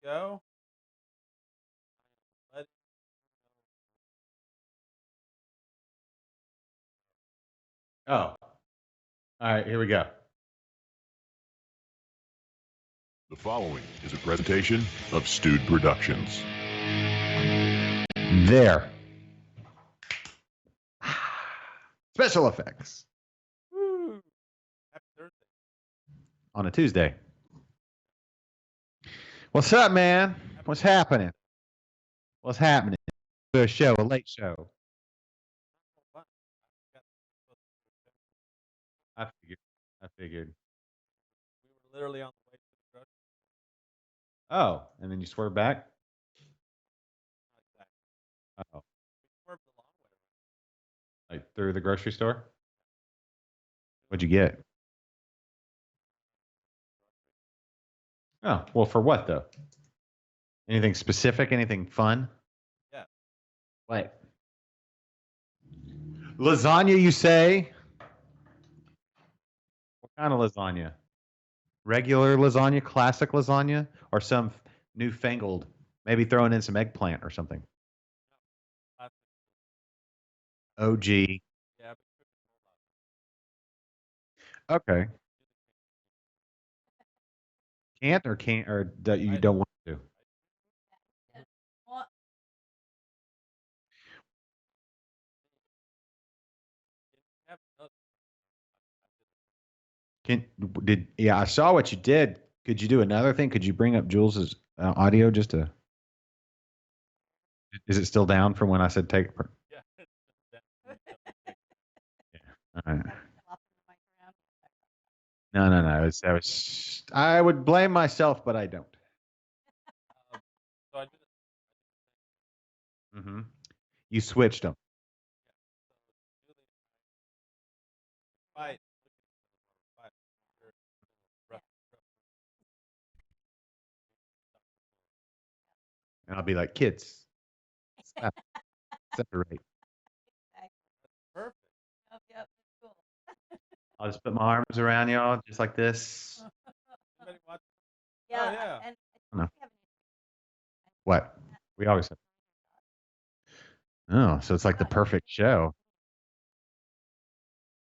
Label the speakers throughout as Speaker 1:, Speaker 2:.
Speaker 1: Go. Let
Speaker 2: Oh, all right, here we go.
Speaker 3: The following is a presentation of Stewed Productions.
Speaker 2: There. Special effects
Speaker 1: woo. Happy Thursday.
Speaker 2: on a Tuesday. What's up, man? What's happening? What's happening? A show, a late show.
Speaker 1: Fun.
Speaker 2: I figured.
Speaker 1: We were literally on the way to the grocery
Speaker 2: Oh, and then you swerve back?
Speaker 1: store. Like that.
Speaker 2: Oh,
Speaker 1: We swerved the long way.
Speaker 2: like through the grocery store? What'd you get? Oh, well, for what though? Anything specific? Anything fun?
Speaker 1: Yeah.
Speaker 2: What? Lasagna, you say? What kind of lasagna? Regular lasagna, classic lasagna, or some newfangled? Maybe throwing in some eggplant or something.
Speaker 1: Classic.
Speaker 2: OG.
Speaker 1: Yeah, but
Speaker 2: Okay. Can't or that you
Speaker 1: I-
Speaker 2: don't want to?
Speaker 4: Well,
Speaker 1: have another.
Speaker 2: Yeah, I saw what you did. Could you do another thing? Could you bring up Jules's audio just to? Is it still down from when I said take?
Speaker 1: Yeah.
Speaker 2: All right.
Speaker 4: flopping the mic around.
Speaker 2: No. I would blame myself, but I don't.
Speaker 1: So I did it.
Speaker 2: Mm-hmm. You switched them.
Speaker 1: Fight.
Speaker 2: And I'll be like, kids, separate.
Speaker 1: Perfect.
Speaker 4: Yep, that's cool.
Speaker 2: I'll just put my arms around y'all just like this.
Speaker 1: Anybody watch?
Speaker 4: Yeah,
Speaker 1: yeah.
Speaker 4: and
Speaker 2: No.
Speaker 4: we have
Speaker 2: What? We always have. Oh, so it's like the perfect show.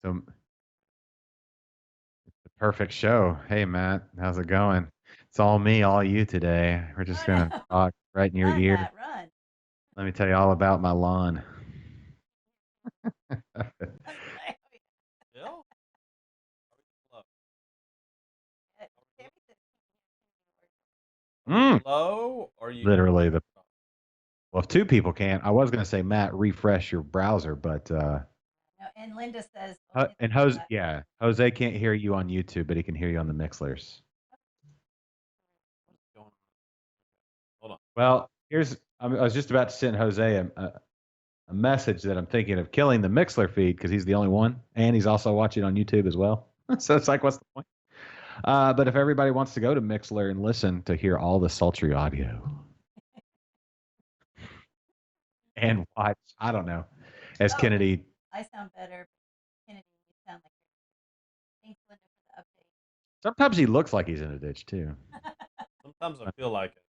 Speaker 2: So it's the perfect show. Hey, Matt, how's it going? It's all me, all you today. We're just
Speaker 4: I
Speaker 2: gonna
Speaker 4: know.
Speaker 2: talk right in your
Speaker 4: run,
Speaker 2: ear.
Speaker 4: Matt, run.
Speaker 2: Let me tell you all about my lawn.
Speaker 1: Bill?
Speaker 4: Sammy said
Speaker 2: Mm.
Speaker 1: Low or you?
Speaker 2: Literally well, if two people can't, I was gonna say, Matt, refresh your browser, but
Speaker 4: no, and Linda says
Speaker 2: and Jose can't hear you on YouTube, but he can hear you on the Mixlers.
Speaker 1: Hold on.
Speaker 2: Well, I was just about to send Jose a message that I'm thinking of killing the Mixler feed because he's the only one, and he's also watching on YouTube as well. So it's like, what's the point? But if everybody wants to go to Mixler and listen to hear all the sultry audio and watch, I don't know, as
Speaker 4: Oh.
Speaker 2: Kennedy.
Speaker 4: I sound better. Kennedy, you sound like thanks, Linda, for the update.
Speaker 2: Sometimes he looks like he's in a ditch too.
Speaker 1: Sometimes I feel like it.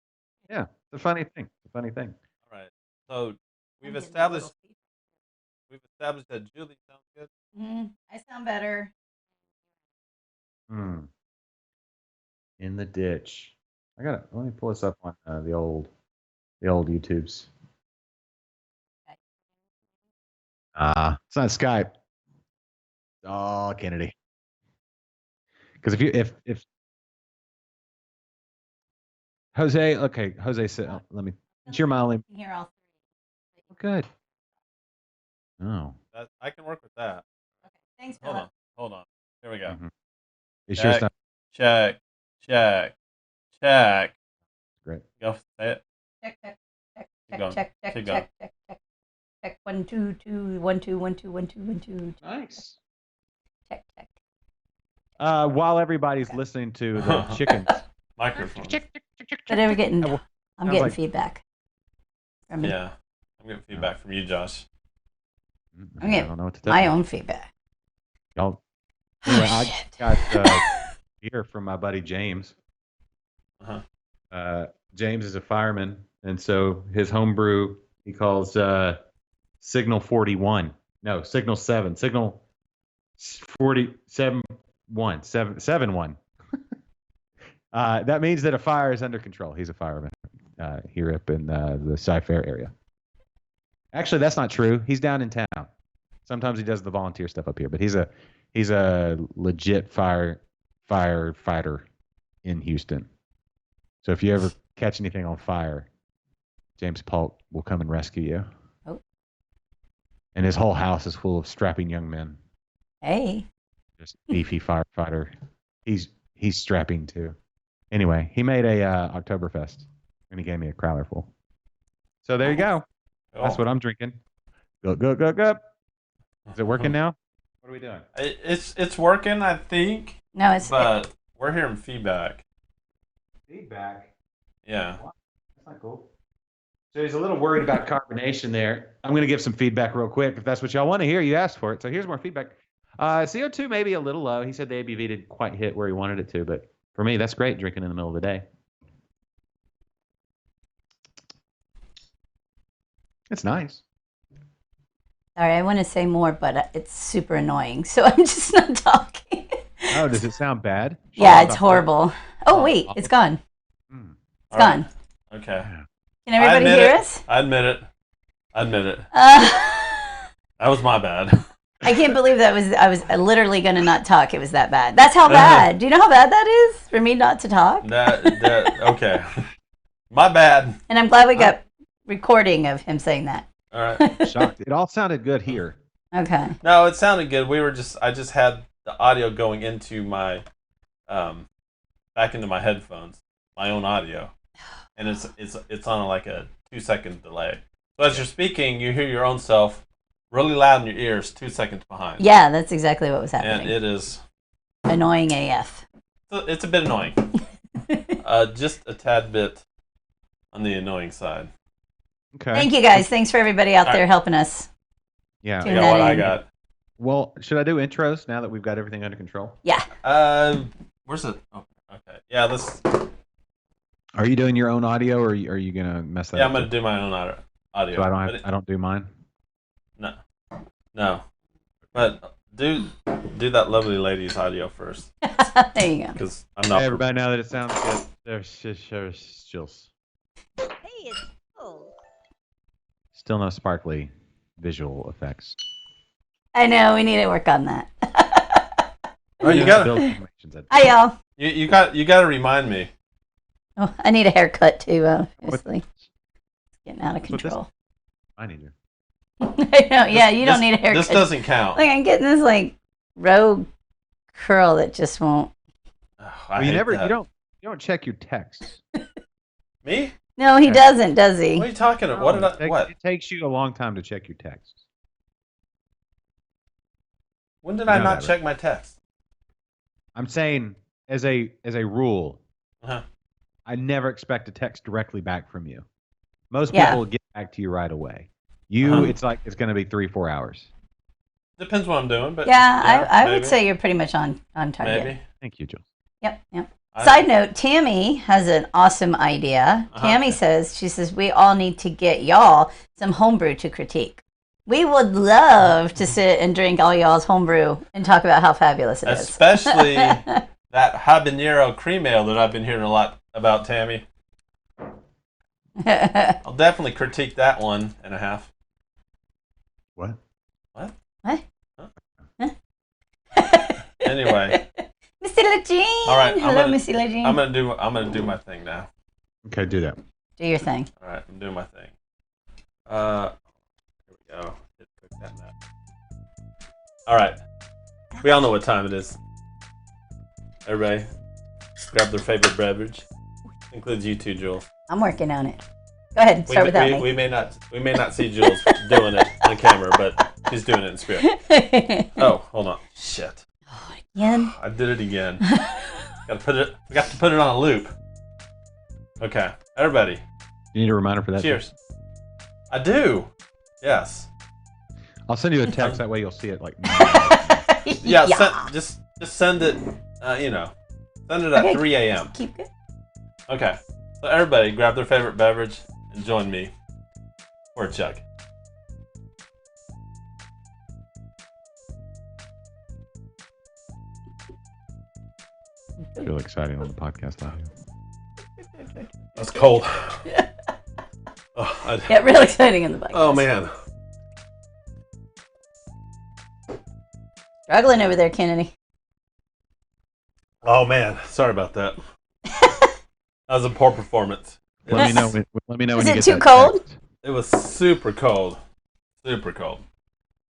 Speaker 2: Yeah, it's a funny thing.
Speaker 1: All right. So
Speaker 4: I'm
Speaker 1: we've
Speaker 4: getting a
Speaker 1: established
Speaker 4: little
Speaker 1: that Julie sounds good.
Speaker 4: I sound better.
Speaker 2: Hmm. In the ditch. Let me pull this up on the old YouTubes. It's not Skype. Oh, Kennedy. Because if Jose, okay, Jose said, let me. You're my only.
Speaker 4: Here, all three.
Speaker 2: Good. Oh.
Speaker 1: I can work with that.
Speaker 4: Okay, thanks,
Speaker 1: Hold
Speaker 4: Philip.
Speaker 1: on. Hold on. Here we go.
Speaker 2: Mhm. Is yours not
Speaker 1: Check. Check.
Speaker 2: great?
Speaker 1: Go say it.
Speaker 4: Check, check, check,
Speaker 1: Keep going.
Speaker 4: check, check,
Speaker 1: Keep
Speaker 4: check,
Speaker 1: going.
Speaker 4: check, check, check. 1, 2, 2, 1, 2, 1, 2, 1, 2, 1, 2.
Speaker 2: Nice.
Speaker 4: Check, check.
Speaker 2: While everybody's
Speaker 4: Okay.
Speaker 2: listening to the chickens.
Speaker 1: Microphone.
Speaker 4: But I'm getting
Speaker 2: Sounds like-
Speaker 4: feedback. From me.
Speaker 1: Yeah. I'm getting feedback from you, Josh.
Speaker 4: I'm
Speaker 2: I
Speaker 4: getting
Speaker 2: don't know what to tell
Speaker 4: my
Speaker 2: you.
Speaker 4: own feedback.
Speaker 2: Y'all. Anyway,
Speaker 4: Oh,
Speaker 2: I
Speaker 4: shit.
Speaker 2: got beer from my buddy James.
Speaker 1: Uh-huh.
Speaker 2: James is a fireman, and so his homebrew he calls Signal 41. No, Signal 7. Signal 47 1 7 7 1. That means that a fire is under control. He's a fireman here up in the Cy-Fair area. Actually, that's not true. He's down in town. Sometimes he does the volunteer stuff up here, but he's a legit firefighter in Houston. So if you ever catch anything on fire, James Polk will come and rescue you.
Speaker 4: Oh.
Speaker 2: And his whole house is full of strapping young men.
Speaker 4: Hey.
Speaker 2: Just beefy firefighter. He's strapping too. Anyway, he made a Oktoberfest, and he gave me a crowler full. So there you go. That's what I'm drinking. Go, go, go, go. Is it working now? What are we doing?
Speaker 1: It's working, I think.
Speaker 4: No, it's
Speaker 1: But we're hearing feedback.
Speaker 2: Feedback.
Speaker 1: Yeah.
Speaker 2: That's not cool. So he's a little worried about carbonation there. I'm going to give some feedback real quick. If that's what y'all want to hear, you asked for it. So here's more feedback. CO2 may be a little low. He said the ABV didn't quite hit where he wanted it to, but for me, that's great drinking in the middle of the day. It's nice.
Speaker 4: sorry. I want to say more, but it's super annoying, so I'm just not talking.
Speaker 2: Oh, does it sound bad?
Speaker 4: Yeah, it's horrible. Oh wait, it's gone.
Speaker 2: Hmm.
Speaker 4: It's
Speaker 1: All right.
Speaker 4: gone.
Speaker 1: Okay.
Speaker 4: Can everybody
Speaker 1: admit
Speaker 4: hear
Speaker 1: it.
Speaker 4: us?
Speaker 1: I admit it.
Speaker 4: Uh,
Speaker 1: That was my bad.
Speaker 4: I can't believe I was literally going to not talk. It was that bad. That's how bad. Do you know how bad that is for me not to talk?
Speaker 1: Okay. My bad.
Speaker 4: And I'm glad we got recording of him saying that.
Speaker 1: All right.
Speaker 2: Shocked. It all sounded good here.
Speaker 4: Okay.
Speaker 1: No, it sounded good. I just had the audio going into my back into my headphones, my own audio. And it's on like a 2-second delay. So as you're speaking, you hear your own self really loud in your ears 2 seconds behind.
Speaker 4: Yeah, that's exactly what was
Speaker 1: And
Speaker 4: happening.
Speaker 1: it is
Speaker 4: Annoying AF.
Speaker 1: it's a bit annoying. Just a tad bit on the annoying side.
Speaker 2: Okay.
Speaker 4: Thank you guys. Thanks for everybody out
Speaker 1: All
Speaker 4: there
Speaker 1: right.
Speaker 4: helping us.
Speaker 2: Yeah.
Speaker 1: I
Speaker 4: Tune
Speaker 1: got
Speaker 4: that
Speaker 1: what I
Speaker 4: in.
Speaker 1: got.
Speaker 2: Well, should I do intros now that we've got everything under control?
Speaker 4: Yeah.
Speaker 1: Where's it? Oh, okay. Yeah, let's.
Speaker 2: Are you doing your own audio, or are you gonna mess that
Speaker 1: Yeah,
Speaker 2: up?
Speaker 1: I'm gonna do my own audio.
Speaker 2: So
Speaker 1: but
Speaker 2: I don't do mine.
Speaker 1: no, but do that lovely lady's audio first,
Speaker 4: There you go.
Speaker 1: because I'm not.
Speaker 2: Hey, everybody, now that it sounds good, there's Jills.
Speaker 4: Hey, it's cool.
Speaker 2: Still no sparkly visual effects.
Speaker 4: I know, we need to work on that.
Speaker 1: Oh, you
Speaker 2: Build
Speaker 1: gotta
Speaker 2: animations, I'd-
Speaker 4: Hi, y'all.
Speaker 1: you gotta remind me.
Speaker 4: Oh, I need a haircut too, obviously. It's getting out of
Speaker 2: That's what this-
Speaker 4: control.
Speaker 2: I need you.
Speaker 4: I know, yeah, you don't
Speaker 1: This-
Speaker 4: need a haircut.
Speaker 1: This doesn't count.
Speaker 4: Like, I'm getting this, like, rogue curl that just won't.
Speaker 1: Oh,
Speaker 2: Well, you don't check your texts.
Speaker 1: Me?
Speaker 4: No, he doesn't, does he?
Speaker 1: What are you talking about? What did I? What?
Speaker 2: It takes you a long time to check your texts.
Speaker 1: When did
Speaker 2: You
Speaker 1: I
Speaker 2: know
Speaker 1: not
Speaker 2: that,
Speaker 1: check my text?
Speaker 2: I'm saying, as a rule,
Speaker 1: Uh-huh.
Speaker 2: I never expect a text directly back from you. Most
Speaker 4: Yeah.
Speaker 2: people will get back to you right away. You,
Speaker 1: Uh-huh.
Speaker 2: it's like it's going to be 3-4 hours.
Speaker 1: Depends what I'm doing, but
Speaker 4: Yeah, I would
Speaker 1: maybe.
Speaker 4: say you're pretty much on target.
Speaker 1: Maybe.
Speaker 2: Thank you, Jules.
Speaker 4: Yep, yep.
Speaker 1: I-
Speaker 4: Side note, Tammy has an awesome idea.
Speaker 1: Uh-huh.
Speaker 4: Tammy she says, we all need to get y'all some homebrew to critique. We would love to sit and drink all y'all's homebrew and talk about how fabulous it is.
Speaker 1: Especially that habanero cream ale that I've been hearing a lot about, Tammy. I'll definitely critique that 1.5.
Speaker 2: What?
Speaker 1: What?
Speaker 4: What?
Speaker 1: Huh? Anyway,
Speaker 4: Mr. Legene.
Speaker 1: all right.
Speaker 4: Hello, Mr. Legene.
Speaker 1: I'm gonna do my thing now.
Speaker 2: Okay, do that.
Speaker 4: Do your thing.
Speaker 1: All right, I'm doing my thing. Here we go. Hit cook that map. All right. We all know what time it is. Everybody, grab their favorite beverage. Includes you too, Jules.
Speaker 4: I'm working on it. Go ahead. Start without me.
Speaker 1: We may not see Jules doing it on camera, but she's doing it in spirit. Oh, hold on. Shit.
Speaker 4: Again?
Speaker 1: I did it again. Got to put it on a loop. Okay, everybody.
Speaker 2: You need a reminder for that?
Speaker 1: Cheers. I do. Yes.
Speaker 2: I'll send you a text. That way you'll see it like.
Speaker 1: Yeah. Just send it. Send it at
Speaker 4: Okay.
Speaker 1: 3 a.m.
Speaker 4: Keep it.
Speaker 1: Okay. So everybody, grab their favorite beverage and join me for a chug.
Speaker 2: It's really exciting on the podcast audio.
Speaker 1: That's cold.
Speaker 4: Get real exciting in the bike.
Speaker 1: Oh man.
Speaker 4: Struggling over there, Kennedy.
Speaker 1: Oh man. Sorry about that. That was a poor performance.
Speaker 2: Let me know. Let me know when
Speaker 4: Is
Speaker 2: you
Speaker 4: it
Speaker 2: get
Speaker 4: too
Speaker 2: that
Speaker 4: cold?
Speaker 2: text.
Speaker 1: It was super cold. Super cold.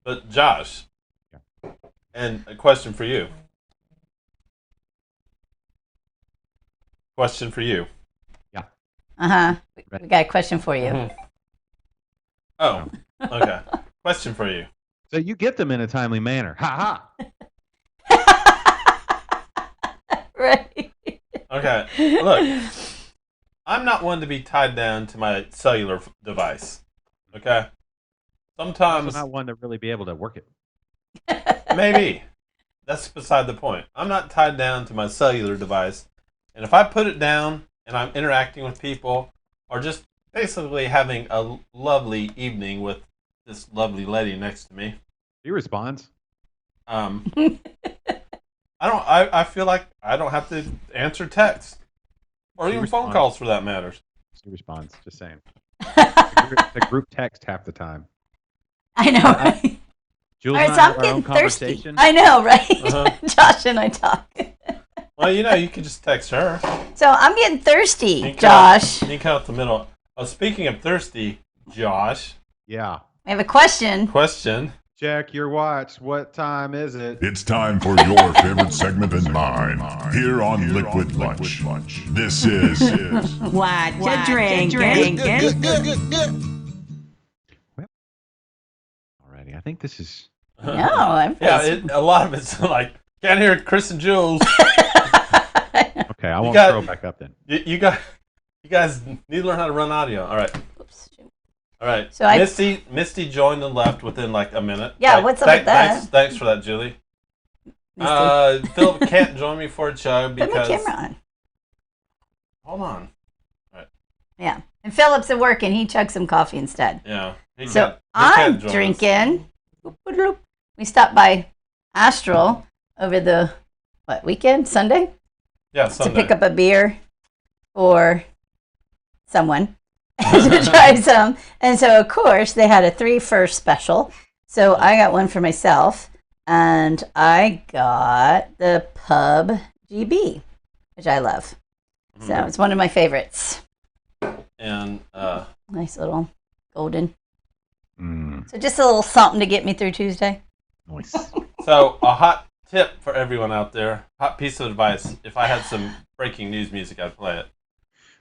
Speaker 1: But Josh, and a question for you. Question for you.
Speaker 4: Uh-huh. We got a question for you.
Speaker 1: Mhm. Oh, okay. Question for you.
Speaker 2: So you get them in a timely manner. Ha ha.
Speaker 4: Right.
Speaker 1: Okay. Look, I'm not one to be tied down to my cellular device. Okay?
Speaker 2: I'm
Speaker 1: Sometimes,
Speaker 2: not one to really be able to work it.
Speaker 1: maybe. That's beside the point. I'm not tied down to my cellular device. And if I put it down and I'm interacting with people or just basically having a lovely evening with this lovely lady next to me,
Speaker 2: He responds.
Speaker 1: I feel like I don't have to answer texts or
Speaker 2: She
Speaker 1: even phone
Speaker 2: responds.
Speaker 1: calls for that matter.
Speaker 2: He responds. Just saying. It's a group text half the time.
Speaker 4: I know, right?
Speaker 2: Jules
Speaker 4: All right,
Speaker 2: and
Speaker 4: so
Speaker 2: I
Speaker 4: I'm
Speaker 2: have our own
Speaker 4: getting thirsty.
Speaker 2: conversation.
Speaker 4: I know, right?
Speaker 1: Uh-huh.
Speaker 4: Josh and I talk.
Speaker 1: Well, you could just text her.
Speaker 4: So I'm getting thirsty,
Speaker 1: You can
Speaker 4: Josh.
Speaker 1: You can cut out the middle. Oh, speaking of thirsty, Josh,
Speaker 2: Yeah.
Speaker 4: I have a question.
Speaker 1: question.
Speaker 2: Check your watch. What time is it?
Speaker 3: It's time for your favorite segment and mine here on Liquid Lunch. This is
Speaker 5: What you drinking?
Speaker 2: Alrighty. I think this is.
Speaker 4: No, I'm
Speaker 1: Yeah, a lot of it's like can't hear Chris and Jules.
Speaker 2: Okay, I won't
Speaker 1: got-
Speaker 2: scroll back up then.
Speaker 1: You guys need to learn how to run audio. All right,
Speaker 4: Oops.
Speaker 1: all right.
Speaker 4: So I-
Speaker 1: Misty joined and left within like a minute.
Speaker 4: Yeah, what's up with that?
Speaker 1: Thanks for that, Julie.
Speaker 4: Misty.
Speaker 1: Philip can't join me for a chug
Speaker 4: Put my
Speaker 1: because.
Speaker 4: camera on.
Speaker 1: Hold on.
Speaker 4: Yeah. And Philip's at work and he chugged some coffee instead.
Speaker 1: Yeah. he
Speaker 4: So
Speaker 1: can't
Speaker 4: I'm
Speaker 1: join us.
Speaker 4: drinking. We stopped by Astral over the weekend, Sunday,
Speaker 1: Yeah,
Speaker 4: to
Speaker 1: Sunday.
Speaker 4: pick up a beer for someone to try some. And so of course they had a 3 for special. So I got one for myself and I got the Pub GB, which I love. So
Speaker 1: Mhm.
Speaker 4: it's one of my favorites.
Speaker 1: And
Speaker 4: Nice little golden.
Speaker 2: Mm,
Speaker 4: So just a little something to get me through Tuesday.
Speaker 2: nice.
Speaker 1: so a hot tip for everyone out there, hot piece of advice. If I had some breaking news music, I'd play it.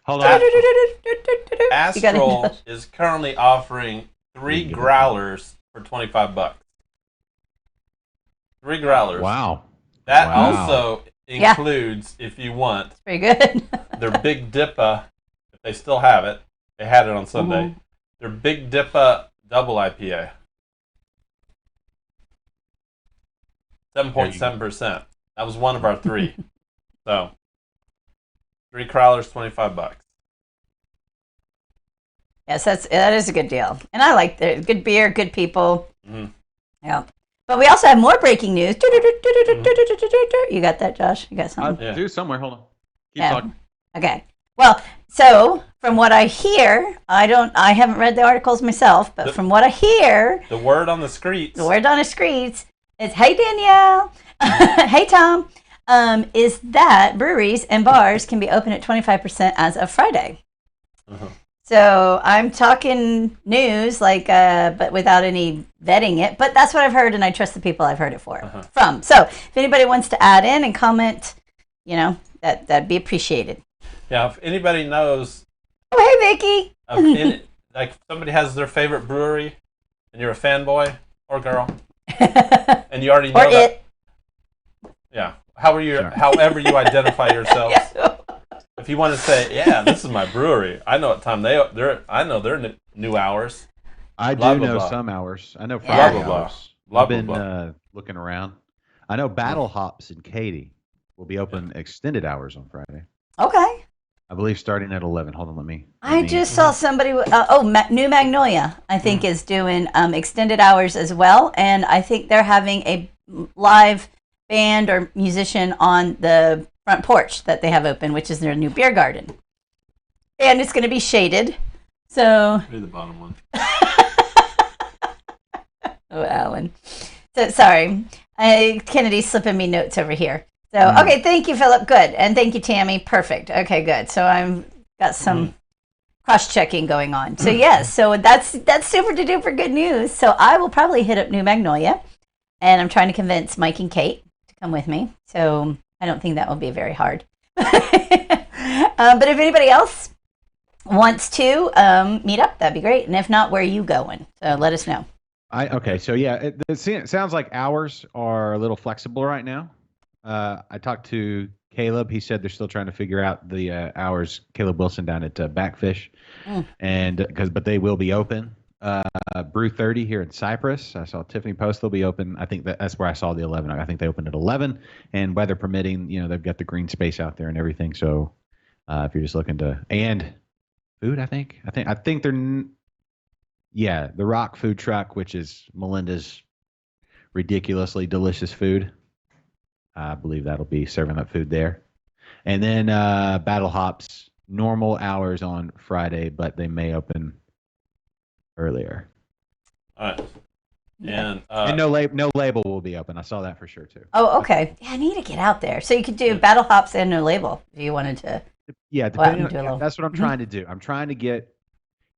Speaker 2: Hold
Speaker 1: Ah.
Speaker 2: on.
Speaker 4: You got
Speaker 1: Astral
Speaker 4: it.
Speaker 1: is currently offering 3 growlers for $25. 3 growlers.
Speaker 2: Wow.
Speaker 1: That
Speaker 2: Wow.
Speaker 1: also
Speaker 4: Yeah.
Speaker 1: includes, if you want,
Speaker 4: Pretty good.
Speaker 1: their Big Dippa. If they still have it, they had it on Sunday.
Speaker 4: Mhm.
Speaker 1: Their Big Dippa double IPA, 7.7%. That was one of our 3. So 3 growlers, $25.
Speaker 4: Yes, that is a good deal. And I like the good beer, good people.
Speaker 1: Mhm.
Speaker 4: Yeah. But we also have more breaking news. You got that, Josh? You got
Speaker 2: I
Speaker 4: something?
Speaker 1: Yeah.
Speaker 2: do somewhere. Hold on. Keep
Speaker 4: Yeah.
Speaker 2: talking.
Speaker 4: Okay. Well, so from what I hear, I haven't read the articles myself, but from what I hear,
Speaker 1: The word on the streets.
Speaker 4: the word on the streets is, hey, Danielle, hey, Tom, is that breweries and bars can be open at 25% as of Friday.
Speaker 1: Uh-huh.
Speaker 4: So I'm talking news, but without any vetting it. But that's what I've heard, and I trust the people I've heard it from. So if anybody wants to add in and comment, that'd be appreciated.
Speaker 1: Yeah, if anybody knows,
Speaker 4: Oh, hey, Vicky.
Speaker 1: like if somebody has their favorite brewery, and you're a fanboy or girl, and you already know
Speaker 4: Or
Speaker 1: that.
Speaker 4: it.
Speaker 1: Yeah. However you identify yourselves.
Speaker 4: Yeah.
Speaker 1: If you want to say, yeah, this is my brewery. I know what time I know their new hours.
Speaker 2: I
Speaker 1: Blah,
Speaker 2: do
Speaker 1: blah,
Speaker 2: know
Speaker 1: blah.
Speaker 2: some hours. I know
Speaker 4: Yeah.
Speaker 2: Friday
Speaker 1: Blah, blah, blah.
Speaker 2: hours.
Speaker 1: Blah,
Speaker 2: I've
Speaker 1: blah,
Speaker 2: been
Speaker 1: blah.
Speaker 2: looking around. I know Battle Hops in Katy will be open extended hours on Friday.
Speaker 4: Okay.
Speaker 2: I believe starting at 11. Hold on, let me.
Speaker 4: I just saw somebody. New Magnolia, I think, is doing extended hours as well, and I think they're having a live band or musician on the front porch that they have open, which is their new beer garden, and it's going to be shaded. So.
Speaker 1: Maybe the bottom one.
Speaker 4: Oh, Alan. So sorry, Kennedy's slipping me notes over here. So okay, thank you, Philip. Good, and thank you, Tammy. Perfect. Okay, good. So I'm got some cross-checking going on. So yes, so that's super duper good news. So I will probably hit up New Magnolia, and I'm trying to convince Mike and Kate to come with me. So I don't think that will be very hard. But if anybody else wants to meet up, that'd be great. And if not, where are you going? So let us know.
Speaker 2: Okay, so yeah, it sounds like hours are a little flexible right now. I talked to Caleb. He said they're still trying to figure out the hours. Caleb Wilson down at Backfish, but they will be open. Brew 30 here in Cypress. I saw Tiffany Post. They'll be open. I think that's where I saw the 11. I think they opened at 11, and weather permitting, they've got the green space out there and everything. So if you're just looking and food, I think they're. Yeah, the Rock Food Truck, which is Melinda's ridiculously delicious food. I believe that'll be serving up food there. And then Battle Hops, normal hours on Friday, but they may open earlier.
Speaker 1: All right. And
Speaker 2: no label will be open. I saw that for sure, too.
Speaker 4: Oh, okay. Yeah, I need to get out there. So you could do Battle Hops and No Label if you wanted to.
Speaker 2: Yeah, that's what I'm trying to do. I'm trying to get.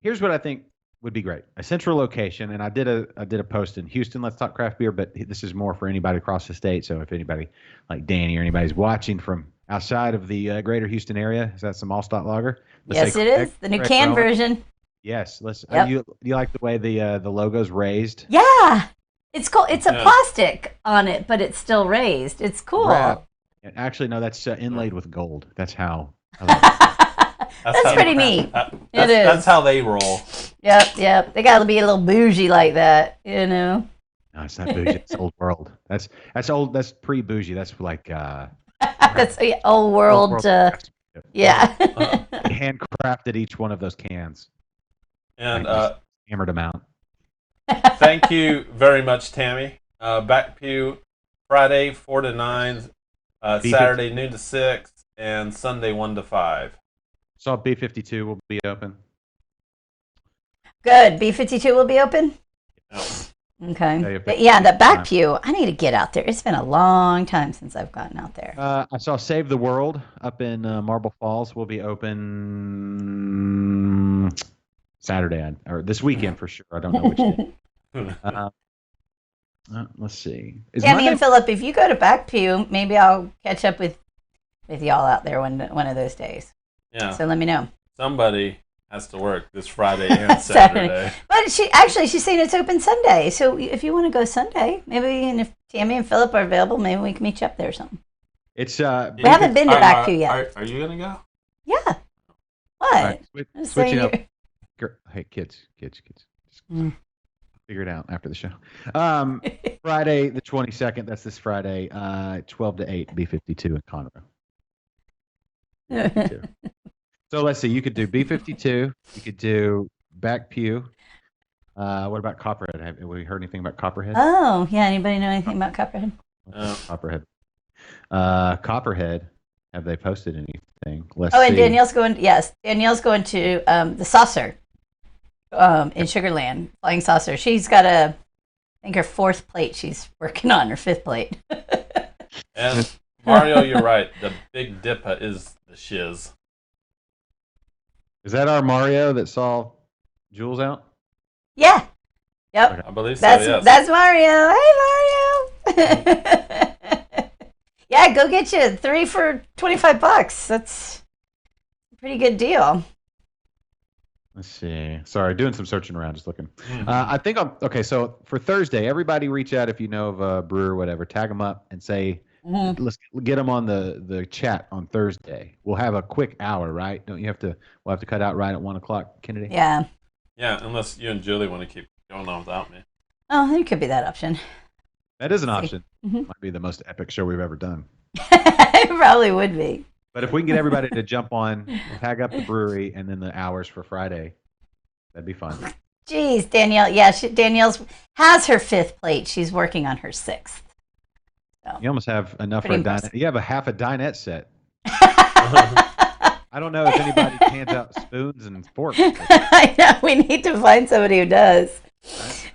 Speaker 2: Here's what I think would be great: a central location. And I did a post in Houston. Let's talk craft beer, but this is more for anybody across the state. So if anybody like Danny or anybody's watching from outside of the greater Houston area, is that some all stock lager?
Speaker 4: Yes, it is the new can version.
Speaker 2: Yes, let's.
Speaker 4: Yep.
Speaker 2: You like the way the logo's raised?
Speaker 4: Yeah, it's cool. It's a plastic on it, but it's still raised. It's cool.
Speaker 2: And actually, no, that's inlaid with gold. That's how.
Speaker 4: That's pretty neat. It is.
Speaker 1: That's how they roll.
Speaker 4: Yep. They got to be a little bougie like that,
Speaker 2: No, it's not bougie. It's old world. That's old. That's pre-bougie. That's like.
Speaker 4: That's old world. Yeah.
Speaker 2: Handcrafted each one of those cans.
Speaker 1: And
Speaker 2: hammered them out.
Speaker 1: Thank you very much, Tammy. Back pew Friday 4 to 9, Saturday noon to 6, and Sunday 1 to 5.
Speaker 2: So B52 will be open.
Speaker 4: Good. B52 will be open? Okay. Yeah, the back pew, I need to get out there. It's been a long time since I've gotten out there.
Speaker 2: I saw Save the World up in Marble Falls will be open Saturday or this weekend for sure. I don't know which day. Let's see.
Speaker 4: Tammy and Philip, if you go to back pew, maybe I'll catch up with y'all out there one of those days.
Speaker 1: Yeah.
Speaker 4: So let me know.
Speaker 1: Somebody has to work this Friday and Saturday.
Speaker 4: But she's saying it's open Sunday. So if you want to go Sunday, maybe, and if Tammy and Philip are available, maybe we can meet you up there or something.
Speaker 2: It's
Speaker 4: we haven't been to back pew yet.
Speaker 1: Are you gonna go?
Speaker 4: Yeah. What?
Speaker 2: Switching up. Hey, kids. Just figure it out after the show. Friday the 22nd. That's this Friday. 12 to 8. B52 in Conroe. So let's see. You could do B52. You could do back pew. What about Copperhead? Have we heard anything about Copperhead?
Speaker 4: Oh yeah. Anybody know anything about Copperhead?
Speaker 2: Copperhead. Copperhead. Have they posted anything? Let's
Speaker 4: and
Speaker 2: see.
Speaker 4: Danielle's going. Yes, Danielle's going to the Saucer in Sugarland, Flying Saucer. She's got I think her 4th plate. She's working on her 5th plate.
Speaker 1: And Mario, you're right. The Big Dipper is the shiz.
Speaker 2: Is that our Mario that saw Jules out?
Speaker 4: Yeah. Yep.
Speaker 1: Okay. I believe so.
Speaker 4: That's Mario. Hey, Mario. Yeah, go get you 3 for $25. That's a pretty good deal.
Speaker 2: Let's see. Sorry, doing some searching around, just looking. I think okay. So for Thursday, everybody reach out if you know of a brewer or whatever. Tag them up and say, let's get them on the chat on Thursday. We'll have a quick hour, right? Don't you have to? We'll have to cut out right at 1 o'clock, Kennedy.
Speaker 4: Yeah.
Speaker 1: Yeah, unless you and Julie want to keep going on without me.
Speaker 4: Oh, there could be that option.
Speaker 2: That is an option. Might be the most epic show we've ever done.
Speaker 4: It probably would be.
Speaker 2: But if we can get everybody to jump on, tag up the brewery, and then the hours for Friday, that'd be fun.
Speaker 4: Jeez, Danielle. Yeah, Danielle's has her 5th plate. She's working on her 6th.
Speaker 2: You almost have enough for
Speaker 4: Pretty
Speaker 2: a dinette.
Speaker 4: impressive.
Speaker 2: You have a half a dinette set. I don't know if anybody hands out spoons and forks.
Speaker 4: I know. We need to find somebody who does.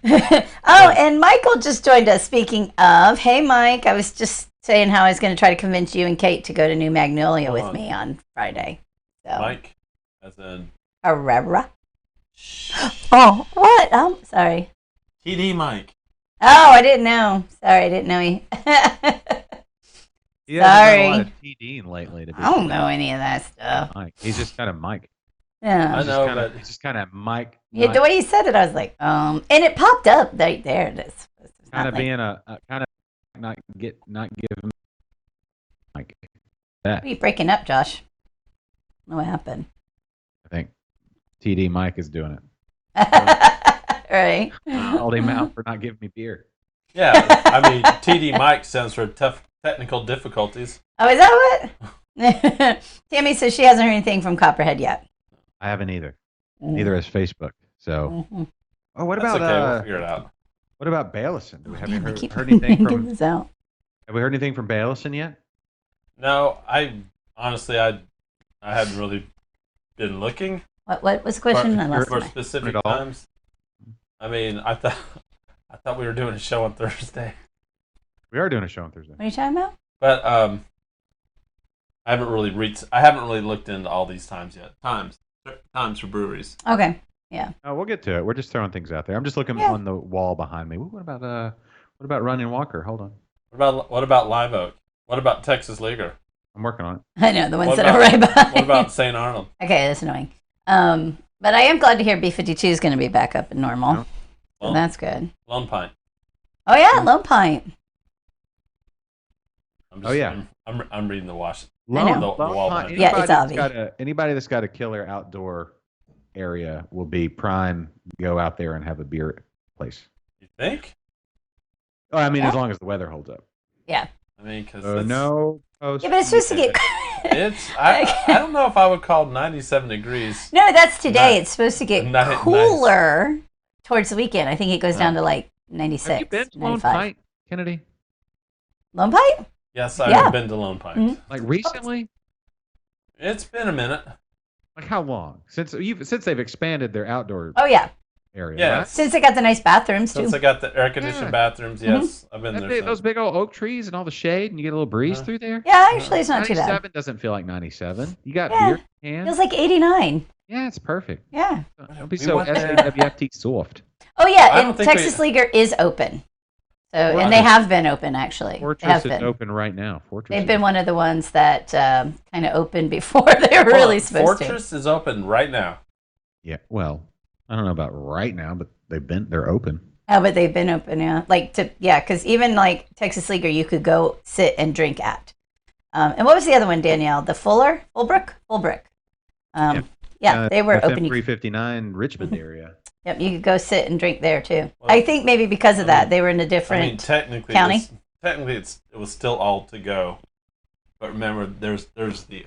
Speaker 4: Oh, and Michael just joined us. Speaking of, hey, Mike, I was just saying how I was going to try to convince you and Kate to go to New Magnolia
Speaker 1: Hold
Speaker 4: with
Speaker 1: on.
Speaker 4: me on Friday. So,
Speaker 1: Mike, as in
Speaker 4: Aurora. Oh, what? Sorry.
Speaker 1: TD Mike.
Speaker 4: Oh, I didn't know. Sorry, I didn't know he.
Speaker 2: He hasn't done a
Speaker 4: Sorry.
Speaker 2: lot of TDing lately. To be
Speaker 4: I don't
Speaker 2: fair.
Speaker 4: know any of that stuff.
Speaker 2: Mike. He's just kind of Mike.
Speaker 4: Yeah.
Speaker 1: I know,
Speaker 2: kinda,
Speaker 1: but
Speaker 2: he's just kind of Mike.
Speaker 4: Yeah, the way you said it, I was like, and it popped up right there. It's
Speaker 2: kind
Speaker 4: not
Speaker 2: of
Speaker 4: like,
Speaker 2: being a kind of not give him Mike that.
Speaker 4: What are you breaking up, Josh? What happened?
Speaker 2: I think TD Mike is doing it.
Speaker 4: Right.
Speaker 2: Called him out for not giving me beer.
Speaker 1: yeah, I mean TD Mike stands for tough technical difficulties.
Speaker 4: Oh, is that what? Tammy says she hasn't heard anything from Copperhead yet.
Speaker 2: I haven't either. Neither has Facebook. So,
Speaker 4: Mhm.
Speaker 2: oh, what
Speaker 1: That's
Speaker 2: about
Speaker 1: okay, we'll figure it out.
Speaker 2: what about Bailison? Do we have
Speaker 4: Damn, I
Speaker 2: heard,
Speaker 4: keep
Speaker 2: heard anything
Speaker 4: getting
Speaker 2: from?
Speaker 4: this out.
Speaker 2: Have we heard anything from Bailison yet?
Speaker 1: No, I honestly I hadn't really been looking
Speaker 4: What was the question? I lost
Speaker 1: for
Speaker 4: my.
Speaker 1: specific
Speaker 2: At all?
Speaker 1: times. I mean, I thought we were doing a show on Thursday,
Speaker 2: We are doing a show on Thursday.
Speaker 4: What are you talking about?
Speaker 1: but I haven't really looked into all these times yet. Times for breweries.
Speaker 4: Okay.
Speaker 2: Oh, we'll get to it. We're just throwing things out there. I'm just looking
Speaker 4: Yeah.
Speaker 2: on the wall behind me. What about Running Walker? Hold on,
Speaker 1: What about Live Oak? What about Texas Leaguer?
Speaker 2: I'm working on it.
Speaker 4: I know the ones
Speaker 1: What
Speaker 4: that are
Speaker 1: about-
Speaker 4: right behind.
Speaker 1: What about St. Arnold?
Speaker 4: Okay, that's annoying. But I am glad to hear B52 is going to be back up and normal.
Speaker 2: Yeah.
Speaker 4: So
Speaker 1: Well,
Speaker 4: that's good.
Speaker 1: Lone Pine.
Speaker 4: Oh yeah, Lone Pint.
Speaker 2: Oh, yeah.
Speaker 1: I'm reading the wash.
Speaker 4: I know.
Speaker 1: The wall behind
Speaker 4: Yeah,
Speaker 1: it.
Speaker 4: it's obvious.
Speaker 2: Anybody that's got a killer outdoor area will be prime. Go out there and have a beer place.
Speaker 1: You think?
Speaker 2: Oh, I mean,
Speaker 4: Yeah.
Speaker 2: as long as the weather holds up.
Speaker 1: I mean, because
Speaker 2: No post.
Speaker 4: Yeah, but it's supposed to get.
Speaker 1: I don't know if I would call 97 degrees.
Speaker 4: No, that's today.
Speaker 1: Not-
Speaker 4: It's supposed to get
Speaker 1: nice.
Speaker 4: cooler towards the weekend. I think it goes down to like 96,
Speaker 2: Have you been to Lone
Speaker 4: 95.
Speaker 2: Pint, Kennedy?
Speaker 4: Lone Pint?
Speaker 1: Yes, I've
Speaker 4: Yeah.
Speaker 1: been to Lone Pine.
Speaker 4: Mhm.
Speaker 2: Like recently?
Speaker 1: It's been a minute.
Speaker 2: Like how long? Since they've expanded their outdoor
Speaker 4: Oh yeah,
Speaker 2: area.
Speaker 1: Yeah.
Speaker 2: right?
Speaker 4: since they got the nice bathrooms too.
Speaker 1: Since I got the air conditioned
Speaker 2: Yeah.
Speaker 1: bathrooms, yes, I've been
Speaker 2: That
Speaker 1: there.
Speaker 2: big,
Speaker 1: since.
Speaker 2: those big old oak trees and all the shade, and you get a little breeze
Speaker 1: Uh-huh.
Speaker 2: through there.
Speaker 4: Yeah, actually, it's not too bad.
Speaker 2: 97 doesn't feel like 97. You got
Speaker 4: Yeah.
Speaker 2: beer in hand.
Speaker 4: Feels like 89.
Speaker 2: Yeah, it's perfect.
Speaker 4: Yeah.
Speaker 2: Don't be
Speaker 1: We
Speaker 2: so
Speaker 1: went there.
Speaker 2: SWFT soft.
Speaker 4: Oh
Speaker 1: I
Speaker 4: yeah,
Speaker 1: don't
Speaker 4: and
Speaker 1: think we-
Speaker 4: Texas Leaguer is open. So, and
Speaker 2: Fortress-
Speaker 4: they have been open actually. They
Speaker 2: Fortress
Speaker 4: have
Speaker 2: is
Speaker 4: been.
Speaker 2: open right now. Fortress.
Speaker 4: They've
Speaker 2: is-
Speaker 4: been one of the ones that kind of opened before they were really supposed to.
Speaker 1: Fortress is open right now.
Speaker 2: Yeah. Well, I don't know about right now, but they're open.
Speaker 4: Oh, but they've been open, yeah. Because even like Texas Leaguer, you could go sit and drink at. And what was the other one, Danielle? The Fullbrook. Yeah, they were
Speaker 2: FM
Speaker 4: open.
Speaker 2: 359 Richmond area.
Speaker 4: Yep, you could go sit and drink there too.
Speaker 1: Well,
Speaker 4: I think maybe because of
Speaker 1: I
Speaker 4: that,
Speaker 1: mean-
Speaker 4: they were in a
Speaker 1: I mean,
Speaker 4: different.
Speaker 1: technically,
Speaker 4: county?
Speaker 1: it was still all to go. But remember, there's the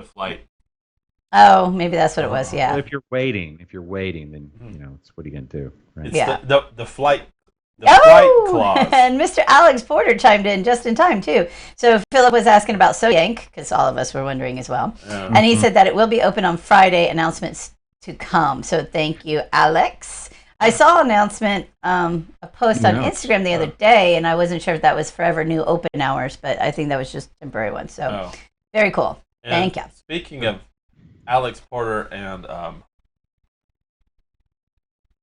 Speaker 1: flight.
Speaker 4: Oh, maybe that's what it was.
Speaker 2: Well,
Speaker 4: Yeah.
Speaker 2: if you're waiting, then
Speaker 1: Mhm.
Speaker 2: it's what are you gonna do, right?
Speaker 1: It's
Speaker 4: Yeah.
Speaker 1: the flight. The flight clause.
Speaker 4: And Mr. Alex Porter chimed in just in time too. So Philip was asking about So Yank because all of us were wondering as well.
Speaker 1: Yeah.
Speaker 4: And he said that it will be open on Friday. Announcements to come. So thank you, Alex. I saw an announcement, a post on
Speaker 2: Yeah.
Speaker 4: Instagram the other day, and I wasn't sure if that was forever new open hours, but I think that was just temporary one. So
Speaker 1: Oh.
Speaker 4: very cool.
Speaker 1: And
Speaker 4: Thank you.
Speaker 1: Speaking of Alex Porter and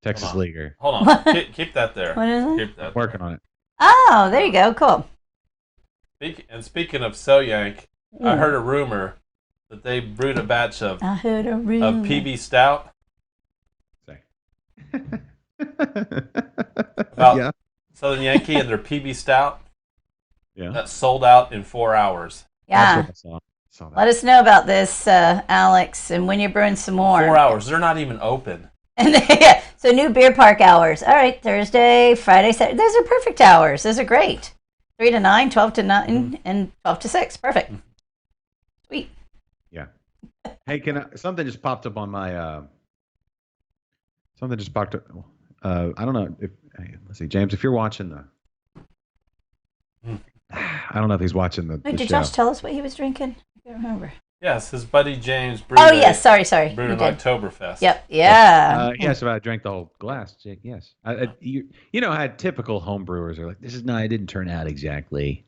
Speaker 2: Texas
Speaker 1: Hold on.
Speaker 2: Leaguer.
Speaker 1: hold on, keep that there.
Speaker 4: What is it?
Speaker 1: Keep that.
Speaker 2: Working on it.
Speaker 4: Oh, there you go. Cool.
Speaker 1: Speaking of So Yank, I
Speaker 4: Mm.
Speaker 1: heard a rumor that they brewed a batch of
Speaker 4: I heard a rumor.
Speaker 1: PB Stout.
Speaker 2: Say.
Speaker 1: About
Speaker 2: Yeah.
Speaker 1: Southern Yankee and their PB Stout
Speaker 2: Yeah.
Speaker 1: that sold out in 4 hours.
Speaker 4: Yeah.
Speaker 2: That's what I saw that.
Speaker 4: Let us know about this, Alex, and when you're brewing some more.
Speaker 1: 4 hours. They're not even open.
Speaker 4: And yeah, so new beer park hours. All right, Thursday, Friday, Saturday. Those are perfect hours. Those are great. 3 to 9, 12 to 9, and 12 to 6. Perfect. Sweet.
Speaker 2: Yeah. Hey, something just popped up on my. Something just popped up. I don't know if. Hey, let's see, James, if you're watching the. I don't know if he's watching the
Speaker 4: Wait, did
Speaker 2: show.
Speaker 4: Josh tell us what he was drinking? I can't remember.
Speaker 1: Yes, his buddy James brewed.
Speaker 4: Oh, yes. Sorry.
Speaker 1: Brewed
Speaker 4: You
Speaker 1: an
Speaker 4: did.
Speaker 1: Oktoberfest.
Speaker 4: Yep. Yeah.
Speaker 2: Yes, if I drank the whole glass, Jake. Yes. You know how typical home brewers are like, it didn't turn out exactly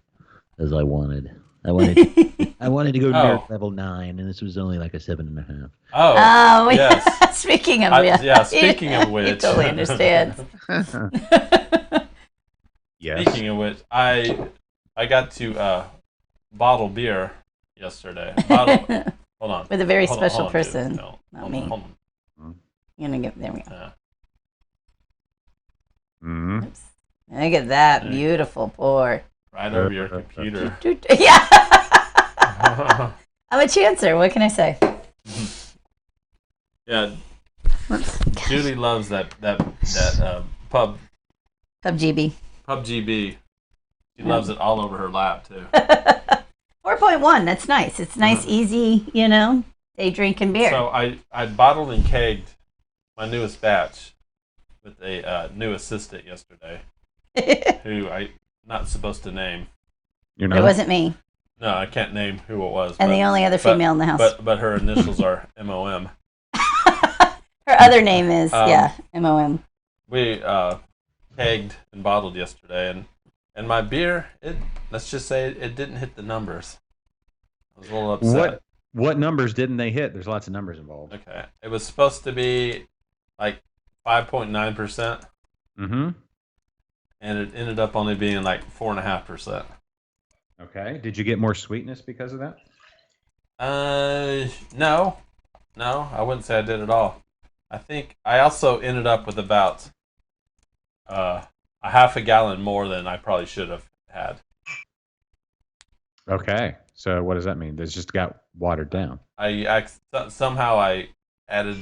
Speaker 2: as I wanted. I wanted to go beer level 9, and this was only like a 7.5.
Speaker 1: Oh,
Speaker 4: yes. Speaking of
Speaker 1: speaking of which,
Speaker 4: he totally understands.
Speaker 2: Yes.
Speaker 1: Speaking of which, I got to bottle beer yesterday. Hold on.
Speaker 4: With a very
Speaker 1: Hold on,
Speaker 4: special
Speaker 1: hold on,
Speaker 4: person.
Speaker 1: dude. No,
Speaker 4: Not
Speaker 1: hold
Speaker 4: me.
Speaker 1: on, hold on.
Speaker 4: You're gonna get there. We go.
Speaker 2: Mm-hmm.
Speaker 4: Oops. Look at that
Speaker 1: There.
Speaker 4: beautiful pour.
Speaker 1: Right over your computer.
Speaker 4: Yeah. I'm a chancer. What can I say?
Speaker 1: Yeah,
Speaker 4: Whoops.
Speaker 1: Judy loves that pub
Speaker 4: PUBG.
Speaker 1: GB. She loves it all over her lap too.
Speaker 4: 4.1. That's nice. It's nice, easy, day drinking beer.
Speaker 1: So I bottled and kegged my newest batch with a new assistant yesterday, who I not supposed to name.
Speaker 2: You're
Speaker 4: It
Speaker 2: not.
Speaker 4: wasn't me.
Speaker 1: No, I can't name who it was.
Speaker 4: And
Speaker 1: but,
Speaker 4: the only other female in the house.
Speaker 1: but her initials are MOM.
Speaker 4: Her other name is, MOM.
Speaker 1: We kegged and bottled yesterday, and my beer, let's just say it didn't hit the numbers. I was a little upset.
Speaker 2: What numbers didn't they hit? There's lots of numbers involved.
Speaker 1: Okay, it was supposed to be like 5.9%,
Speaker 2: Mm-hmm.
Speaker 1: and it ended up only being like 4.5%.
Speaker 2: Okay. Did you get more sweetness because of that?
Speaker 1: No, I wouldn't say I did at all. I think I also ended up with about a half a gallon more than I probably should have had.
Speaker 2: Okay. So what does that mean? This just got watered down.
Speaker 1: Somehow I had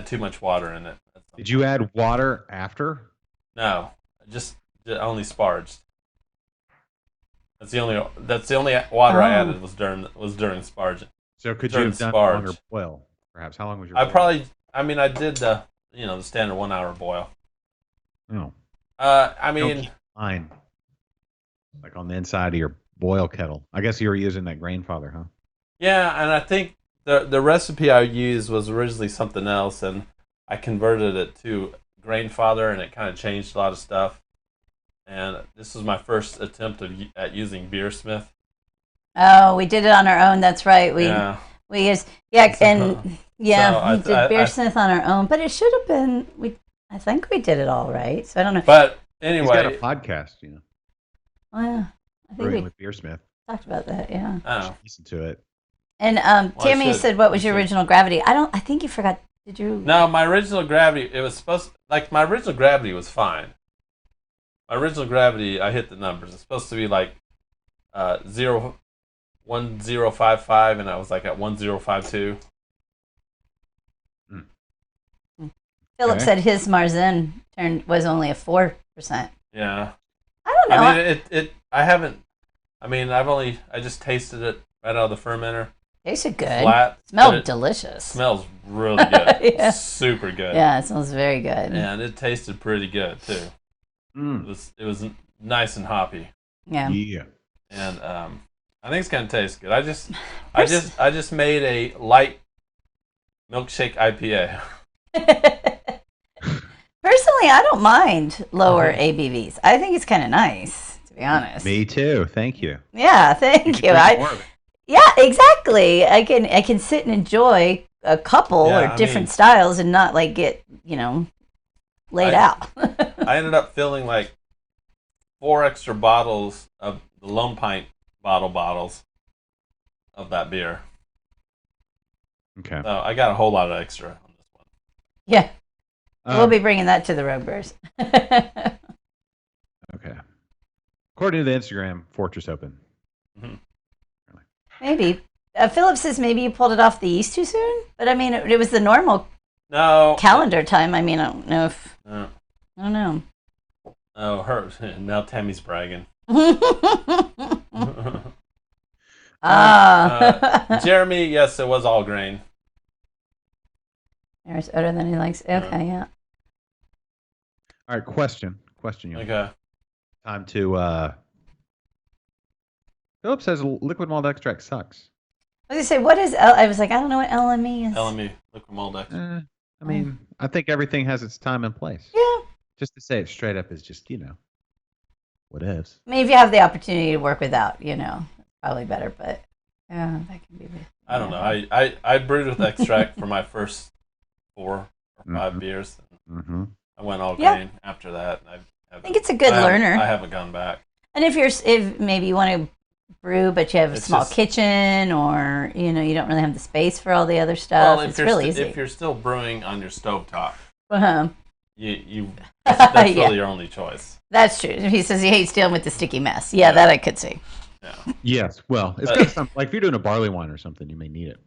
Speaker 1: too much water in it.
Speaker 2: Did you add water after?
Speaker 1: No, just only sparged. That's the only water I added was during sparging.
Speaker 2: So could you
Speaker 1: During
Speaker 2: have done
Speaker 1: sparge.
Speaker 2: a longer boil? Perhaps. How long was your
Speaker 1: I
Speaker 2: boil?
Speaker 1: I did the standard 1 hour boil.
Speaker 2: Oh.
Speaker 1: I mean,
Speaker 2: Don't keep mine. Like on the inside of your boil kettle. I guess you were using that Grainfather, huh?
Speaker 1: yeah, and I think the recipe I used was originally something else, and I converted it to Grainfather, and it kind of changed a lot of stuff. And this was my first attempt at using Beersmith.
Speaker 4: Oh, we did it on our own. That's right. We used, we did Beersmith on our own, but it should have been, I think we did it all right. So I don't know.
Speaker 1: But
Speaker 2: He's got a
Speaker 1: anyway,
Speaker 2: podcast,
Speaker 4: Well, I think
Speaker 2: brewing
Speaker 4: we
Speaker 2: with Beersmith.
Speaker 4: talked about that, yeah.
Speaker 1: oh,
Speaker 2: Listen to it.
Speaker 4: And
Speaker 1: I
Speaker 4: Tammy
Speaker 1: should.
Speaker 4: said, what was your
Speaker 1: I should.
Speaker 4: original gravity? I think you forgot. Did you?
Speaker 1: no, my original gravity, my original gravity was fine. My original gravity, I hit the numbers. It's supposed to be like 1055, and I was like at 1052.
Speaker 4: Philip
Speaker 2: Okay.
Speaker 4: said his Marzen was only a 4%.
Speaker 1: Yeah.
Speaker 4: I don't know.
Speaker 1: I mean, I just tasted it right out of the fermenter.
Speaker 4: Tasted good.
Speaker 1: Flat.
Speaker 4: Smelled
Speaker 1: but it
Speaker 4: delicious.
Speaker 1: smells really good.
Speaker 4: Yeah.
Speaker 1: Super good.
Speaker 4: Yeah, it smells very good.
Speaker 1: And it tasted pretty good too. It was nice and hoppy.
Speaker 4: Yeah.
Speaker 2: Yeah.
Speaker 1: And I think it's gonna taste good. I just made a light milkshake IPA.
Speaker 4: Personally, I don't mind lower ABVs. I think it's kind of nice, to be honest.
Speaker 2: Me too. Thank you.
Speaker 4: Yeah, thank you.
Speaker 2: Drink more of it.
Speaker 4: Yeah, exactly. I can sit and enjoy a couple
Speaker 1: Yeah,
Speaker 4: or
Speaker 1: I
Speaker 4: different
Speaker 1: mean-
Speaker 4: styles and not like get laid out.
Speaker 1: I ended up filling like 4 extra bottles of the Lone Pint bottles of that beer.
Speaker 2: Okay.
Speaker 1: So I got a whole lot of extra on this one.
Speaker 4: Yeah, we'll
Speaker 2: Um,
Speaker 4: be bringing that to the Rogue Bears.
Speaker 2: Okay. According to the Instagram, Fortress Open.
Speaker 4: Maybe. Philip says maybe you pulled it off the East too soon, but I mean it was the normal
Speaker 1: No.
Speaker 4: calendar time. I mean I don't know if
Speaker 1: No.
Speaker 4: I don't know.
Speaker 1: Oh, her. Now Tammy's bragging.
Speaker 4: Oh.
Speaker 1: Jeremy, yes, it was all grain.
Speaker 4: There's odor than he likes. Okay, yeah.
Speaker 2: All right, question, y'all.
Speaker 1: Okay.
Speaker 2: Time to. Philip says liquid malt extract sucks.
Speaker 4: I was gonna say, what is I was like, I don't know what LME is.
Speaker 1: LME, liquid mold extract.
Speaker 2: I mean, I think everything has its time and place.
Speaker 4: Yeah.
Speaker 2: Just to say it straight up is just, what ifs.
Speaker 4: I mean, if you have the opportunity to work without, it's probably better, but yeah, that can be.
Speaker 1: I don't know. I brewed with extract for my first 4 or 5 beers.
Speaker 2: Mm-hmm.
Speaker 1: I went all
Speaker 4: Yeah.
Speaker 1: grain after that. And
Speaker 4: I think it's a good learner.
Speaker 1: I haven't gone back.
Speaker 4: And if maybe you want to brew, but you have a
Speaker 1: It's
Speaker 4: small
Speaker 1: just-
Speaker 4: kitchen, or you don't really have the space for all the other stuff,
Speaker 1: Well,
Speaker 4: it's really easy.
Speaker 1: if you're still brewing on your stovetop,
Speaker 4: Uh-huh.
Speaker 1: you that's
Speaker 4: Yeah.
Speaker 1: really your only choice.
Speaker 4: That's true. He says he hates dealing with the sticky mess. Yeah, that I could see.
Speaker 1: Yeah.
Speaker 2: Yes. Well, it's got some, like if you're doing a barley wine or something, you may need it.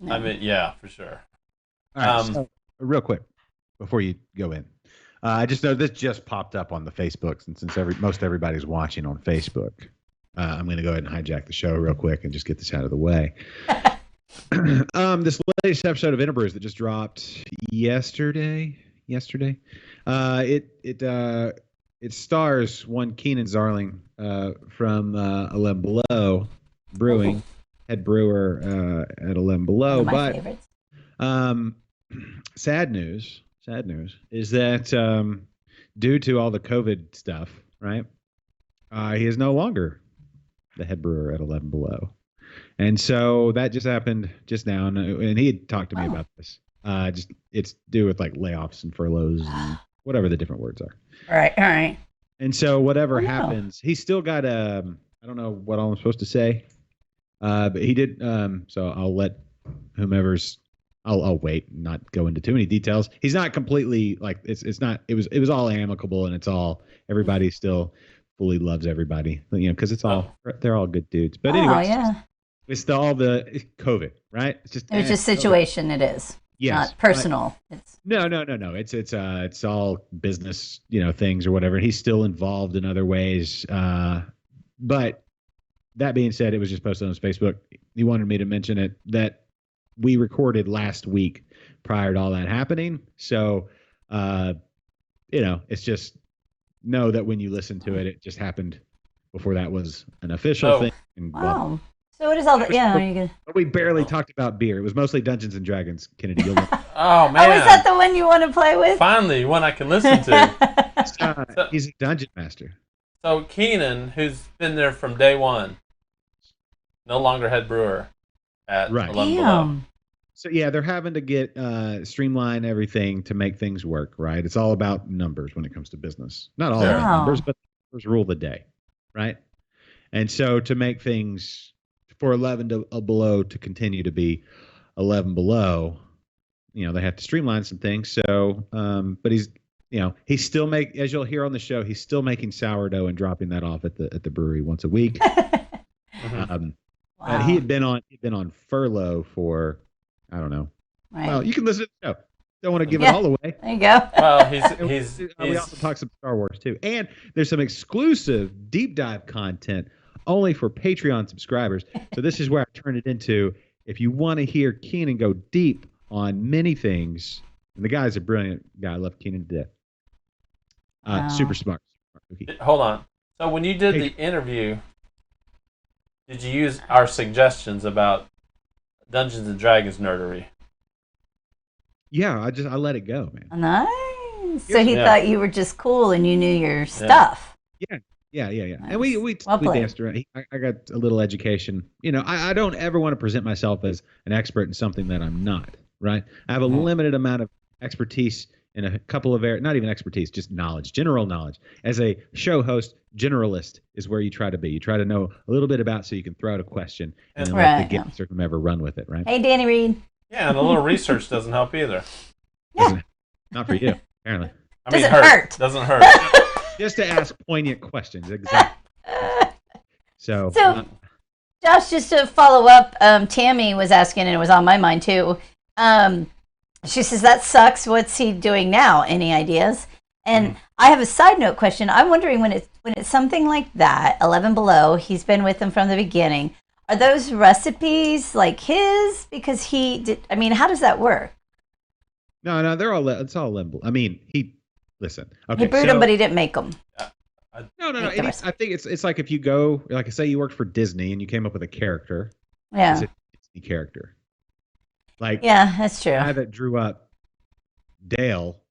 Speaker 1: I mean, yeah, for sure.
Speaker 2: All right. So, real quick, before you go in, I just know this just popped up on the Facebooks, and since most everybody's watching on Facebook, I'm going to go ahead and hijack the show real quick and just get this out of the way. This latest episode of Interbrews that just dropped yesterday. It stars one Keenan Zarling from 11 Below Brewing, head brewer at 11 Below.
Speaker 4: One of my
Speaker 2: But
Speaker 4: favorites.
Speaker 2: sad news is that due to all the COVID stuff, right? He is no longer the head brewer at 11 Below. And so that just happened just now, and he had talked to me about this. It's due with like layoffs and furloughs and whatever the different words are.
Speaker 4: All right.
Speaker 2: And so whatever happens, he's still got I don't know what all I'm supposed to say, but he did. So I'll let whomever's. I'll wait and not go into too many details. He's not completely like it's not. It was all amicable, and it's all everybody still fully loves everybody. Because it's all they're all good dudes. But anyway,
Speaker 4: yeah.
Speaker 2: it's all the COVID, right? It's
Speaker 4: Just situation. It is.
Speaker 2: Yes,
Speaker 4: Not personal. It's
Speaker 2: No. It's all business, things or whatever. He's still involved in other ways. But that being said, it was just posted on his Facebook. He wanted me to mention it that we recorded last week prior to all that happening. So, it's just know that when you listen to it, it just happened before that was an official thing. And
Speaker 4: wow. So what is all that? Yeah. Are you good?
Speaker 2: we barely talked about beer. It was mostly Dungeons and Dragons, Kennedy. You'll know.
Speaker 1: Oh man!
Speaker 4: Oh, is that the one you want to play with?
Speaker 1: Finally, one I can listen to.
Speaker 2: He's a dungeon master.
Speaker 1: So Keenan, who's been there from day one, no longer head brewer at
Speaker 2: Right.
Speaker 1: 11 Below.
Speaker 4: Damn.
Speaker 2: So yeah, they're having to get streamline everything to make things work, right? It's all about numbers when it comes to business. Not all about
Speaker 4: Wow.
Speaker 2: numbers, but numbers rule the day, right? And so to make things for 11 Below to continue to be 11 Below, they have to streamline some things. So, but he's still as you'll hear on the show, he's still making sourdough and dropping that off at the brewery once a week.
Speaker 1: Mhm.
Speaker 2: But he had been on furlough for, I don't know.
Speaker 4: Right.
Speaker 2: Well, you can listen to the show. Don't want to give it all away.
Speaker 4: There you go.
Speaker 1: Well, he's
Speaker 2: We also talk some Star Wars too, and there's some exclusive deep dive content only for Patreon subscribers. So this is where I turn it into. If you want to hear Keenan go deep on many things, and the guy's a brilliant guy. I love Keenan to death.
Speaker 4: Wow.
Speaker 2: Super smart.
Speaker 1: Hold on. So when you did the interview, did you use our suggestions about Dungeons and Dragons nerdery?
Speaker 2: Yeah, I let it go, man.
Speaker 4: Nice. So he
Speaker 1: Yeah.
Speaker 4: thought you were just cool and you knew your stuff.
Speaker 2: Yeah.
Speaker 4: Nice.
Speaker 2: And we
Speaker 4: Well played.
Speaker 2: danced around. I got a little education. I don't ever want to present myself as an expert in something that I'm not. Right. I have a limited amount of expertise in a couple of areas. Not even expertise, just knowledge, general knowledge. As a show host, generalist is where you try to be. You try to know a little bit about so you can throw out a question and then let
Speaker 4: Right,
Speaker 2: the guest or whomever run with it. Right.
Speaker 4: Hey, Danny Reed.
Speaker 1: Yeah, and a little research doesn't help either.
Speaker 2: Not for you, apparently.
Speaker 1: I mean,
Speaker 4: Doesn't hurt.
Speaker 1: Doesn't hurt.
Speaker 2: Just to ask poignant questions. Exactly. So
Speaker 4: Josh, just to follow up, Tammy was asking, and it was on my mind too. She says, that sucks. What's he doing now? Any ideas? And I have a side note question. I'm wondering when it's something like that, 11 Below, he's been with them from the beginning. Are those recipes like his? Because he did. I mean, how does that work?
Speaker 2: No, they're all. It's all Limbo. I mean, listen. Okay,
Speaker 4: He brewed them, but he didn't make them.
Speaker 2: no.
Speaker 4: make the
Speaker 2: I think it's like if you go, like I say, you worked for Disney and you came up with a character.
Speaker 4: Yeah.
Speaker 2: It's a Disney character. Like
Speaker 4: Yeah, that's
Speaker 2: the
Speaker 4: true.
Speaker 2: guy that drew up Dale.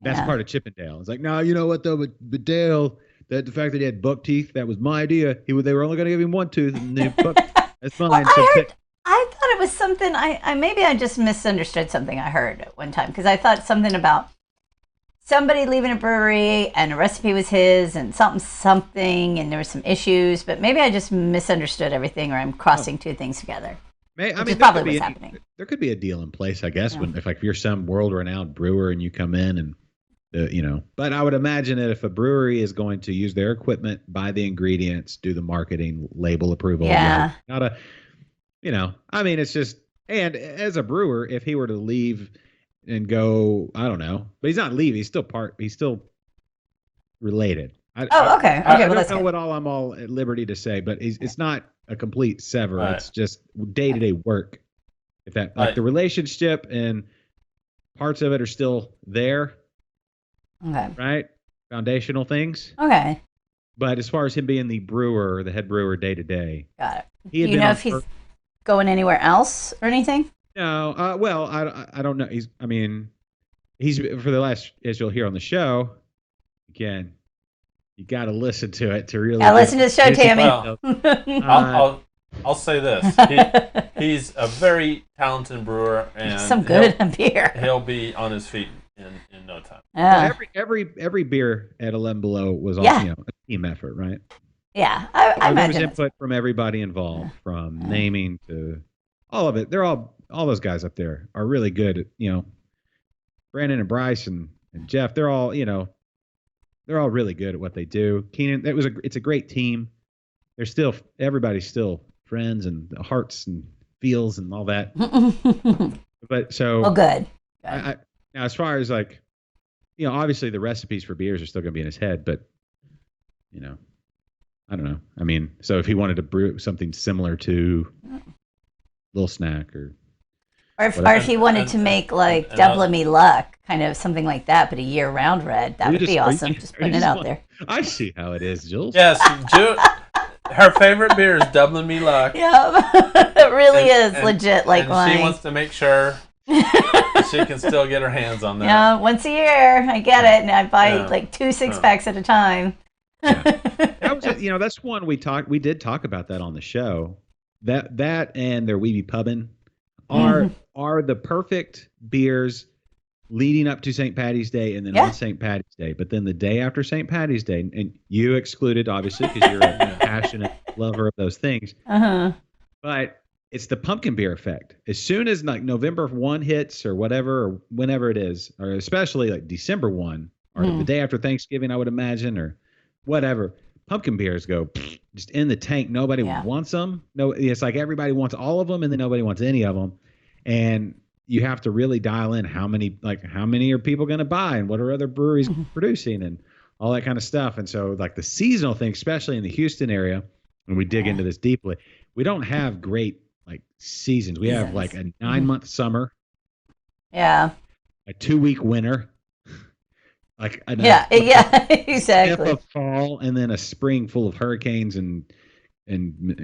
Speaker 2: That's
Speaker 4: Yeah.
Speaker 2: part of Chippendale. It's like, no, you know what though, but Dale, that the fact that he had buck teeth, that was my idea. They were only going to give him one tooth, and then that's mine.
Speaker 4: Well,
Speaker 2: So
Speaker 4: I thought it was something. I maybe I just misunderstood something I heard at one time because I thought something about somebody leaving a brewery and a recipe was his and something and there were some issues, but maybe I just misunderstood everything or I'm crossing two things together.
Speaker 2: I
Speaker 4: Which
Speaker 2: mean,
Speaker 4: is probably what's
Speaker 2: there
Speaker 4: happening.
Speaker 2: could be a deal in place, I guess,
Speaker 4: Yeah.
Speaker 2: when if you're some world-renowned brewer and you come in and But I would imagine that if a brewery is going to use their equipment, buy the ingredients, do the marketing, label approval,
Speaker 4: Yeah.
Speaker 2: not a, I mean, it's just. And as a brewer, if he were to leave and go, I don't know, but he's not leaving. He's still related.
Speaker 4: Oh, okay.
Speaker 2: I
Speaker 4: Okay, well,
Speaker 2: don't
Speaker 4: that's
Speaker 2: know
Speaker 4: good.
Speaker 2: what all I'm all at liberty to say, but it's not a complete sever.
Speaker 1: Right.
Speaker 2: It's just day-to-day work. If that like
Speaker 1: Right.
Speaker 2: the relationship and parts of it are still there,
Speaker 4: Okay.
Speaker 2: right? Foundational things.
Speaker 4: Okay.
Speaker 2: But as far as him being the brewer, the head brewer day to day,
Speaker 4: Got it.
Speaker 2: he had
Speaker 4: Do you
Speaker 2: been
Speaker 4: know
Speaker 2: on
Speaker 4: if he's going anywhere else or anything?
Speaker 2: No, well, I don't know. He's for the last, as you'll hear on the show, again, you got to listen to it to really.
Speaker 4: Yeah, listen to the show,
Speaker 2: get
Speaker 4: Tammy.
Speaker 1: Well, I'll say this: he's a very talented brewer, and
Speaker 4: Some good beer.
Speaker 1: He'll be on his feet in no time.
Speaker 4: Yeah.
Speaker 2: every beer at 11 Below was all
Speaker 4: Yeah.
Speaker 2: a team effort, right?
Speaker 4: Yeah. I
Speaker 2: There was
Speaker 4: imagine.
Speaker 2: input from everybody involved, from naming to all of it. They're all those guys up there are really good at, Brandon and Bryce and Jeff, they're all really good at what they do. Keenan, it's a great team. Everybody's still friends and hearts and feels and all that. But so
Speaker 4: Well, good.
Speaker 2: now as far as like, obviously the recipes for beers are still going to be in his head, but I don't know. I mean, so if he wanted to brew something similar to Little Snack or
Speaker 4: Or if he wanted to make like Double Me Luck, kind of something like that, but a year-round red, that would be awesome. Just putting it out there.
Speaker 2: I see how it is, Jules.
Speaker 1: Yes, her favorite beer is Dublin Me Luck.
Speaker 4: Yeah, it really
Speaker 1: And-
Speaker 4: is
Speaker 1: and-
Speaker 4: legit like
Speaker 1: and
Speaker 4: mine.
Speaker 1: she wants to make sure she can still get her hands on that.
Speaker 4: Yeah, once a year, I get it, and I buy
Speaker 1: Yeah.
Speaker 4: like 2 6-packs at a time.
Speaker 2: That was that's one we did talk about that on the show. That and their Weeby Pubbin are the perfect beers leading up to St. Patty's Day and then
Speaker 4: Yeah.
Speaker 2: on St. Patty's Day. But then the day after St. Patty's Day, and you excluded obviously because you're a passionate lover of those things.
Speaker 4: Uh-huh.
Speaker 2: But it's the pumpkin beer effect. As soon as like November 1 hits or whatever, or whenever it is, or especially like December 1 or the day after Thanksgiving, I would imagine, or whatever, pumpkin beers go just in the tank. Nobody wants them. No, it's like everybody wants all of them and then nobody wants any of them. And you have to really dial in how many are people going to buy and what are other breweries producing and all that kind of stuff. And so like the seasonal thing, especially in the Houston area, when we dig into this deeply, we don't have great like seasons. We have like a 9-month summer,
Speaker 4: Yeah.
Speaker 2: a 2-week winter, like
Speaker 4: Yeah, exactly.
Speaker 2: a fall, and then a spring full of hurricanes and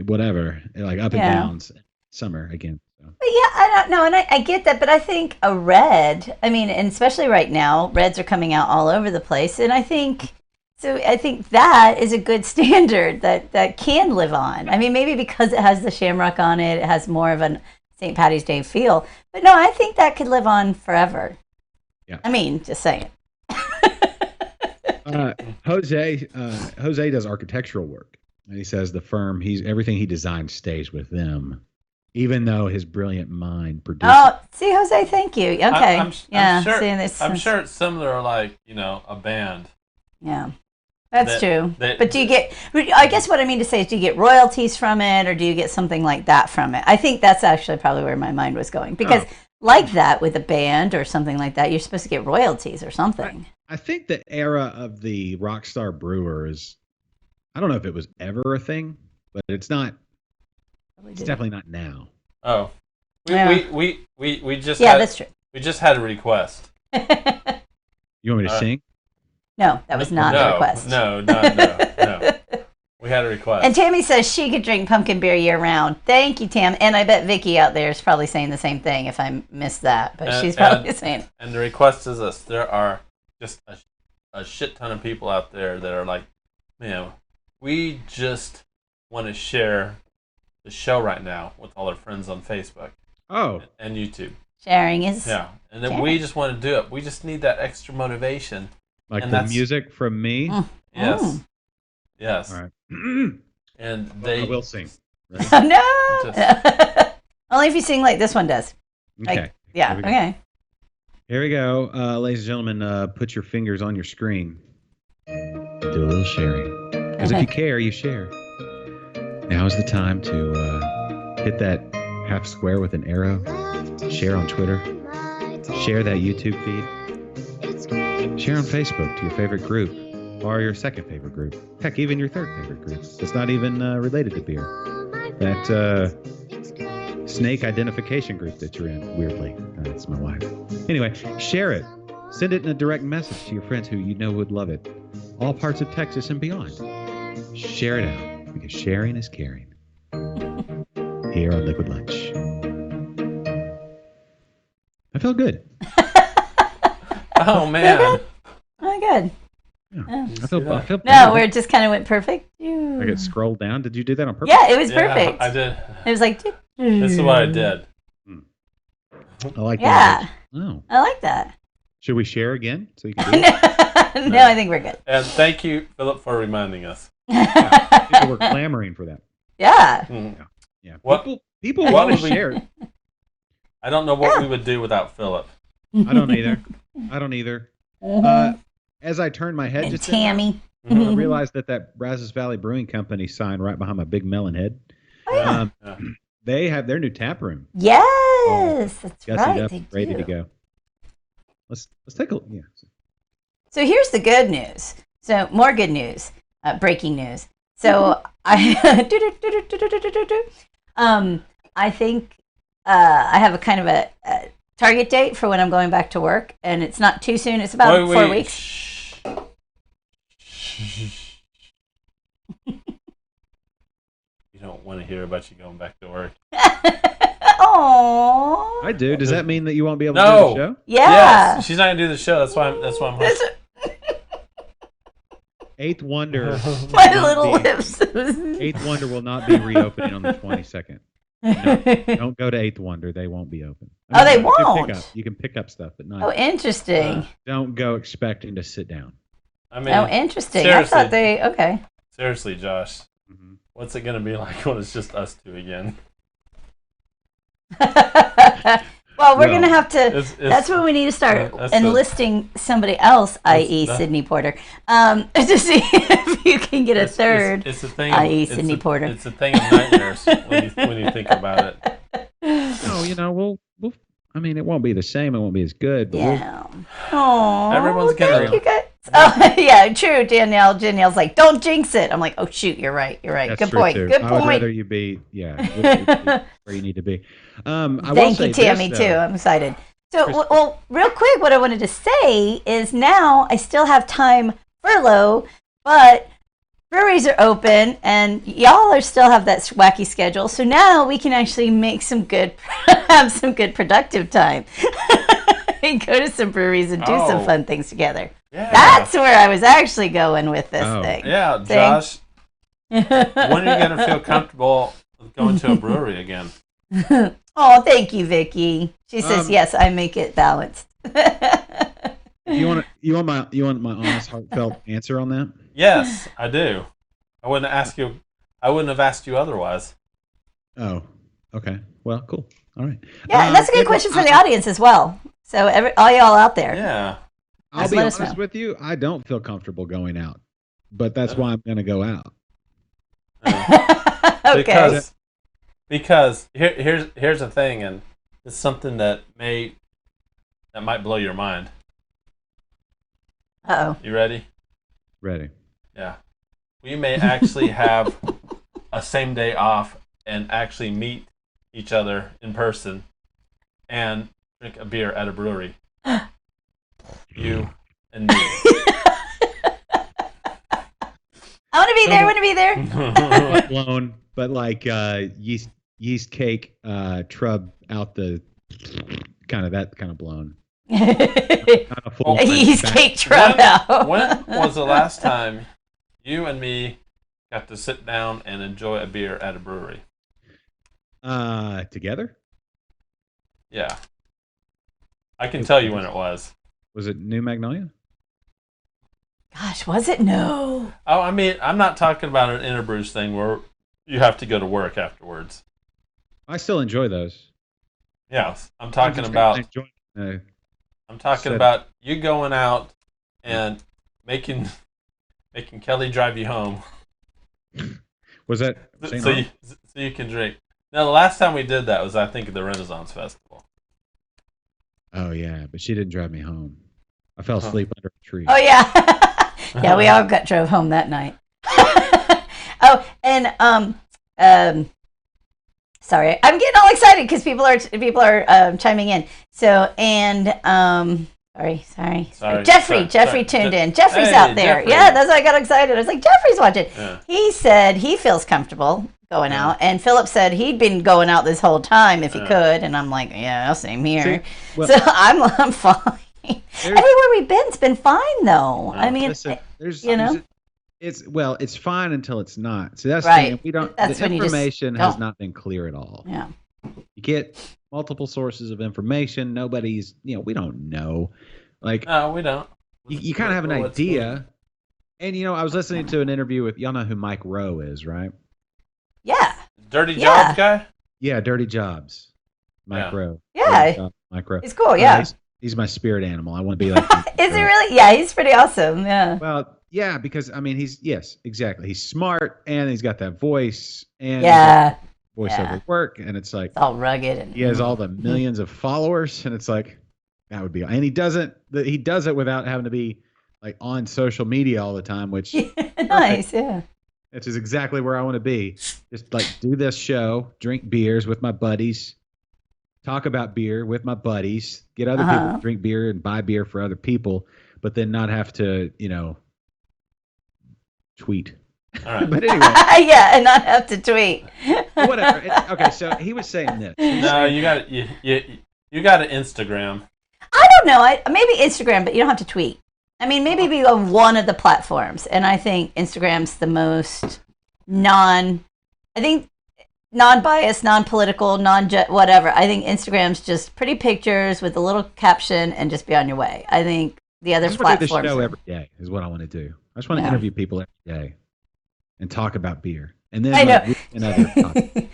Speaker 2: whatever, like up and downs. Summer again. So.
Speaker 4: But yeah, I don't know, and I get that, but I think a red, I mean, and especially right now, reds are coming out all over the place, and I think that is a good standard that can live on. I mean, maybe because it has the shamrock on it, it has more of a St. Patty's Day feel, but no, I think that could live on forever.
Speaker 2: Yeah.
Speaker 4: I mean, just saying.
Speaker 2: Jose does architectural work, and he says the firm everything he designs stays with them, even though his brilliant mind produces.
Speaker 4: Oh, see, Jose, thank you. Okay,
Speaker 1: I'm sure,
Speaker 4: seeing this.
Speaker 1: I'm sure it's similar, like a band.
Speaker 4: Yeah, that's true.
Speaker 1: that-
Speaker 4: But do you get? I guess what I mean to say is, do you get royalties from it, or do you get something like that from it? I think that's actually probably where my mind was going, because like that with a band or something like that, you're supposed to get royalties or something.
Speaker 2: I think the era of the Rockstar Brewer is, I don't know if it was ever a thing, but it's not It's definitely not now.
Speaker 1: Oh,
Speaker 4: Yeah.
Speaker 1: we just
Speaker 4: Yeah,
Speaker 1: had,
Speaker 4: that's true.
Speaker 1: we just had a request.
Speaker 2: You want me to sing?
Speaker 4: No, that was not
Speaker 1: no,
Speaker 4: a request.
Speaker 1: No. We had a request.
Speaker 4: And Tammy says she could drink pumpkin beer year round. Thank you, Tam. And I bet Vicky out there is probably saying the same thing if I missed that. But she's probably saying it.
Speaker 1: And the request is this: there are just a shit ton of people out there that are like, man, we just want to share the show right now with all our friends on Facebook and YouTube.
Speaker 4: Sharing is...
Speaker 1: Yeah, and then we just want to do it. We just need that extra motivation.
Speaker 2: Like
Speaker 1: and
Speaker 2: the music from me?
Speaker 1: Yes. Yes.
Speaker 2: All right.
Speaker 1: And they...
Speaker 2: I will sing. Ready?
Speaker 4: Oh, no! Only if you sing like this one does.
Speaker 2: Okay.
Speaker 4: Like, yeah,
Speaker 2: Here we go.
Speaker 4: okay.
Speaker 2: Here we go. Ladies and gentlemen, put your fingers on your screen. Do a little sharing. Because if you care, you share. Now is the time to hit that half square with an arrow. Share on Twitter. Share that YouTube feed. Share on Facebook to your favorite group or your second favorite group. Heck, even your third favorite group. That's not even related to beer. That snake identification group that you're in, weirdly. That's my wife. Anyway, share it. Send it in a direct message to your friends who you know would love it. All parts of Texas and beyond. Share it out because sharing is caring. Here on Liquid Lunch. I feel good.
Speaker 1: Oh, man.
Speaker 4: Oh, good.
Speaker 2: Yeah. I feel
Speaker 4: No,
Speaker 2: better.
Speaker 4: where it just kind of went perfect.
Speaker 2: I could scroll down. Did you do that on purpose?
Speaker 4: Yeah, it was perfect.
Speaker 1: I did.
Speaker 4: It was like...
Speaker 1: This is what I did.
Speaker 2: I like
Speaker 4: Yeah.
Speaker 2: that. Oh.
Speaker 4: I like that.
Speaker 2: Should we share again so you can do it?
Speaker 4: No, I think we're good.
Speaker 1: And thank you, Philip, for reminding us.
Speaker 2: People were clamoring for that.
Speaker 4: Yeah.
Speaker 1: Mm.
Speaker 2: Yeah.
Speaker 1: What-
Speaker 2: People
Speaker 1: what
Speaker 2: want to
Speaker 1: would we-
Speaker 2: share it.
Speaker 1: I don't know what we would do without Philip.
Speaker 2: I don't either. I don't either. As I turned my head
Speaker 4: And
Speaker 2: just then,
Speaker 4: Tammy.
Speaker 2: I realized that Brazos Valley Brewing Company sign right behind my big melon head.
Speaker 4: Oh, yeah.
Speaker 1: Yeah.
Speaker 2: They have their new tap room.
Speaker 4: Yes, that's
Speaker 2: Gussied
Speaker 4: right.
Speaker 2: up,
Speaker 4: they
Speaker 2: ready
Speaker 4: do.
Speaker 2: to go. Let's take a look. Yeah.
Speaker 4: So here's the good news. So more good news, breaking news. So I think I have a kind of a target date for when I'm going back to work, and it's not too soon. It's about 4 weeks.
Speaker 1: Shh. You don't want to hear about you going back to work.
Speaker 4: Oh.
Speaker 2: I do. Does that mean that you won't be able
Speaker 1: No.
Speaker 2: to do the show?
Speaker 4: Yeah.
Speaker 1: Yes, she's not gonna do the show. That's why I'm.
Speaker 2: Eighth Wonder.
Speaker 4: My
Speaker 2: will not
Speaker 4: little
Speaker 2: be-
Speaker 4: lips.
Speaker 2: Eighth Wonder will not be reopening on the 22nd. Don't go to Eighth Wonder. They won't be open.
Speaker 4: Oh, they
Speaker 2: you can
Speaker 4: won't?
Speaker 2: pick up- You can pick up stuff, but not.
Speaker 4: Oh, interesting.
Speaker 2: Don't go expecting to sit down.
Speaker 1: I mean,
Speaker 4: Oh, interesting.
Speaker 1: seriously.
Speaker 4: I thought they okay.
Speaker 1: seriously, Josh,
Speaker 2: Mhm.
Speaker 1: what's it gonna be like when it's just us two again?
Speaker 4: Well, we're
Speaker 2: Well,
Speaker 4: gonna have to.
Speaker 1: It's-
Speaker 4: That's when we need to start
Speaker 1: that's the-
Speaker 4: enlisting somebody else, i.e.,
Speaker 1: that-
Speaker 4: Sydney Porter, to see if you can get a
Speaker 1: It's-
Speaker 4: third.
Speaker 1: It's a thing.
Speaker 4: i.e.
Speaker 1: it's
Speaker 4: Sydney
Speaker 1: a-
Speaker 4: Porter.
Speaker 1: It's a thing of nightmares when you think about it.
Speaker 2: No, we'll. I mean, it won't be the same. It won't be as good. But we'll,
Speaker 4: Yeah. Oh,
Speaker 1: Everyone's gonna-
Speaker 4: thank you guys. Oh, yeah, true. Danielle's like, don't jinx it. I'm like, oh shoot, you're right.
Speaker 2: that's
Speaker 4: Good
Speaker 2: true,
Speaker 4: point.
Speaker 2: too.
Speaker 4: Good
Speaker 2: I would
Speaker 4: point.
Speaker 2: rather you be, where you need to be. I will
Speaker 4: Thank
Speaker 2: say
Speaker 4: you, Tammy,
Speaker 2: this,
Speaker 4: too.
Speaker 2: though.
Speaker 4: I'm excited. So,
Speaker 2: Chris-
Speaker 4: well, real quick, what I wanted to say is now I still have time furlough, but breweries are open and y'all are still have that wacky schedule. So now we can actually make have some good productive time and go to some breweries and do some
Speaker 1: Oh.
Speaker 4: fun things together.
Speaker 1: Yeah.
Speaker 4: That's where I was actually going with this
Speaker 2: Oh.
Speaker 4: thing.
Speaker 1: Yeah,
Speaker 4: Thing.
Speaker 1: Josh. When are you gonna feel comfortable with going to a brewery again?
Speaker 4: Oh, thank you, Vicky. She says,
Speaker 2: Um,
Speaker 4: yes, I make it balanced.
Speaker 2: You want my honest, heartfelt answer on that?
Speaker 1: Yes, I do. I wouldn't have asked you otherwise.
Speaker 2: Oh, okay. Well, cool. All right.
Speaker 4: Yeah, and that's a good question for the audience as well. So all y'all out there.
Speaker 1: Yeah.
Speaker 2: I'll
Speaker 4: Just
Speaker 2: be
Speaker 4: let us
Speaker 2: honest
Speaker 4: know.
Speaker 2: with you. I don't feel comfortable going out, but that's why I'm going to go out.
Speaker 4: Okay.
Speaker 1: Because here's the thing, and it's something that might blow your mind.
Speaker 4: Uh-oh.
Speaker 1: You ready?
Speaker 2: Ready.
Speaker 1: Yeah. We may actually have a same day off and actually meet each other in person and drink a beer at a brewery. You and me.
Speaker 4: I want to be there. I want to be there.
Speaker 2: Full blown, but like yeast cake, trub out the kind of blown. Not a full
Speaker 4: Yeast
Speaker 2: back-
Speaker 4: cake trub out.
Speaker 1: When was the last time you and me got to sit down and enjoy a beer at a brewery?
Speaker 2: Together?
Speaker 1: Yeah. I can tell you when it was.
Speaker 2: Was it New Magnolia?
Speaker 4: Gosh, was it? No.
Speaker 1: Oh, I mean, I'm not talking about an Interbrews thing where you have to go to work afterwards.
Speaker 2: I still enjoy those.
Speaker 1: Yeah, I'm talking about
Speaker 2: Said-
Speaker 1: about you going out and making Kelly drive you home
Speaker 2: Was that St.
Speaker 1: so
Speaker 2: Laurent?
Speaker 1: you can drink. Now, the last time we did that was, I think, at the Renaissance Festival.
Speaker 2: Oh yeah, but she didn't drive me home. I fell asleep under a tree.
Speaker 4: Oh yeah, yeah. We all got drove home that night. Oh, and sorry, I'm getting all excited because people are chiming in. So sorry. Jeffrey tuned in. Jeffrey's
Speaker 1: Hey,
Speaker 4: out there.
Speaker 1: Jeffrey.
Speaker 4: Yeah, that's why I got excited. I was like, Jeffrey's watching.
Speaker 1: Yeah.
Speaker 4: He said he feels comfortable going out, and Philip said he'd been going out this whole time if he could, and I'm like, yeah, same here.
Speaker 2: See, well-
Speaker 4: So I'm fine. Everywhere we've been, it's been fine though. I mean,
Speaker 2: Listen, it's fine until it's not. So that's
Speaker 4: Right.
Speaker 2: the thing. We don't.
Speaker 4: That's
Speaker 2: The
Speaker 4: when you just
Speaker 2: information has
Speaker 4: don't.
Speaker 2: not been clear at all.
Speaker 4: yeah.
Speaker 2: You get multiple sources of information. Nobody's. We don't know. Like
Speaker 1: No, we don't.
Speaker 2: you kind of have an
Speaker 1: What's
Speaker 2: idea. And I was listening to an interview with y'all know who Mike Rowe is, right?
Speaker 4: Yeah.
Speaker 1: Dirty
Speaker 4: Yeah.
Speaker 1: Jobs guy?
Speaker 2: Yeah, Dirty Jobs. Mike
Speaker 1: Yeah.
Speaker 2: Rowe.
Speaker 4: Yeah.
Speaker 2: Dirty Jobs, Mike Rowe.
Speaker 4: It's cool, yeah.
Speaker 2: He's my spirit animal. I want to be like him.
Speaker 4: Is it really? Yeah, he's pretty awesome. Yeah.
Speaker 2: Well, yeah, because yes, exactly. He's smart and he's got that voice and
Speaker 4: Yeah.
Speaker 2: voiceover
Speaker 4: Yeah.
Speaker 2: work, and it's like
Speaker 4: It's all rugged and
Speaker 2: he has all the millions of followers, and it's like that would be. And he does it without having to be like on social media all the time, which
Speaker 4: nice, yeah.
Speaker 2: which is exactly where I want to be. Just like do this show, drink beers with my buddies, talk about beer with my buddies, get other people to drink beer and buy beer for other people, but then not have to, tweet.
Speaker 1: All right.
Speaker 2: But anyway,
Speaker 4: Yeah, and not have to tweet.
Speaker 2: whatever. Okay, so he was saying this.
Speaker 1: No, you got you got an Instagram.
Speaker 4: I don't know. Maybe Instagram, but you don't have to tweet. I mean, maybe be on one of the platforms, and I think Instagram's the most non-biased, non-political, whatever. I think Instagram's just pretty pictures with a little caption and just be on your way. I think the other
Speaker 2: I just want to do
Speaker 4: platforms.
Speaker 2: the show every day is what I want to do. I just want to interview people every day and talk about beer. And then
Speaker 4: I know.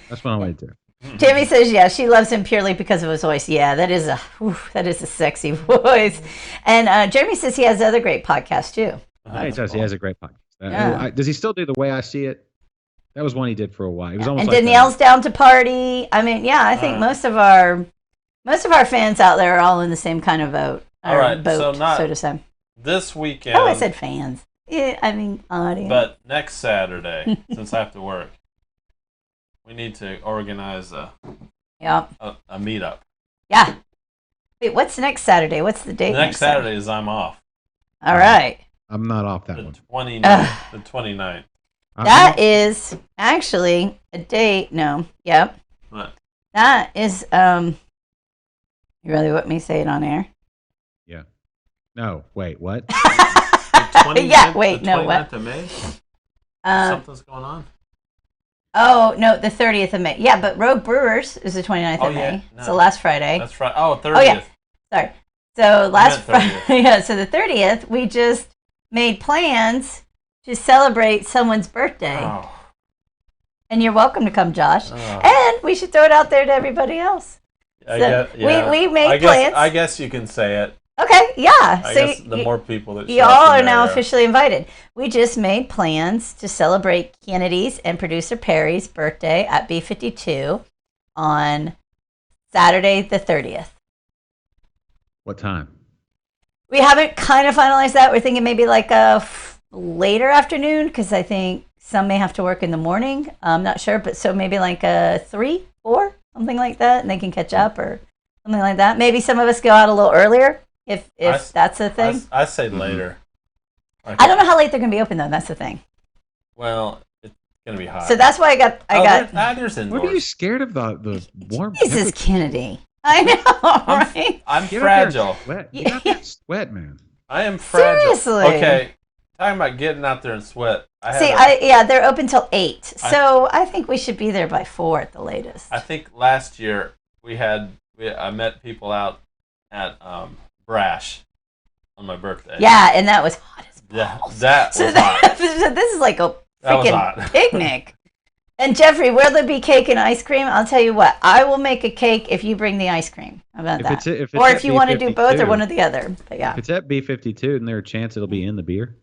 Speaker 2: That's what I want to do.
Speaker 4: Tammy says, yeah, she loves him purely because of his voice. Yeah, that is a sexy voice. And Jeremy says he has other great podcasts too.
Speaker 2: He does. He has a great podcast.
Speaker 4: Yeah.
Speaker 2: Does he still do The Way I See It? That was one he did for a while. He was almost
Speaker 4: And
Speaker 2: like
Speaker 4: Danielle's down to party. I mean, yeah, I think most of our fans out there are all in the same kind of boat.
Speaker 1: All right,
Speaker 4: boat,
Speaker 1: so not
Speaker 4: so to say.
Speaker 1: this weekend.
Speaker 4: Oh, I said fans. Yeah, I mean audience.
Speaker 1: But next Saturday, since I have to work, we need to organize a
Speaker 4: Yep.
Speaker 1: meetup.
Speaker 4: Yeah. Wait, what's next Saturday? What's the date?
Speaker 1: The next Saturday is I'm off.
Speaker 4: All right.
Speaker 2: I'm not off that
Speaker 1: The
Speaker 2: one.
Speaker 1: 29th. The 29th.
Speaker 4: That is actually a date. No. Yep.
Speaker 1: What?
Speaker 4: That is you really want me to say it on air?
Speaker 2: Yeah. No, wait, what?
Speaker 1: The 29th,
Speaker 4: Yeah, wait,
Speaker 1: the
Speaker 4: no, what?
Speaker 1: 29th of May? Something's going on?
Speaker 4: Oh, no, the 30th of May. Yeah, but Rogue Brewers is the 29th
Speaker 1: Oh,
Speaker 4: of
Speaker 1: yeah,
Speaker 4: May.
Speaker 1: no.
Speaker 4: So last Friday.
Speaker 1: That's right. Oh, 30th.
Speaker 4: Oh, yeah. Sorry. So last
Speaker 1: meant 30th.
Speaker 4: Friday, yeah, so the 30th, we just made plans to celebrate someone's birthday.
Speaker 1: Oh.
Speaker 4: And you're welcome to come, Josh.
Speaker 1: Oh.
Speaker 4: And we should throw it out there to everybody else.
Speaker 1: I
Speaker 4: So
Speaker 1: guess, yeah.
Speaker 4: we made
Speaker 1: I guess,
Speaker 4: plans.
Speaker 1: I guess you can say it.
Speaker 4: Okay, yeah.
Speaker 1: I
Speaker 4: So
Speaker 1: guess the more people that
Speaker 4: you
Speaker 1: show up,
Speaker 4: all
Speaker 1: the
Speaker 4: are now
Speaker 1: merrier.
Speaker 4: officially invited. We just made plans to celebrate Kennedy's and producer Perry's birthday at B52 on Saturday the 30th.
Speaker 2: What time?
Speaker 4: We haven't kind of finalized that. We're thinking maybe like a later afternoon because I think some may have to work in the morning. I'm not sure, but so maybe like a 3, 4, something like that, and they can catch up or something like that. Maybe some of us go out a little earlier if that's a thing.
Speaker 1: I say later.
Speaker 4: I don't know how late they're going to be open though. That's the thing.
Speaker 1: Well, it's going to be hot.
Speaker 4: So that's why I got.
Speaker 1: There's indoors.
Speaker 2: What are you scared of the warm?
Speaker 4: Jesus, Kennedy. I know, right?
Speaker 1: I'm
Speaker 2: Get out there and
Speaker 1: fragile.
Speaker 2: Sweat. Get out there and sweat, man.
Speaker 1: I am fragile.
Speaker 4: Seriously.
Speaker 1: Okay, talking about getting out there and sweat.
Speaker 4: They're open till 8, so I think we should be there by 4 at the latest.
Speaker 1: I think last year I met people out at Brash on my birthday.
Speaker 4: Yeah, and that was hot as balls.
Speaker 1: Yeah, that was hot.
Speaker 4: This is like a
Speaker 1: That was
Speaker 4: freaking
Speaker 1: hot.
Speaker 4: picnic. And Jeffrey, will there be cake and ice cream? I'll tell you what, I will make a cake if you bring the ice cream. How about that? Or if you want to do both or one or the other. But yeah.
Speaker 2: If it's at B52, then there's a chance it'll be in the beer.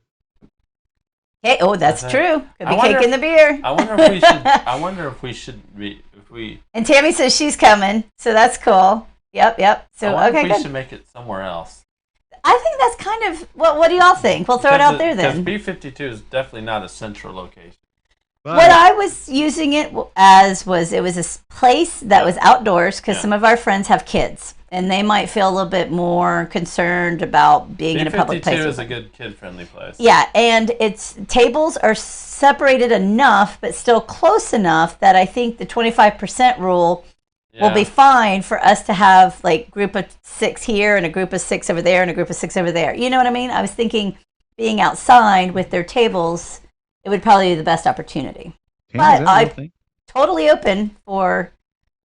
Speaker 4: Hey, oh, that's true. Could be
Speaker 1: I wonder
Speaker 4: cake in the beer.
Speaker 1: I wonder if we should. I wonder if we should be. If we.
Speaker 4: And Tammy says she's coming, so that's cool. Yep. So
Speaker 1: I wonder
Speaker 4: okay,
Speaker 1: if we
Speaker 4: good.
Speaker 1: should make it somewhere else.
Speaker 4: I think that's kind of what do y'all think? We'll throw it out there then.
Speaker 1: Because B52 is definitely not a central location.
Speaker 4: What I was using it as was a place that was outdoors because some of our friends have kids and they might feel a little bit more concerned about being in a public place.
Speaker 1: B52 is a good kid-friendly place.
Speaker 4: Yeah, and its tables are separated enough but still close enough that I think the 25% rule will be fine for us to have like group of 6 here and a group of 6 over there and a group of 6 over there. You know what I mean? I was thinking being outside with their tables, it would probably be the best opportunity.
Speaker 2: Tammy,
Speaker 4: But I'm totally open for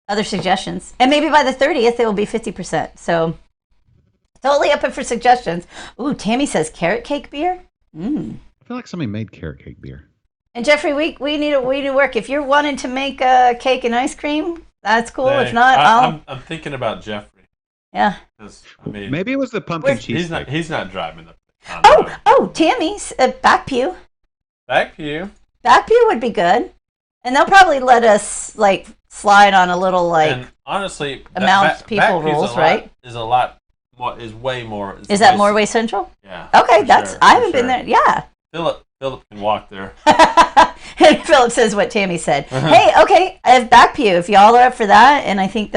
Speaker 4: other suggestions. And maybe by the 30th, it will be 50%. So totally open for suggestions. Ooh, Tammy says carrot cake beer.
Speaker 2: I feel like somebody made carrot cake beer.
Speaker 4: And Jeffrey, we need to work. If you're wanting to make a cake and ice cream, that's cool.
Speaker 1: Hey,
Speaker 4: if not,
Speaker 1: I'm thinking about Jeffrey.
Speaker 4: Yeah.
Speaker 1: I mean,
Speaker 2: Maybe it was the pumpkin cheese.
Speaker 1: He's not driving the.
Speaker 4: Tammy's back pew.
Speaker 1: Back pew.
Speaker 4: Back pew would be good, and they'll probably let us like slide on a little
Speaker 1: And honestly,
Speaker 4: amount people rules, right?
Speaker 1: Is a lot. What is way more?
Speaker 4: Is that Morway Central?
Speaker 1: Yeah.
Speaker 4: Okay, I haven't been there. Yeah.
Speaker 1: Philip can walk there.
Speaker 4: And Philip says what Tammy said. Hey, okay, I have back pew. If y'all are up for that, and I think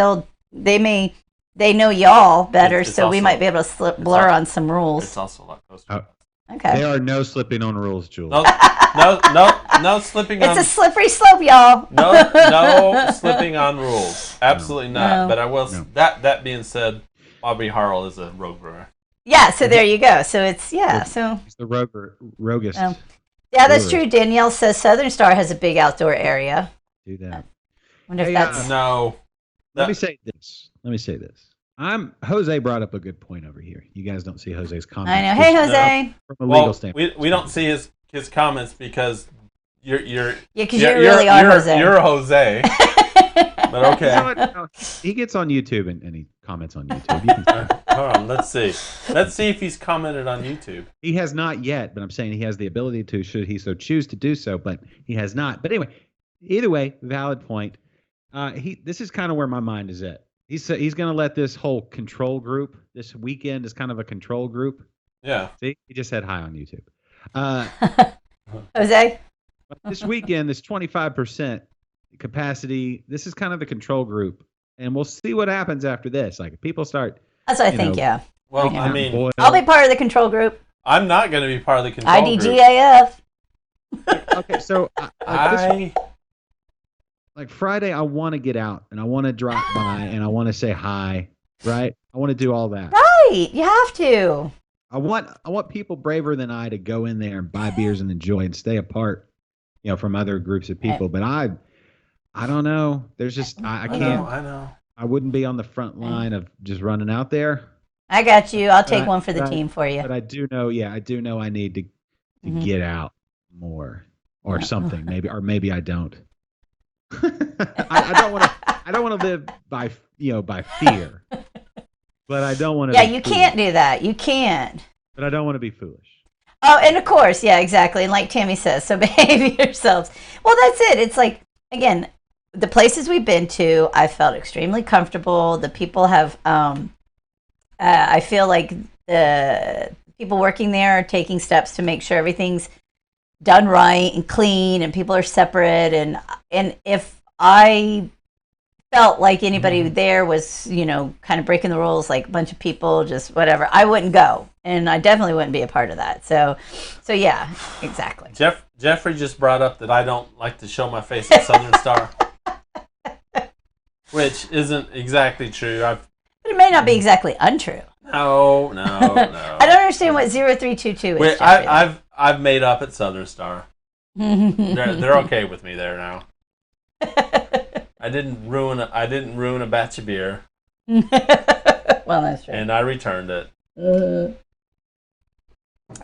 Speaker 4: they know y'all better, so we might be able to blur on some rules.
Speaker 1: It's also a lot closer.
Speaker 4: Okay.
Speaker 2: There are no slipping on rules, Jules.
Speaker 1: No slipping on.
Speaker 4: It's a slippery slope, y'all.
Speaker 1: No slipping on rules. Absolutely not.
Speaker 4: No.
Speaker 1: But I will.
Speaker 2: No.
Speaker 1: That being said, Bobby Harrell is a rogue brewer.
Speaker 4: Yeah, so there you go. So it's so
Speaker 2: It's the roguest.
Speaker 4: Oh. Yeah, that's true. Danielle says Southern Star has a big outdoor area.
Speaker 2: Do that.
Speaker 4: Wonder if
Speaker 2: Hey,
Speaker 4: that's
Speaker 1: No.
Speaker 2: Let me say this. Jose brought up a good point over here. You guys don't see Jose's comments.
Speaker 4: I know. Hey, Jose.
Speaker 2: From a legal standpoint.
Speaker 1: we don't see his comments because you're
Speaker 4: because you really are Jose.
Speaker 1: You're Jose. But okay.
Speaker 2: You know what? No, he gets on YouTube and he comments on YouTube. You can-
Speaker 1: Hold on. Let's see. Let's see if he's commented on YouTube.
Speaker 2: he has not yet, but I'm saying he has the ability to, should he so choose to do so, but he has not. But anyway, either way, valid point. This is kind of where my mind is at. He's going to let this whole control group, this weekend is kind of a control group.
Speaker 1: Yeah.
Speaker 2: See, he just said hi on YouTube.
Speaker 4: Jose.
Speaker 2: This weekend, this 25% capacity, this is kind of the control group. And we'll see what happens after this. Like, if people start.
Speaker 4: That's what I think. Yeah.
Speaker 1: Well,
Speaker 2: freaking
Speaker 1: I
Speaker 2: out
Speaker 1: mean,
Speaker 2: and boil,
Speaker 4: I'll be part of the control group.
Speaker 1: I'm not going to be part of the control group.
Speaker 4: IDGAF.
Speaker 2: okay, so like Friday, I want to get out and I want to drop by and I want to say hi, right? I want to do all that.
Speaker 4: Right. You have to.
Speaker 2: I want people braver than I to go in there and buy beers and enjoy and stay apart, from other groups of people. But I don't know. There's just I can't.
Speaker 1: I know.
Speaker 2: I wouldn't be on the front line of just running out there.
Speaker 4: I got you. I'll take one for the team for you.
Speaker 2: But I do know I need to get out more or something, maybe I don't. I don't want to live by fear. But I don't want to.
Speaker 4: Yeah, you can't do that. You can't.
Speaker 2: But I don't want to be foolish.
Speaker 4: Oh, and of course, yeah, exactly. And like Tammy says, so behave yourselves. Well, that's it. It's like, again, the places we've been to, I felt extremely comfortable. The people have, I feel like the people working there are taking steps to make sure everything's done right and clean, and people are separate, and if I felt like anybody there was, kind of breaking the rules, like a bunch of people, just whatever, I wouldn't go, and I definitely wouldn't be a part of that. So yeah, exactly.
Speaker 1: Jeffrey just brought up that I don't like to show my face at Southern Star, which isn't exactly true.
Speaker 4: But it may not be exactly untrue.
Speaker 1: No.
Speaker 4: I don't understand what 0322 is.
Speaker 1: Wait,
Speaker 4: Jeffrey.
Speaker 1: I've made up at Southern Star. They're okay with me there now. I didn't ruin a batch of beer,
Speaker 4: Well, that's true.
Speaker 1: and I returned it.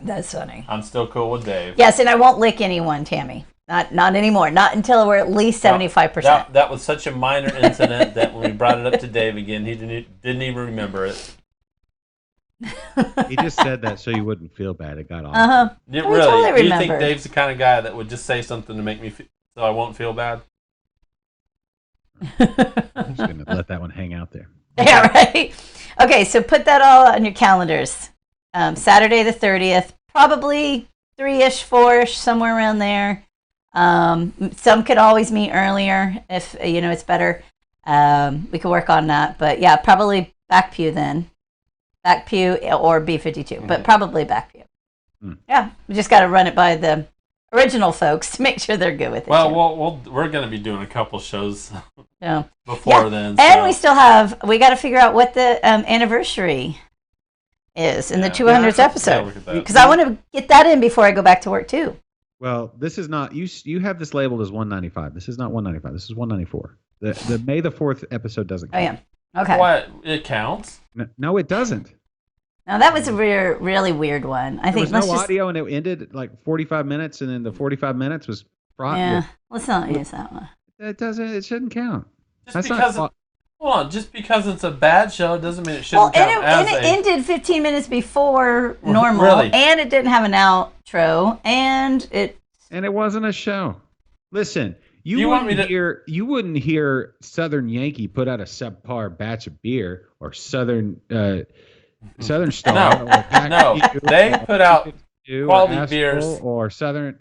Speaker 4: That's funny.
Speaker 1: I'm still cool with Dave.
Speaker 4: Yes, and I won't lick anyone, Tammy. Not anymore. Not until we're at least 75%.
Speaker 1: That was such a minor incident that when we brought it up to Dave again, he didn't even remember it.
Speaker 2: He just said that so you wouldn't feel bad. It got off.
Speaker 1: Really?
Speaker 4: totally
Speaker 1: Do you think
Speaker 4: remember.
Speaker 1: Dave's the kind of guy that would just say something to make me so I won't feel bad?
Speaker 2: I'm just gonna let that one hang out there.
Speaker 4: Yeah, right. Okay, so put that all on your calendars. Saturday the 30th, probably 3-ish, 4-ish, somewhere around there. Some could always meet earlier if it's better. We could work on that, but yeah, probably back pew then, back pew or B52, but probably back pew. Yeah, we just got to run it by the original folks to make sure they're good with it.
Speaker 1: Well, we're going to be doing a couple shows
Speaker 4: So,
Speaker 1: before then.
Speaker 4: and
Speaker 1: so.
Speaker 4: we got to figure out what the anniversary is in the 200th episode, because I want to get that in before I go back to work too.
Speaker 2: Well, this is not you have this labeled as 195. This is not 195. This is 194. The May the 4th episode doesn't count.
Speaker 4: Oh yeah. Okay.
Speaker 1: What? It counts?
Speaker 2: No, it doesn't.
Speaker 4: Now that was a really weird one. I
Speaker 2: There
Speaker 4: think
Speaker 2: was
Speaker 4: let's
Speaker 2: no
Speaker 4: just
Speaker 2: audio, and it ended at like 45 minutes, and then the 45 minutes was fraught.
Speaker 4: yeah. Let's not use that one.
Speaker 2: It doesn't. It shouldn't count.
Speaker 1: Just because it's a bad show doesn't mean it shouldn't
Speaker 4: Well,
Speaker 1: count
Speaker 4: and
Speaker 1: as
Speaker 4: it ended 15 minutes before normal,
Speaker 1: Really?
Speaker 4: and it didn't have an outro, and it.
Speaker 2: And it wasn't a show. Listen,
Speaker 1: You want me to-
Speaker 2: you wouldn't hear Southern Yankee put out a subpar batch of beer or Southern Star.
Speaker 1: No. They put out quality
Speaker 2: or
Speaker 1: beers.
Speaker 2: or Southern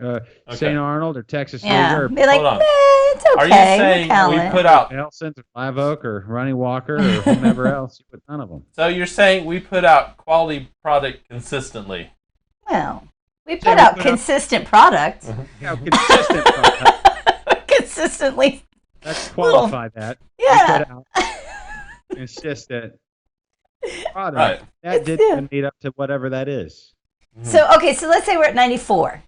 Speaker 2: St. Arnold or Texas
Speaker 4: Yeah,
Speaker 2: Hager or
Speaker 4: be like,
Speaker 1: Hold on.
Speaker 4: it's okay.
Speaker 1: Are you saying
Speaker 4: we'll count
Speaker 1: we
Speaker 4: it."
Speaker 1: put out?
Speaker 2: Nelson's or Live Oak or Ronnie Walker or whomever else. You put none of them.
Speaker 1: So you're saying we put out quality product consistently?
Speaker 4: Well, we put
Speaker 2: Yeah, we
Speaker 4: out
Speaker 2: put out-
Speaker 4: consistent product.
Speaker 2: Yeah, consistent product.
Speaker 4: Consistently.
Speaker 2: Let's qualify that.
Speaker 4: Yeah.
Speaker 2: We put out consistent product.
Speaker 1: Right.
Speaker 2: That
Speaker 4: It's
Speaker 2: didn't meet up to whatever that is.
Speaker 4: So let's say we're at 94.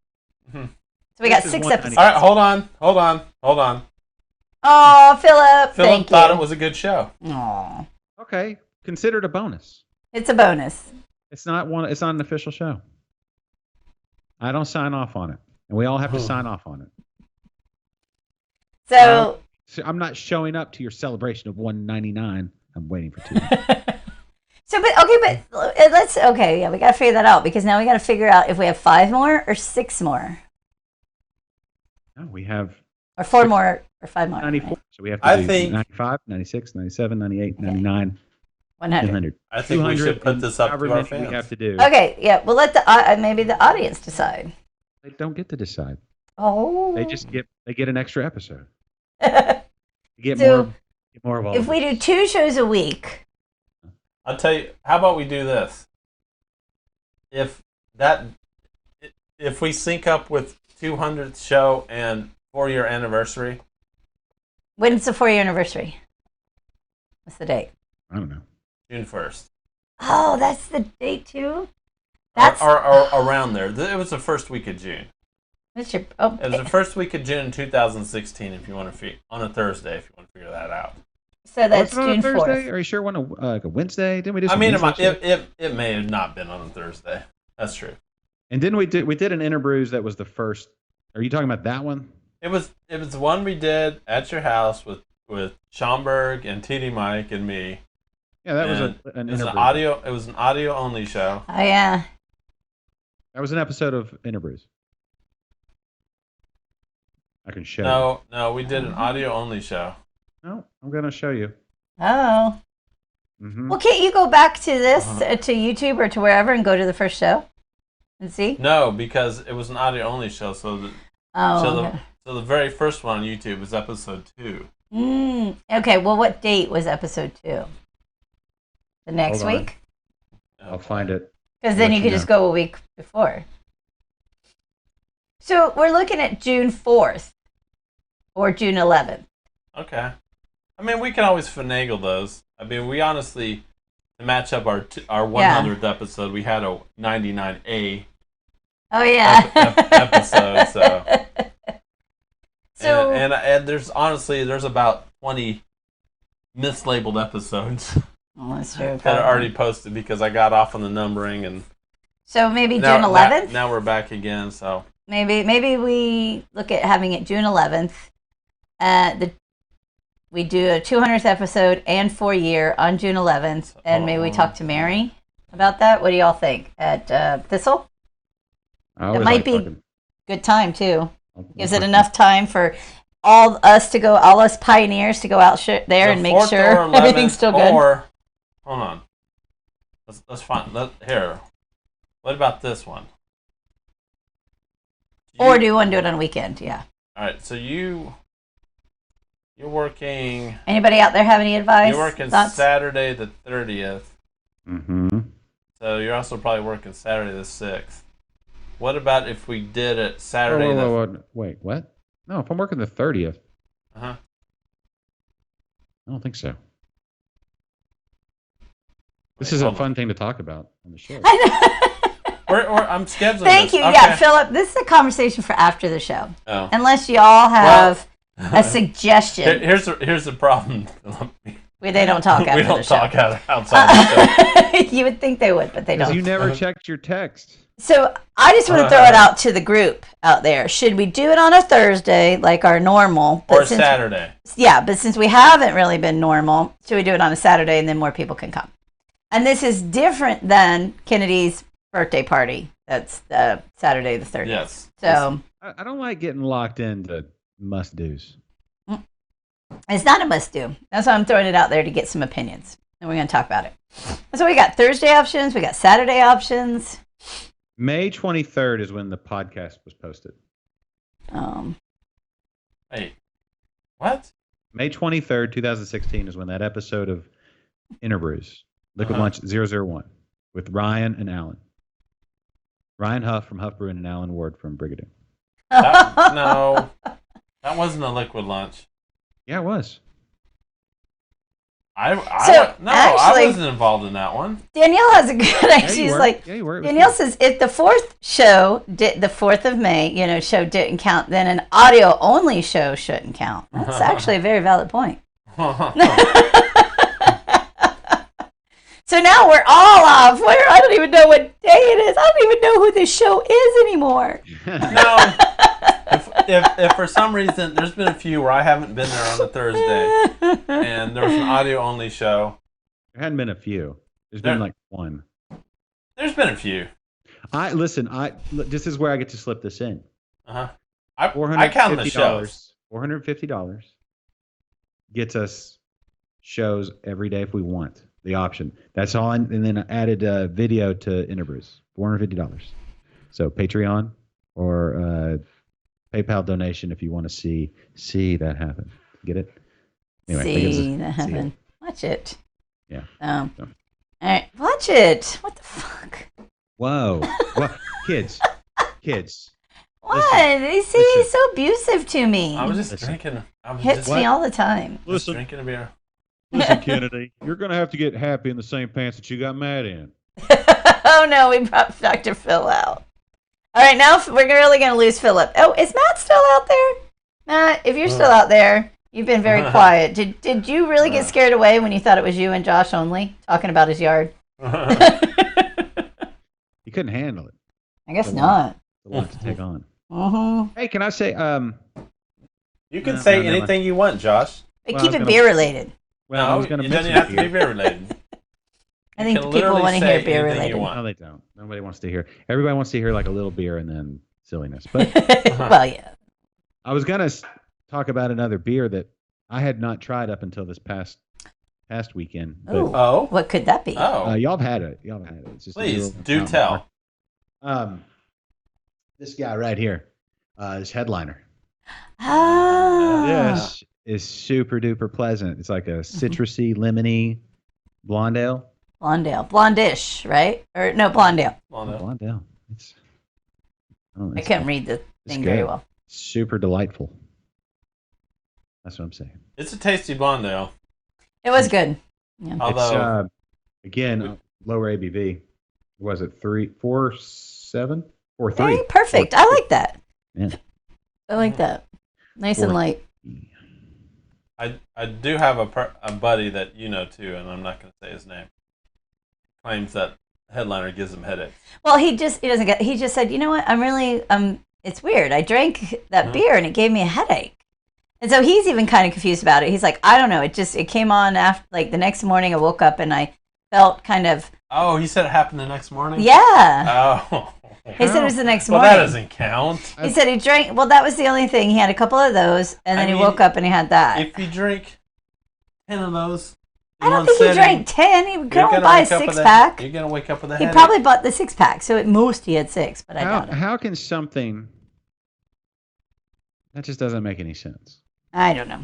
Speaker 1: Mhm.
Speaker 4: So we got
Speaker 2: This is
Speaker 4: 6
Speaker 2: 190.
Speaker 4: episodes.
Speaker 1: All right, hold on.
Speaker 4: Oh, Philip,
Speaker 1: Philip
Speaker 4: thank
Speaker 1: thought
Speaker 4: you.
Speaker 1: it was a good show.
Speaker 4: Aw,
Speaker 2: Okay, consider it a bonus.
Speaker 4: it's a bonus.
Speaker 2: It's not an official show. I don't sign off on it, and we all have to sign off on it.
Speaker 4: So,
Speaker 2: So I'm not showing up to your celebration of 199. I'm waiting for 2.
Speaker 4: yeah, we got to figure that out, because now we got to figure out if we have 5 more or 6 more
Speaker 2: No, we have
Speaker 4: or 4 more or 5 more.
Speaker 2: 94. So we have to
Speaker 1: I
Speaker 2: do
Speaker 1: think-
Speaker 2: 95, 96, 97, 98, 99,
Speaker 4: 100.
Speaker 2: 200.
Speaker 1: I think we should put this up
Speaker 2: however
Speaker 1: to our
Speaker 2: many we
Speaker 1: fans.
Speaker 2: have to do.
Speaker 4: Okay, yeah, we'll let maybe the audience decide.
Speaker 2: They don't get to decide.
Speaker 4: Oh.
Speaker 2: They just get an extra episode.
Speaker 4: if
Speaker 2: You get
Speaker 4: So,
Speaker 2: more of all. of
Speaker 4: we
Speaker 2: it.
Speaker 4: do 2 shows a week,
Speaker 1: I'll tell you. How about we do this? If we sync up with 200th show and 4-year anniversary,
Speaker 4: when's the 4-year anniversary? What's the date?
Speaker 2: I don't know.
Speaker 1: June 1st,
Speaker 4: Oh, that's the date too? That's
Speaker 1: or around there. It was the first week of June.
Speaker 4: What's your
Speaker 1: It was the first week of June 2016. If you want to on a Thursday, if you want to figure that out.
Speaker 4: so that's
Speaker 2: Was it on a
Speaker 4: June
Speaker 2: Thursday?
Speaker 4: 4th.
Speaker 2: Are you sure it wasn't like a Wednesday? Didn't we do
Speaker 1: I
Speaker 2: some
Speaker 1: mean,
Speaker 2: research there?
Speaker 1: it may have not been on a Thursday. That's true.
Speaker 2: And didn't we did an Interbrews that was the first? Are you talking about that one?
Speaker 1: It was the one we did at your house with Schomburg and TD Mike and me.
Speaker 2: Yeah, that was
Speaker 1: And
Speaker 2: an
Speaker 1: it was an
Speaker 2: Interbrews.
Speaker 1: audio. It was an audio only show.
Speaker 4: Oh yeah.
Speaker 2: That was an episode of Interbrews. I can show you.
Speaker 1: No, we did an audio only show.
Speaker 2: No, I'm gonna show you.
Speaker 4: Oh.
Speaker 2: Hmm
Speaker 4: Well, can't you go back to this to YouTube or to wherever and go to the first show and see?
Speaker 1: No, because it was an audio only show. So the
Speaker 4: Oh, okay.
Speaker 1: so the very first one on YouTube was episode 2.
Speaker 4: Okay, well, what date was episode 2? The next
Speaker 2: Hold on.
Speaker 4: week?
Speaker 2: I'll find it.
Speaker 4: Because then
Speaker 2: Let
Speaker 4: you
Speaker 2: you
Speaker 4: could just
Speaker 2: know.
Speaker 4: go a week before. So we're looking at June 4th or June 11th.
Speaker 1: Okay. I mean, we can always finagle those. I mean, we honestly, to match up our 100th episode, we had a 99A
Speaker 4: Oh, yeah.
Speaker 1: episode. So,
Speaker 4: So,
Speaker 1: and there's about 20 mislabeled episodes
Speaker 4: oh, that's true.
Speaker 1: that are
Speaker 4: probably.
Speaker 1: already posted because I got off on the numbering, and
Speaker 4: So maybe
Speaker 1: now,
Speaker 4: June 11th?
Speaker 1: Now we're back again. So
Speaker 4: Maybe we look at having it June 11th. We do a 200th episode and 4-year on June 11th, and maybe we talk to Mary about that. What do y'all think? At Thistle?
Speaker 2: I always
Speaker 4: might
Speaker 2: like
Speaker 4: be-
Speaker 2: talking-
Speaker 4: Good time too.
Speaker 2: I'll
Speaker 4: Gives it
Speaker 2: talk-
Speaker 4: enough time for all us pioneers to go out there
Speaker 1: the
Speaker 4: and make
Speaker 1: 4th
Speaker 4: sure
Speaker 1: or 11th,
Speaker 4: everything's still good.
Speaker 1: Or hold on, let's find here. What about this one?
Speaker 4: Or do you want to do it on a weekend? Yeah.
Speaker 1: All right, so you're working.
Speaker 4: Anybody out there have any advice?
Speaker 1: You're working
Speaker 4: Thoughts?
Speaker 1: Saturday the 30th.
Speaker 2: Mhm.
Speaker 1: So you're also probably working Saturday the 6th. What about if we did it Saturday
Speaker 2: Wait, what? No, if I'm working the 30th,
Speaker 1: Uh-huh.
Speaker 2: I don't think so. This
Speaker 1: Wait,
Speaker 2: is a
Speaker 1: hold on.
Speaker 2: fun thing to talk about on the show.
Speaker 4: I know.
Speaker 1: I'm scheduling
Speaker 4: Thank
Speaker 1: this.
Speaker 4: you.
Speaker 1: Okay.
Speaker 4: Yeah, Philip, this is a conversation for after the show.
Speaker 1: Oh.
Speaker 4: Unless y'all have a suggestion.
Speaker 1: Here's the problem.
Speaker 4: They don't talk after
Speaker 1: We
Speaker 4: the
Speaker 1: don't
Speaker 4: show.
Speaker 1: talk outside the show.
Speaker 4: You would think they would, but they
Speaker 2: Because
Speaker 4: don't.
Speaker 2: you never checked your text.
Speaker 4: So I just want to throw it out to the group out there. Should we do it on a Thursday like our normal?
Speaker 1: Or
Speaker 4: since-
Speaker 1: Saturday.
Speaker 4: Yeah, but since we haven't really been normal, should we do it on a Saturday and then more people can come? And this is different than Kennedy's birthday party. That's Saturday the 30th.
Speaker 1: Yes.
Speaker 4: So
Speaker 2: I don't like getting locked into must-dos.
Speaker 4: it's not a must-do. That's why I'm throwing it out there to get some opinions. And we're going to talk about it. So we got Thursday options. We got Saturday options.
Speaker 2: May 23rd is when the podcast was posted.
Speaker 1: Wait. What?
Speaker 2: May 23rd, 2016 is when that episode of Interbrews, Liquid
Speaker 1: Uh-huh.
Speaker 2: Lunch 001, with Ryan and Alan. Ryan Huff from Huff Brewing and Alan Ward from Brigadoon.
Speaker 1: No. That wasn't a liquid lunch.
Speaker 2: Yeah, it was.
Speaker 1: I
Speaker 4: actually-
Speaker 1: wasn't involved in that one.
Speaker 4: Danielle has a good idea.
Speaker 2: Yeah, you
Speaker 4: She's
Speaker 2: were.
Speaker 4: like,
Speaker 2: Yeah, you were. It was
Speaker 4: Danielle
Speaker 2: good.
Speaker 4: says if the fourth show, the 4th of May, show didn't count, then an audio only show shouldn't count. That's actually a very valid point. So now we're all off. I don't even know what day it is. I don't even know who this show is anymore.
Speaker 1: No. If for some reason there's been a few where I haven't been there on a Thursday and there was an audio only show.
Speaker 2: There hadn't been a few. There's
Speaker 1: There-
Speaker 2: been like one.
Speaker 1: There's been a few.
Speaker 2: This is where I get to slip this in.
Speaker 1: Uh-huh. I count the shows.
Speaker 2: $450 gets us shows every day if we want. The option. That's all. And then I added a video to Interbrews. $450. So Patreon or PayPal donation if you want to see that happen. Get it? Anyway, that gives us-
Speaker 4: See that
Speaker 2: see it.
Speaker 4: happen. Watch it.
Speaker 2: Yeah.
Speaker 4: All
Speaker 2: So.
Speaker 4: right, watch it. What the fuck?
Speaker 2: Whoa. Well, kids.
Speaker 4: What? You see, he's so abusive to me.
Speaker 1: I was just
Speaker 2: Listen.
Speaker 1: drinking. I was
Speaker 4: Hits
Speaker 1: just,
Speaker 4: me all the time.
Speaker 1: just drinking a beer.
Speaker 2: Listen, Kennedy, you're going to have to get happy in the same pants that you got mad in.
Speaker 4: Oh no, we brought Dr. Phil out. All right, now we're really going to lose Philip. Oh, is Matt still out there? Matt, if you're still out there, you've been very quiet. Did you really get scared away when you thought it was you and Josh only talking about his yard?
Speaker 2: You couldn't handle it.
Speaker 4: I guess not.
Speaker 2: It's a lot to take on.
Speaker 4: Mm-hmm.
Speaker 2: Hey, can I say,
Speaker 1: You can
Speaker 2: No,
Speaker 1: say
Speaker 2: no, never
Speaker 1: anything you want, Josh.
Speaker 4: But
Speaker 2: Well,
Speaker 4: keep
Speaker 2: I was
Speaker 4: it
Speaker 2: gonna-
Speaker 4: beer related.
Speaker 2: well, I
Speaker 1: No,
Speaker 2: was going
Speaker 1: it
Speaker 2: to
Speaker 1: doesn't
Speaker 2: mention
Speaker 1: have to be
Speaker 2: it here.
Speaker 1: beer related.
Speaker 4: I think
Speaker 1: can
Speaker 4: people
Speaker 1: literally
Speaker 4: want to
Speaker 1: say
Speaker 4: hear beer
Speaker 1: anything you
Speaker 4: related.
Speaker 1: want.
Speaker 2: No, they don't. Nobody wants to hear. Everybody wants to hear like a little beer and then silliness. But
Speaker 4: Well, yeah.
Speaker 2: I was going to talk about another beer that I had not tried up until this past weekend. But
Speaker 4: Ooh.
Speaker 1: Oh.
Speaker 4: What could that be?
Speaker 1: Oh.
Speaker 2: y'all have had it. It's just a
Speaker 1: Please
Speaker 2: little
Speaker 1: do
Speaker 2: Mountain
Speaker 1: tell.
Speaker 2: Park. This guy right here, this headliner.
Speaker 4: Ah.
Speaker 2: This is super duper pleasant. It's like a citrusy, lemony Blondale.
Speaker 4: Blondale. Blondish, right? Or no, Blondale.
Speaker 1: Well, no.
Speaker 2: Blondale. It's,
Speaker 4: I couldn't read the thing very well.
Speaker 2: Super delightful. That's what I'm saying.
Speaker 1: It's a tasty Blondale.
Speaker 4: It was good. Yeah.
Speaker 1: Although,
Speaker 2: It's, again, lower ABV. Was it 4.7? 4.3.
Speaker 4: Hey, perfect. I like that.
Speaker 2: Yeah.
Speaker 4: I like that. Nice and light.
Speaker 1: I do have a buddy that you know too, and I'm not going to say his name. Claims that headliner gives him headaches.
Speaker 4: Well, he just said, you know what? I'm really it's weird. I drank that beer and it gave me a headache. And so he's even kind of confused about it. He's like, I don't know. It came on after, like, the next morning I woke up and I felt kind of.
Speaker 1: Oh, he said it happened the next morning?
Speaker 4: Yeah.
Speaker 1: Oh.
Speaker 4: He said it was the next
Speaker 1: Well,
Speaker 4: morning.
Speaker 1: that doesn't count.
Speaker 4: He said he drank. Well, that was the only thing. He had a couple of those, and then he woke up and he had that.
Speaker 1: If you drink 10 of those,
Speaker 4: I don't think he drank 10. He could only buy a 6-pack.
Speaker 1: You're going to wake up with a
Speaker 4: He
Speaker 1: headache.
Speaker 4: probably bought the 6-pack, so at most he had 6, but I doubt it.
Speaker 2: How can something that just doesn't make any sense?
Speaker 4: I don't know.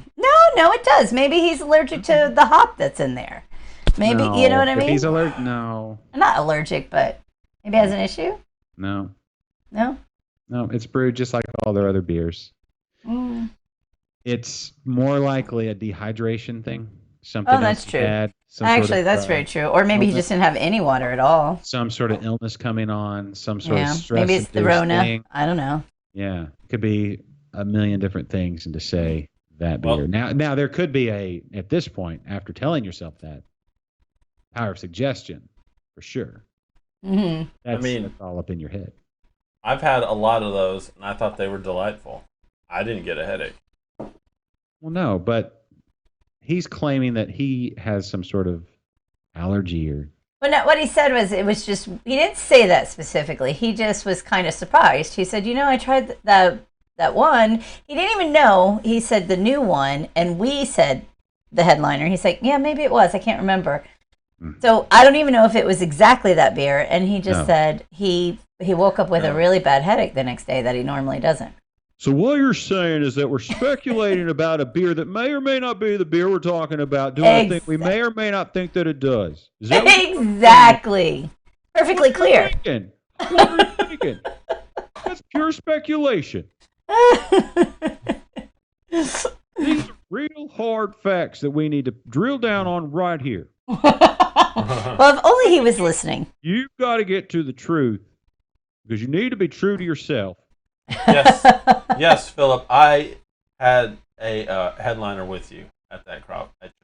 Speaker 4: No, it does. Maybe he's allergic to the hop that's in there. Maybe,
Speaker 2: No,
Speaker 4: you know what I
Speaker 2: if
Speaker 4: mean?
Speaker 2: he's allergic. No.
Speaker 4: Not allergic, but maybe has an issue.
Speaker 2: No.
Speaker 4: No.
Speaker 2: It's brewed just like all their other beers.
Speaker 4: Mm.
Speaker 2: It's more likely a dehydration thing. Something
Speaker 4: Oh, that's
Speaker 2: else
Speaker 4: true.
Speaker 2: bad, some
Speaker 4: Actually,
Speaker 2: sort of,
Speaker 4: that's very true. Or maybe he just didn't have any water at all.
Speaker 2: some sort of illness coming on, some sort
Speaker 4: Yeah.
Speaker 2: of stress.
Speaker 4: Maybe it's the Rona. I don't know.
Speaker 2: Yeah, could be a million different things, and to say that beer.
Speaker 1: Well-
Speaker 2: Now there could be at this point, after telling yourself that, power of suggestion, for sure.
Speaker 4: Hmm.
Speaker 2: That's
Speaker 1: mean-
Speaker 2: all up in your head.
Speaker 1: I've had a lot of those, and I thought they were delightful. I didn't get a headache.
Speaker 2: Well, no, but he's claiming that he has some sort of allergy or.
Speaker 4: But no, what he said was it was just, he didn't say that specifically. He just was kind of surprised. He said, I tried that one. He didn't even know. He said the new one, and we said the headliner. He's like, yeah, maybe it was. I can't remember. So I don't even know if it was exactly that beer. And he just said he woke up with a really bad headache the next day that he normally doesn't.
Speaker 2: So what you're saying is that we're speculating about a beer that may or may not be the beer we're talking about, doing a thing we may or may not think that it does. Is that what
Speaker 4: Exactly. Perfectly clear.
Speaker 2: you're thinking? What are you thinking? That's pure speculation. These are real hard facts that we need to drill down on right here.
Speaker 4: Well, if only he was listening.
Speaker 2: You've got to get to the truth because you need to be true to yourself.
Speaker 1: Yes, yes, Philip. I had a headliner with you at your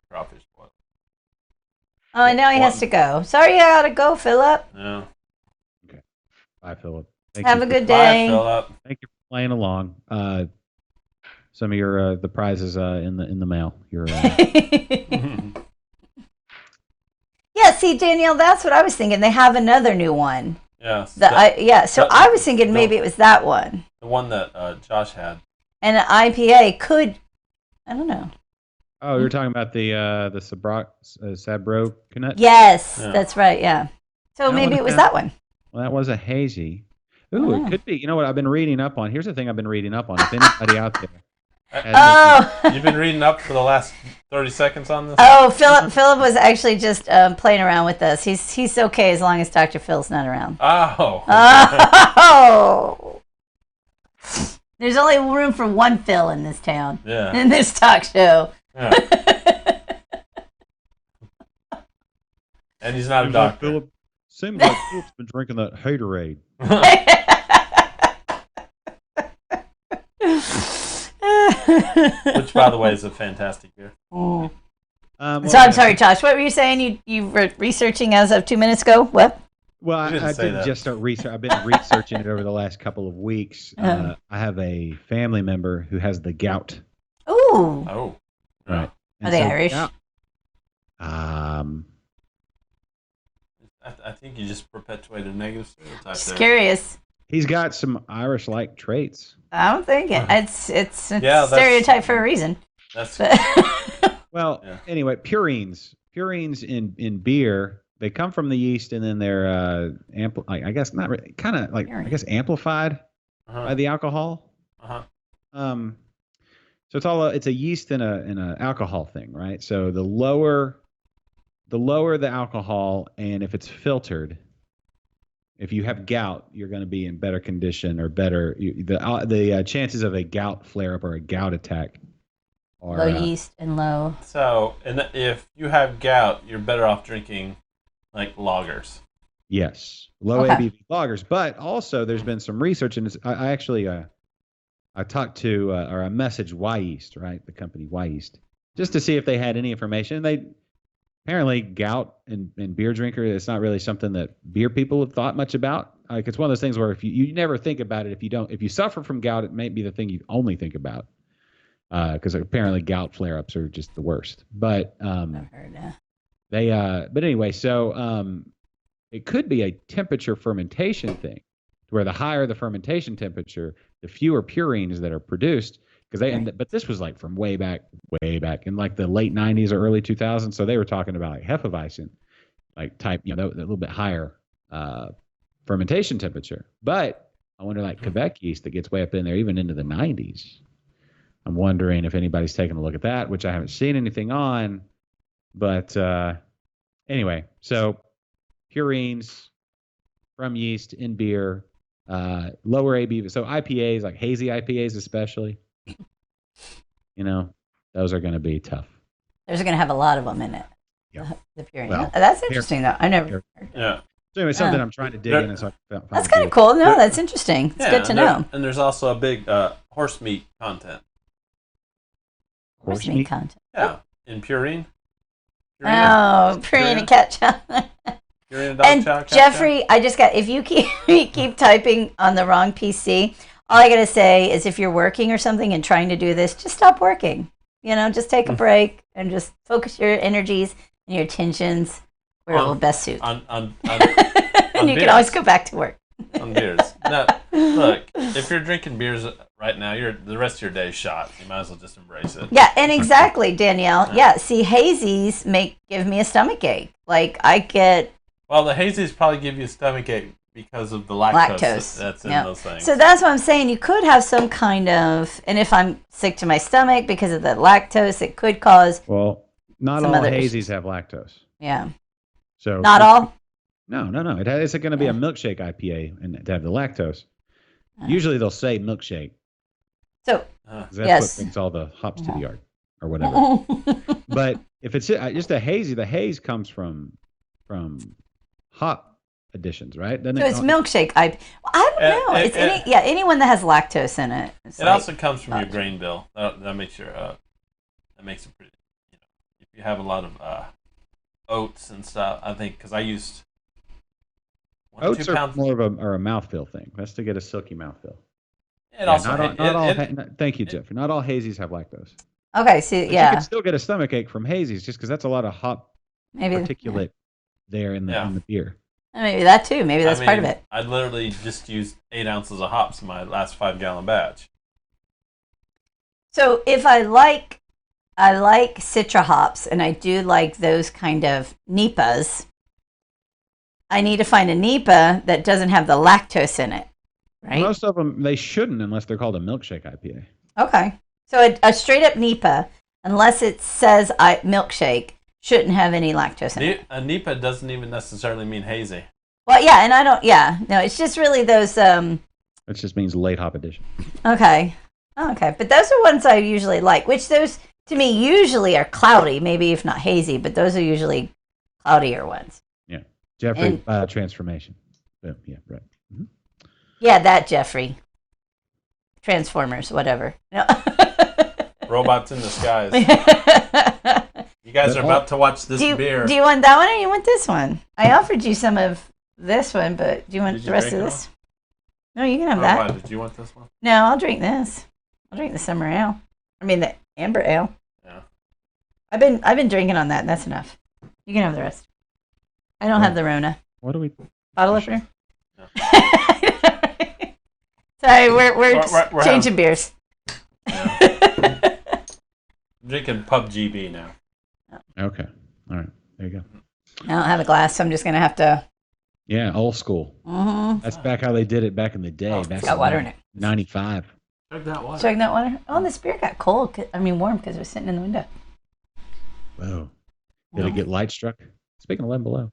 Speaker 1: crawfish boil.
Speaker 4: Oh, and now he has to go. Sorry, I gotta go, Philip.
Speaker 1: Yeah.
Speaker 2: Bye, Philip. Thank
Speaker 4: Have
Speaker 2: you
Speaker 4: a
Speaker 2: for-
Speaker 4: good
Speaker 1: Bye,
Speaker 4: day.
Speaker 1: Philip.
Speaker 2: Thank you for playing along. Some of your the prizes in the mail. Your
Speaker 4: Yeah, see, Danielle, that's what I was thinking. They have another new one.
Speaker 1: Yes.
Speaker 4: So I was thinking maybe it was that one.
Speaker 1: The one that Josh had.
Speaker 4: And an IPA could, I don't know.
Speaker 2: Oh, you're talking about the Sabro Canutt?
Speaker 4: Yes,
Speaker 1: Yeah.
Speaker 4: that's right, yeah. So
Speaker 2: That
Speaker 4: maybe
Speaker 2: one
Speaker 4: it was
Speaker 2: had-
Speaker 4: that one.
Speaker 2: Well, that was a hazy. Ooh,
Speaker 4: Oh.
Speaker 2: it could be. You know what I've been reading up on? Here's the thing I've been reading up on. If anybody out there has
Speaker 4: Oh,
Speaker 1: You've been reading up for the last 30 seconds on this?
Speaker 4: oh, Philip was actually just playing around with us. He's okay as long as Dr. Phil's not around.
Speaker 1: Oh.
Speaker 4: Oh, there's only room for one Phil in this town,
Speaker 1: Yeah.
Speaker 4: in this talk show.
Speaker 1: Yeah. And he's not a doctor.
Speaker 2: Seems like Philip's been drinking that Haterade.
Speaker 1: Which, by the way, is a fantastic beer.
Speaker 4: Mm.
Speaker 2: Well,
Speaker 4: So I'm sorry, Josh. What were you saying? You were researching as of 2 minutes ago? What?
Speaker 2: Well,
Speaker 1: You didn't
Speaker 2: I
Speaker 1: say
Speaker 2: didn't
Speaker 1: that.
Speaker 2: just start research. I've been researching it over the last couple of weeks. I have a family member who has the gout.
Speaker 4: Ooh.
Speaker 1: Oh.
Speaker 2: Right.
Speaker 4: Are they Irish?
Speaker 1: I think you just perpetuated a negative stereotype
Speaker 4: Just
Speaker 1: there.
Speaker 4: curious.
Speaker 2: He's got some Irish-like traits.
Speaker 4: I'm thinking it's
Speaker 1: Yeah, that's-
Speaker 4: stereotype for a reason.
Speaker 1: That's
Speaker 2: Well,
Speaker 1: Yeah.
Speaker 2: anyway, purines in beer, they come from the yeast and then they're I guess not really, kind of like I guess amplified
Speaker 1: Uh-huh.
Speaker 2: by the alcohol.
Speaker 1: Uh-huh.
Speaker 2: So it's a yeast and a alcohol thing, right? So the lower the alcohol, and if it's filtered, if you have gout, you're going to be in better condition or better. The chances of a gout flare up or a gout attack are
Speaker 4: Low yeast and low.
Speaker 1: So, and if you have gout, you're better off drinking like lagers.
Speaker 2: yes, low
Speaker 4: Okay.
Speaker 2: ABV lagers. But also, there's been some research, and I actually I talked to or I messaged Y Yeast, right, the company Y Yeast, just to see if they had any information. They apparently gout and beer drinker, it's not really something that beer people have thought much about. Like it's one of those things where if you never think about it, if you suffer from gout, it may be the thing you only think about. Because apparently gout flare-ups are just the worst. But
Speaker 4: I've heard that.
Speaker 2: but anyway, so it could be a temperature fermentation thing, where the higher the fermentation temperature, the fewer purines that are produced. But this was like from way back in like the late 90s or early 2000s. So they were talking about like Hefeweizen, like type, a little bit higher fermentation temperature. But I wonder, like Quebec yeast that gets way up in there, even into the 90s. I'm wondering if anybody's taken a look at that, which I haven't seen anything on. But anyway, so purines from yeast in beer, lower ABV. So IPAs, like hazy IPAs especially, those are going to be tough.
Speaker 4: There's going to have a lot of them in it.
Speaker 2: Yeah.
Speaker 4: The purine.
Speaker 2: Well,
Speaker 4: That's interesting, though. I never heard that.
Speaker 1: Yeah.
Speaker 2: So anyway, something I'm trying to dig in. And so
Speaker 4: That's kind of cool. No, that's interesting. It's good to know.
Speaker 1: And there's also a big horse meat content.
Speaker 2: Horse
Speaker 4: meat
Speaker 2: meat
Speaker 4: content.
Speaker 1: Yeah. In purine.
Speaker 4: Oh, purine and ketchup.
Speaker 1: Purine and dog
Speaker 4: And
Speaker 1: chow, ketchup.
Speaker 4: Jeffrey, I just got, if you keep typing on the wrong PC, all I got to say is if you're working or something and trying to do this, just stop working. Just take a break and just focus your energies and your attentions where it will best suit.
Speaker 1: On
Speaker 4: And you can always go back to work.
Speaker 1: on beers. Now, look, if you're drinking beers right now, the rest of your day is shot. You might as well just embrace it.
Speaker 4: Yeah, and exactly, Danielle. Yeah, see, hazies give me a stomach ache. Like I get
Speaker 1: Well, the hazies probably give you a stomach ache because of the lactose that's in those things.
Speaker 4: So that's what I'm saying. You could have some kind of, and if I'm sick to my stomach because of the lactose, it could cause.
Speaker 2: Well, not
Speaker 4: Some
Speaker 2: all
Speaker 4: other
Speaker 2: hazies
Speaker 4: issues.
Speaker 2: have lactose.
Speaker 4: Yeah.
Speaker 2: So
Speaker 4: Not all.
Speaker 2: No. It's going to be a milkshake IPA and to have the lactose. Usually they'll say milkshake.
Speaker 4: So
Speaker 2: 'Cause that's
Speaker 4: Yes.
Speaker 2: what brings all the hops to the yard or whatever. But if it's just a hazy, the haze comes from hop additions, right? Doesn't
Speaker 4: So
Speaker 2: it?
Speaker 4: it's milkshake. I don't know. It's anyone that has lactose in it. It's
Speaker 1: It also comes from your grain bill. That makes that makes it pretty. If you have a lot of oats and stuff, I think because I used 1 to 2
Speaker 2: Oats are
Speaker 1: pounds.
Speaker 2: more of a mouthfeel thing. That's to get a silky mouthfeel.
Speaker 1: It also
Speaker 2: Thank you, Jeff. Not all hazies have lactose.
Speaker 4: okay. So
Speaker 2: But you
Speaker 4: yeah,
Speaker 2: can still get a stomach ache from hazies just because that's a lot of hop
Speaker 4: maybe
Speaker 2: particulate there in the beer.
Speaker 4: maybe that too. Maybe that's part of it.
Speaker 1: I literally just used 8 ounces of hops in my last 5-gallon batch.
Speaker 4: So if I like Citra hops, and I do like those kind of NEPAs. I need to find a NEPA that doesn't have the lactose in it, right?
Speaker 2: Most of them, they shouldn't unless they're called a milkshake IPA.
Speaker 4: Okay. So a straight up NEPA, unless it says milkshake, shouldn't have any lactose in it.
Speaker 1: A NEPA doesn't even necessarily mean hazy.
Speaker 4: Well, yeah, and I don't. Yeah, no, it's just really those.
Speaker 2: It just means late hop addition.
Speaker 4: Okay. Oh, okay, but those are ones I usually like. Which those to me usually are cloudy, maybe if not hazy, but those are usually cloudier ones.
Speaker 2: Yeah. Jeffrey transformation. Boom. Yeah, right. Mm-hmm.
Speaker 4: Yeah, that Jeffrey. Transformers, whatever. No.
Speaker 1: Robots in the skies. You guys are about to watch this beer.
Speaker 4: Do you want that one or you want this one? I offered you some of this one, but do you want
Speaker 1: Did
Speaker 4: the
Speaker 1: you
Speaker 4: rest of
Speaker 1: drink it
Speaker 4: this? No, you can have
Speaker 1: Oh,
Speaker 4: that.
Speaker 1: why? Did you want this one?
Speaker 4: No, I'll drink this. I'll drink the summer ale. I mean the amber ale.
Speaker 1: Yeah.
Speaker 4: I've been drinking on that, and that's enough. You can have the rest. I don't have the Rona.
Speaker 2: What do we?
Speaker 4: Bottle opener?
Speaker 1: No.
Speaker 4: Sorry, we're changing beers.
Speaker 1: I'm drinking Pub GB now.
Speaker 2: Okay. All right. There you go.
Speaker 4: I don't have a glass, so I'm just gonna have to
Speaker 2: Yeah, old school.
Speaker 4: Mm-hmm.
Speaker 2: That's back how they did it back in the day.
Speaker 1: Oh,
Speaker 2: Back
Speaker 4: It's got water in it.
Speaker 2: 95.
Speaker 1: Chug that water.
Speaker 4: Chug that water. Oh, and this beer got cold. Warm because it was sitting in the window.
Speaker 2: Whoa. Did it get light struck? Speaking of 11 below.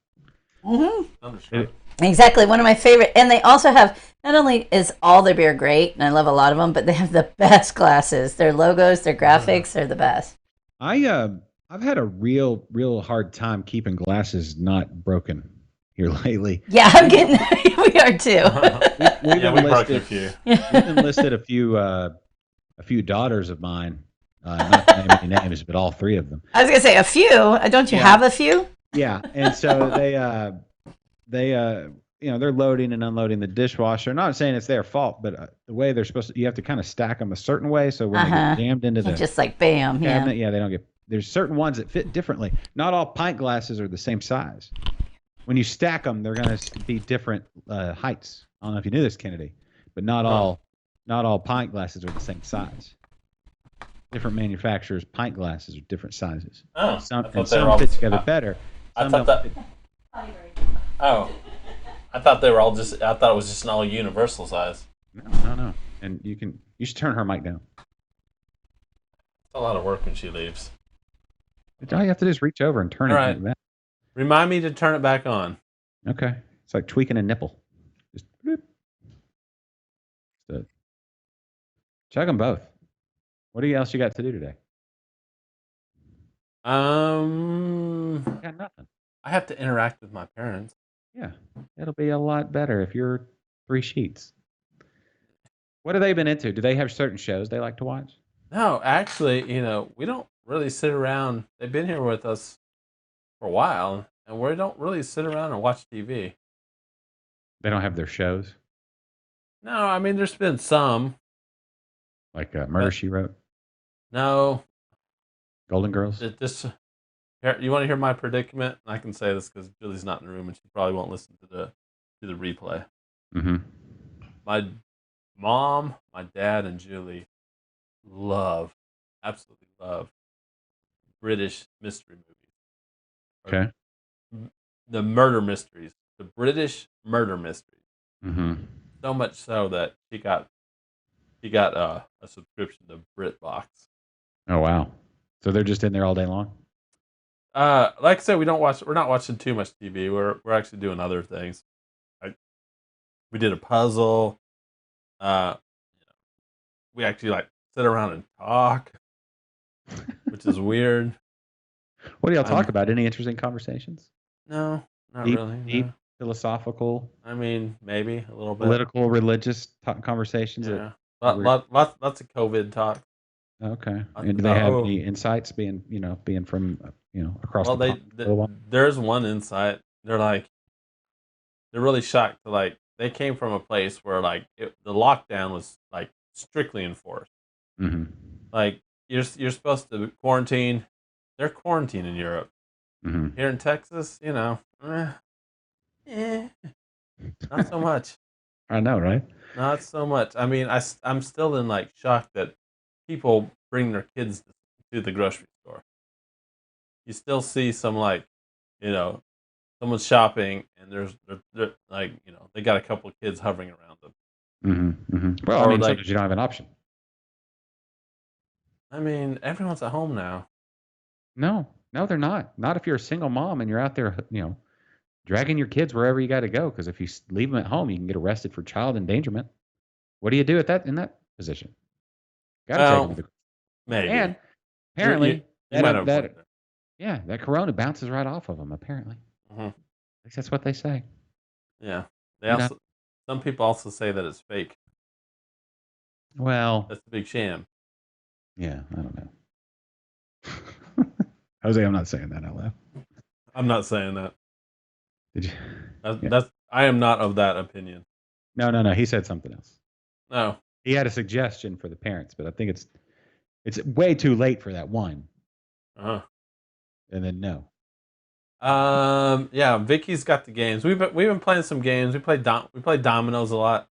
Speaker 4: Mm-hmm.
Speaker 1: Thunderstruck.
Speaker 4: Exactly. One of my favorite. And they also have, not only is all their beer great, and I love a lot of them, but they have the best glasses. Their logos, their graphics are the best.
Speaker 2: I've had a real hard time keeping glasses not broken here lately.
Speaker 4: Yeah, I'm getting, we are too.
Speaker 2: We've
Speaker 1: Yeah, we broke a
Speaker 2: enlisted,
Speaker 1: few.
Speaker 2: we've enlisted a few daughters of mine, not to name any names, but all three of them.
Speaker 4: I was going to say a few. Don't you
Speaker 2: Yeah.
Speaker 4: have a few?
Speaker 2: Yeah, and so they're loading and unloading the dishwasher. I'm not saying it's their fault, but the way they're supposed to, you have to kind of stack them a certain way, so when they
Speaker 4: Uh-huh.
Speaker 2: get jammed into the
Speaker 4: Just like bam.
Speaker 2: cabinet,
Speaker 4: Yeah.
Speaker 2: they don't get. There's certain ones that fit differently. Not all pint glasses are the same size. When you stack them, they're going to be different heights. I don't know if you knew this, Kennedy, but not all pint glasses are the same size. Different manufacturers' pint glasses are different sizes.
Speaker 1: Oh,
Speaker 2: Some
Speaker 1: I thought
Speaker 2: and
Speaker 1: they were
Speaker 2: some
Speaker 1: all
Speaker 2: fit
Speaker 1: just-
Speaker 2: together better.
Speaker 1: I
Speaker 2: Some
Speaker 1: thought
Speaker 2: don't
Speaker 1: that.
Speaker 2: fit-
Speaker 1: Oh, I thought they were all just. I thought it was just an all universal size.
Speaker 2: No. And you should turn her mic down.
Speaker 1: It's a lot of work when she leaves.
Speaker 2: All you have to do is reach over and turn
Speaker 1: All
Speaker 2: it
Speaker 1: right.
Speaker 2: back.
Speaker 1: Remind me to turn it back on.
Speaker 2: Okay. It's like tweaking a nipple. Just bloop. So, chug them both. What else you got to do today? Got nothing.
Speaker 1: I have to interact with my parents.
Speaker 2: Yeah. It'll be a lot better if you're 3 sheets. What have they been into? Do they have certain shows they like to watch?
Speaker 1: No, actually, we don't really sit around. They've been here with us for a while, and we don't really sit around and watch TV.
Speaker 2: They don't have their shows
Speaker 1: No, I mean, there's been some.
Speaker 2: like Murder She Wrote,
Speaker 1: No,
Speaker 2: Golden Girls.
Speaker 1: this. Here, you want to hear my predicament? I can say this because Julie's not in the room, and she probably won't listen to the replay.
Speaker 2: Mm-hmm.
Speaker 1: My mom, my dad, and Julie absolutely love British mystery movies.
Speaker 2: Okay.
Speaker 1: The murder mysteries, the British murder mysteries.
Speaker 2: Mm-hmm.
Speaker 1: So much so that she got a subscription to BritBox.
Speaker 2: Oh wow! So they're just in there all day long.
Speaker 1: Like I said, we're not watching too much TV. We're actually doing other things. We did a puzzle. We actually sit around and talk, which is weird.
Speaker 2: What do y'all talk about? Any interesting conversations?
Speaker 1: No, not
Speaker 2: Deep-
Speaker 1: really.
Speaker 2: deep
Speaker 1: no.
Speaker 2: Philosophical,
Speaker 1: I mean, maybe a little bit.
Speaker 2: political, religious conversations.
Speaker 1: Yeah.
Speaker 2: weird.
Speaker 1: Lots of COVID talk.
Speaker 2: Okay.
Speaker 1: I
Speaker 2: And do they have
Speaker 1: know.
Speaker 2: any insights being from across
Speaker 1: Well,
Speaker 2: the
Speaker 1: they
Speaker 2: pond? Little one?
Speaker 1: there's one insight. They're really shocked. They came from a place where the lockdown was strictly enforced.
Speaker 2: Mhm.
Speaker 1: You're supposed to quarantine. They're quarantined in Europe.
Speaker 2: Mhm.
Speaker 1: Here in Texas, not so much.
Speaker 2: I know, right?
Speaker 1: Not so much. I mean, I'm still in shock that people bring their kids to the grocery store. You still see some someone's shopping and they're they got a couple of kids hovering around them.
Speaker 2: Mm-hmm. Mm-hmm. Well, I
Speaker 1: Or
Speaker 2: mean,
Speaker 1: like-
Speaker 2: sometimes you don't have an option.
Speaker 1: I mean, everyone's at home now.
Speaker 2: No, they're not. Not if you're a single mom and you're out there, dragging your kids wherever you got to go. Because if you leave them at home, you can get arrested for child endangerment. What do you do in that position? Got to
Speaker 1: Well,
Speaker 2: take them to
Speaker 1: Maybe.
Speaker 2: and apparently
Speaker 1: you might have a point there.
Speaker 2: that corona bounces right off of them. Apparently,
Speaker 1: Mhm.
Speaker 2: at least that's what they say.
Speaker 1: Yeah. They
Speaker 2: You know-
Speaker 1: also some people also say that it's fake.
Speaker 2: Well,
Speaker 1: That's the big sham.
Speaker 2: yeah, I don't know. Jose, I'm not saying that out loud.
Speaker 1: I'm not saying that.
Speaker 2: Did you? Yeah.
Speaker 1: That's I am not of that opinion.
Speaker 2: No. He said something else.
Speaker 1: No.
Speaker 2: He had a suggestion for the parents, but I think it's way too late for that one.
Speaker 1: Uh-huh.
Speaker 2: And then no.
Speaker 1: Yeah, Vicky's got the games. We've been playing some games. We play dominoes a lot.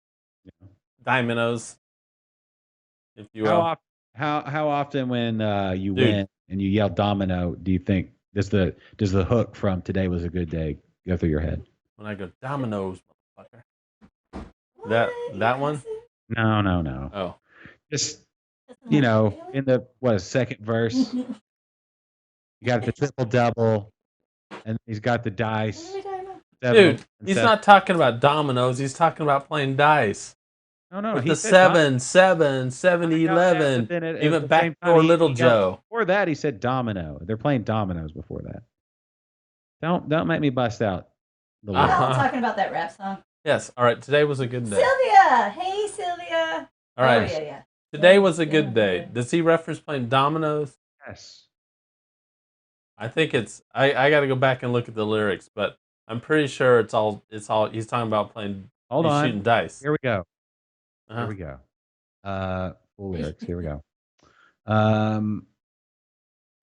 Speaker 2: Yeah.
Speaker 1: Dominoes, if you will.
Speaker 2: How often when you
Speaker 1: Dude.
Speaker 2: win and you yell domino, do you think does the hook from today was a good day go through your head?
Speaker 1: when I go Domino's, motherfucker. That one?
Speaker 2: No.
Speaker 1: Oh,
Speaker 2: Just in the second verse, you got the triple double, and he's got the dice.
Speaker 1: dude, he's not talking about dominoes. He's talking about playing dice.
Speaker 2: No.
Speaker 1: With
Speaker 2: He
Speaker 1: the
Speaker 2: said
Speaker 1: 7, 7, 7,
Speaker 2: I know that,
Speaker 1: 11,
Speaker 2: but then at
Speaker 1: even
Speaker 2: the same time,
Speaker 1: backdoor
Speaker 2: he
Speaker 1: Little
Speaker 2: got-
Speaker 1: Joe.
Speaker 2: Before that, he said domino. They're playing dominoes before that. Don't make me bust out the
Speaker 4: We're
Speaker 2: lyrics.
Speaker 4: all talking about that rap song.
Speaker 1: Yes. All right. Today was a good day.
Speaker 4: Sylvia! Hey, Sylvia!
Speaker 1: All right.
Speaker 4: Oh, yeah.
Speaker 1: Today was a good day. Does he reference playing dominoes?
Speaker 2: Yes.
Speaker 1: I think it's. I got to go back and look at the lyrics, but I'm pretty sure it's all. He's talking about playing.
Speaker 2: Hold
Speaker 1: he's
Speaker 2: on.
Speaker 1: shooting dice.
Speaker 2: Here we go.
Speaker 1: Uh-huh.
Speaker 2: Here we go. Full lyrics. Here we go.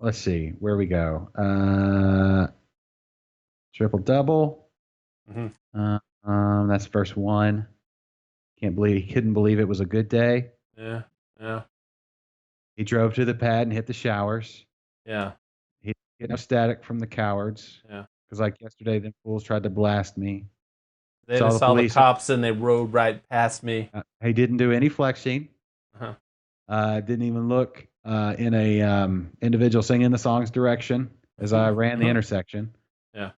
Speaker 2: Let's see where we go. Triple double.
Speaker 1: Mhm.
Speaker 2: That's verse 1. Couldn't believe it was a good day.
Speaker 1: Yeah. Yeah.
Speaker 2: He drove to the pad and hit the showers.
Speaker 1: Yeah.
Speaker 2: He didn't get no static from the cowards.
Speaker 1: Yeah.
Speaker 2: Because like yesterday, them fools tried to blast me.
Speaker 1: They
Speaker 2: Saw
Speaker 1: just
Speaker 2: the
Speaker 1: saw the
Speaker 2: police-
Speaker 1: cops and they rode right past me.
Speaker 2: He didn't do any flexing.
Speaker 1: Uh-huh.
Speaker 2: Didn't even look in a individual singing the song's direction as I ran the
Speaker 1: Uh-huh.
Speaker 2: intersection.
Speaker 1: Yeah.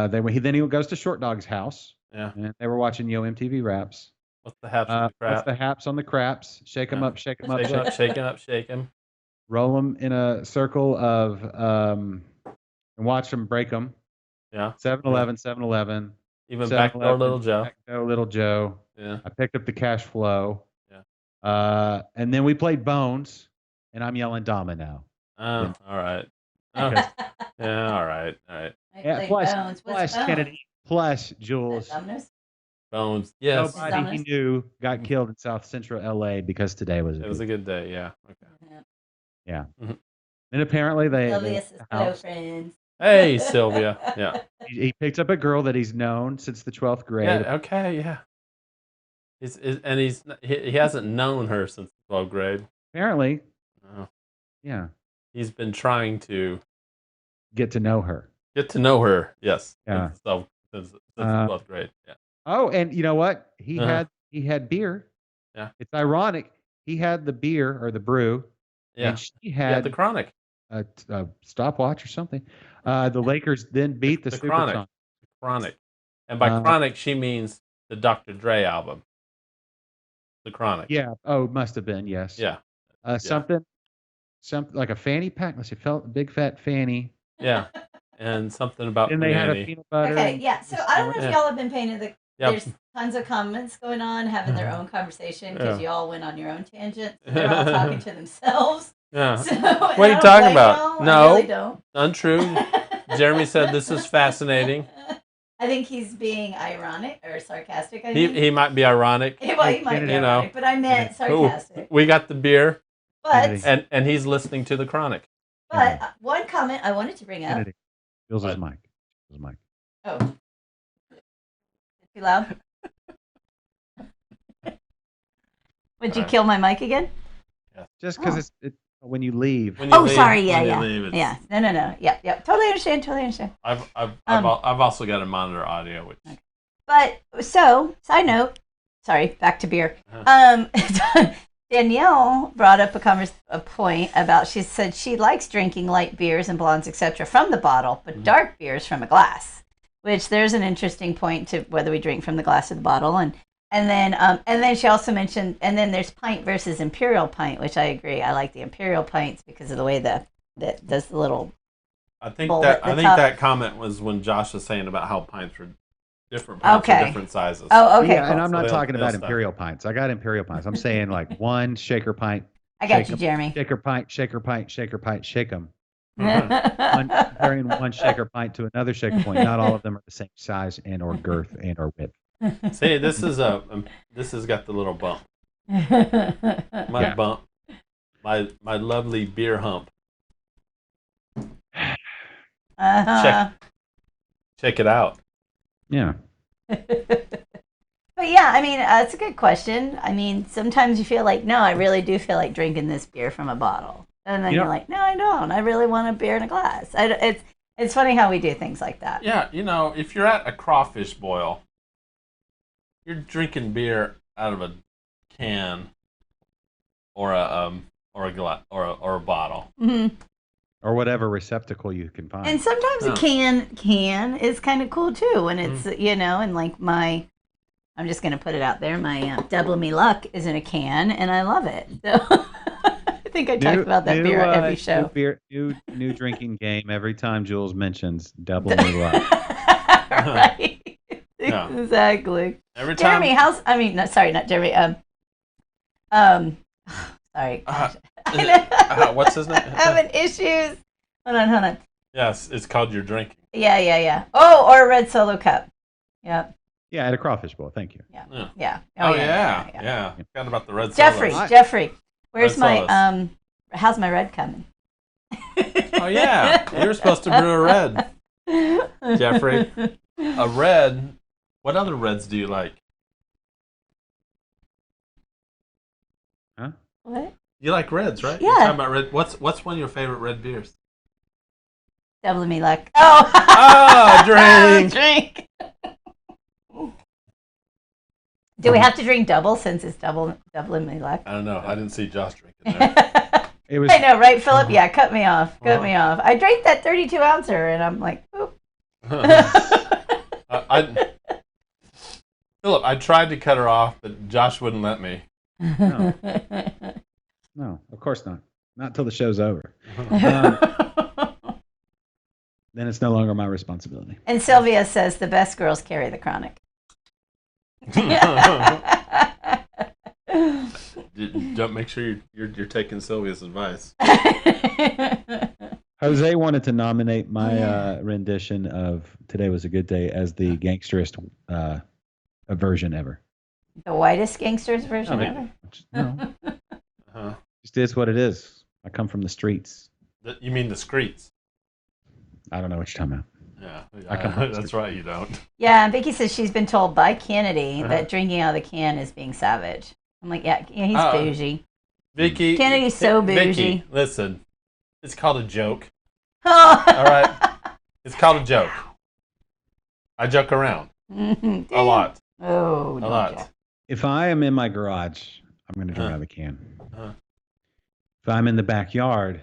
Speaker 2: Then he goes to Short Dog's house.
Speaker 1: Yeah.
Speaker 2: And they were watching Yo MTV Raps.
Speaker 1: What's the haps?
Speaker 2: What's
Speaker 1: crap?
Speaker 2: the haps on the craps? Shake 'em
Speaker 1: Yeah.
Speaker 2: up, shake 'em up,
Speaker 1: Shake him
Speaker 2: shake
Speaker 1: up, shake him up, shake him.
Speaker 2: roll them in a circle of and watch them break them.
Speaker 1: Yeah.
Speaker 2: 7-Eleven, 7-Eleven.
Speaker 1: Even
Speaker 2: 7-Eleven,
Speaker 1: backdoor Little Joe.
Speaker 2: Backdoor Little Joe.
Speaker 1: Yeah.
Speaker 2: I picked up the cash flow.
Speaker 1: Yeah.
Speaker 2: And then we played Bones, and I'm yelling Domino.
Speaker 1: Oh, all right. Okay. Yeah, all right. All right.
Speaker 2: Yeah, plus Kennedy, plus Jules.
Speaker 1: Bones. Yes.
Speaker 2: Nobody he
Speaker 4: Domino's?
Speaker 2: knew got killed in South Central LA because today was
Speaker 1: It was a good day. Yeah. Okay.
Speaker 2: And apparently
Speaker 4: Sylvia's
Speaker 2: the
Speaker 4: hello,
Speaker 2: house,
Speaker 4: friends.
Speaker 1: Hey, Sylvia. Yeah.
Speaker 2: he picked up a girl that he's known since the 12th grade.
Speaker 1: Yeah. Okay. Yeah. He hasn't known her since 12th grade.
Speaker 2: Apparently,
Speaker 1: Oh.
Speaker 2: yeah,
Speaker 1: He's been trying to
Speaker 2: get to know her.
Speaker 1: get to know her. Yes.
Speaker 2: Yeah.
Speaker 1: Since
Speaker 2: Uh,
Speaker 1: 12th grade. Yeah.
Speaker 2: Oh, and you know what? He
Speaker 1: Uh-huh.
Speaker 2: had beer.
Speaker 1: Yeah.
Speaker 2: It's ironic. He had the beer or the brew,
Speaker 1: Yeah.
Speaker 2: and she
Speaker 1: Yeah.
Speaker 2: had
Speaker 1: The Chronic.
Speaker 2: a stopwatch or something. The Lakers then beat the
Speaker 1: Chronic.
Speaker 2: Supersonics.
Speaker 1: Chronic. And by Chronic, she means the Dr. Dre album. The Chronic.
Speaker 2: Yeah. Oh, it must have been, yes.
Speaker 1: Yeah.
Speaker 2: Something like a fanny pack. Let's see, big fat fanny.
Speaker 1: Yeah. And something about
Speaker 2: Then they had a
Speaker 1: Manny.
Speaker 2: peanut butter.
Speaker 4: Okay,
Speaker 2: and-
Speaker 4: yeah. So I don't know if
Speaker 1: Yeah.
Speaker 4: y'all have been paying attention.
Speaker 1: Yeah.
Speaker 4: There's tons of comments going on, having their own conversation because
Speaker 1: Yeah.
Speaker 4: you all went on your own tangent. They're all talking to themselves.
Speaker 1: Yeah.
Speaker 4: So,
Speaker 1: What are you talking about?
Speaker 4: I
Speaker 1: No.
Speaker 4: really don't.
Speaker 1: Untrue. Jeremy said this is fascinating.
Speaker 4: I think he's being ironic or sarcastic. I
Speaker 1: He
Speaker 4: think.
Speaker 1: might be ironic.
Speaker 4: Well, he might be
Speaker 1: You know.
Speaker 4: ironic, but I meant
Speaker 1: Ooh,
Speaker 4: sarcastic.
Speaker 1: we got the beer,
Speaker 4: But
Speaker 1: and he's listening to the Chronic.
Speaker 4: one comment I wanted to bring up.
Speaker 2: Kennedy. Feels his
Speaker 1: What?
Speaker 2: mic. His mic.
Speaker 4: Oh, too loud. Would you
Speaker 1: Alright.
Speaker 4: kill my mic again?
Speaker 2: Just because it's when you leave.
Speaker 1: When you
Speaker 4: Oh,
Speaker 1: leave-
Speaker 4: sorry. Yeah,
Speaker 1: when you
Speaker 4: yeah,
Speaker 1: leave, it's-
Speaker 4: yeah. No. Yep. Totally understand. Totally understand.
Speaker 1: I've also got to monitor audio, which
Speaker 4: But so, side note. Sorry, back to beer. Danielle brought up a point about. She said she likes drinking light beers and blondes, etc., from the bottle, but dark beers from a glass. Which there's an interesting point to whether we drink from the glass or the bottle, and then she also mentioned, and then there's pint versus imperial pint, which I agree. I like the imperial pints because of the way that does the little.
Speaker 1: I think
Speaker 4: Bowl
Speaker 1: that
Speaker 4: at the
Speaker 1: I think
Speaker 4: top.
Speaker 1: that comment was when Josh was saying about how pints were different pints
Speaker 4: Okay.
Speaker 1: are different sizes.
Speaker 4: Oh, okay.
Speaker 2: Yeah,
Speaker 4: cool.
Speaker 2: and I'm not
Speaker 1: they'll-
Speaker 2: talking
Speaker 1: they'll
Speaker 2: about
Speaker 1: stop.
Speaker 2: imperial pints. I got imperial pints. I'm saying like one shaker pint,
Speaker 4: I got
Speaker 2: shake
Speaker 4: you,
Speaker 2: 'em.
Speaker 4: Jeremy.
Speaker 2: shaker pint, shaker pint, shaker pint, shake them.
Speaker 1: Uh-huh.
Speaker 2: Comparing one shaker pint to another shaker point. Not all of them are the same size and or girth and or width.
Speaker 1: See, this has got the little bump. My
Speaker 2: Yeah.
Speaker 1: bump. My lovely beer hump.
Speaker 4: Uh-huh.
Speaker 1: Check it out.
Speaker 2: Yeah.
Speaker 4: But yeah, I mean, it's a good question. I mean, sometimes you feel like, no, I really do feel like drinking this beer from a bottle, and then
Speaker 2: You
Speaker 4: you're
Speaker 2: know-
Speaker 4: like, no, I don't. I really want a beer in a glass. It's It's funny how we do things like that.
Speaker 1: Yeah, if you're at a crawfish boil, you're drinking beer out of a can or a bottle.
Speaker 4: Mm-hmm.
Speaker 2: Or whatever receptacle you can find.
Speaker 4: And sometimes a can is kind of cool too when it's and like I'm just gonna put it out there. My Double Me Luck is in a can, and I love it. So I think I talked about that beer at every show.
Speaker 2: New drinking game every time Jules mentions Double Me Luck.
Speaker 4: Right.
Speaker 1: Yeah.
Speaker 4: Exactly.
Speaker 1: Every time.
Speaker 4: Jeremy, not Jeremy. Sorry.
Speaker 1: What's his name?
Speaker 4: Having issues. Hold on.
Speaker 1: Yes, it's called Your Drinking.
Speaker 4: Yeah. Oh, or a red Solo cup. Yep.
Speaker 2: Yeah, at a crawfish bowl. Thank you.
Speaker 4: Yeah.
Speaker 1: Oh, yeah. Forgot about the red
Speaker 4: Jeffrey,
Speaker 1: sodas.
Speaker 4: Jeffrey, where's
Speaker 1: Red
Speaker 4: my how's my red coming?
Speaker 1: Oh, yeah. You were supposed to brew a red. Jeffrey. A red. What other reds do you like?
Speaker 2: Huh?
Speaker 4: What?
Speaker 1: You like reds, right?
Speaker 4: Yeah.
Speaker 1: You're talking about red. What's one of your favorite red beers?
Speaker 4: Double Me Luck. Oh.
Speaker 1: Oh, drink.
Speaker 4: Drink. Do we have to drink double since it's double Me Luck?
Speaker 1: I don't know. I didn't see Josh drinking there.
Speaker 2: It was
Speaker 4: I know, right, Philip? Yeah, cut me off. I drank that 32 ouncer, and I'm like, oop.
Speaker 1: Philip, I tried to cut her off, but Josh wouldn't let me.
Speaker 2: No, of course not. Not until the show's over. Then it's no longer my responsibility.
Speaker 4: And Sylvia says the best girls carry the chronic.
Speaker 1: Don't make sure you're taking Sylvia's advice.
Speaker 2: Jose wanted to nominate my rendition of "Today Was a Good Day" as the gangsterest version ever.
Speaker 4: The whitest gangsters version ever?
Speaker 2: No,
Speaker 1: Uh-huh.
Speaker 2: just is what it is. I come from the streets.
Speaker 1: You mean the screets?
Speaker 2: I don't know what you're talking about.
Speaker 1: Yeah, that's right. You don't.
Speaker 4: Yeah, and Vicky says she's been told by Kennedy that drinking out of the can is being savage. I'm like, yeah, he's bougie.
Speaker 1: Vicky.
Speaker 4: Kennedy's so bougie.
Speaker 1: Vicky, listen, it's called a joke.
Speaker 4: All
Speaker 1: All right, it's called a joke. I joke around a lot.
Speaker 4: Oh,
Speaker 1: A lot.
Speaker 2: If I am in my garage, I'm going to drink out of a can. If I'm in the backyard,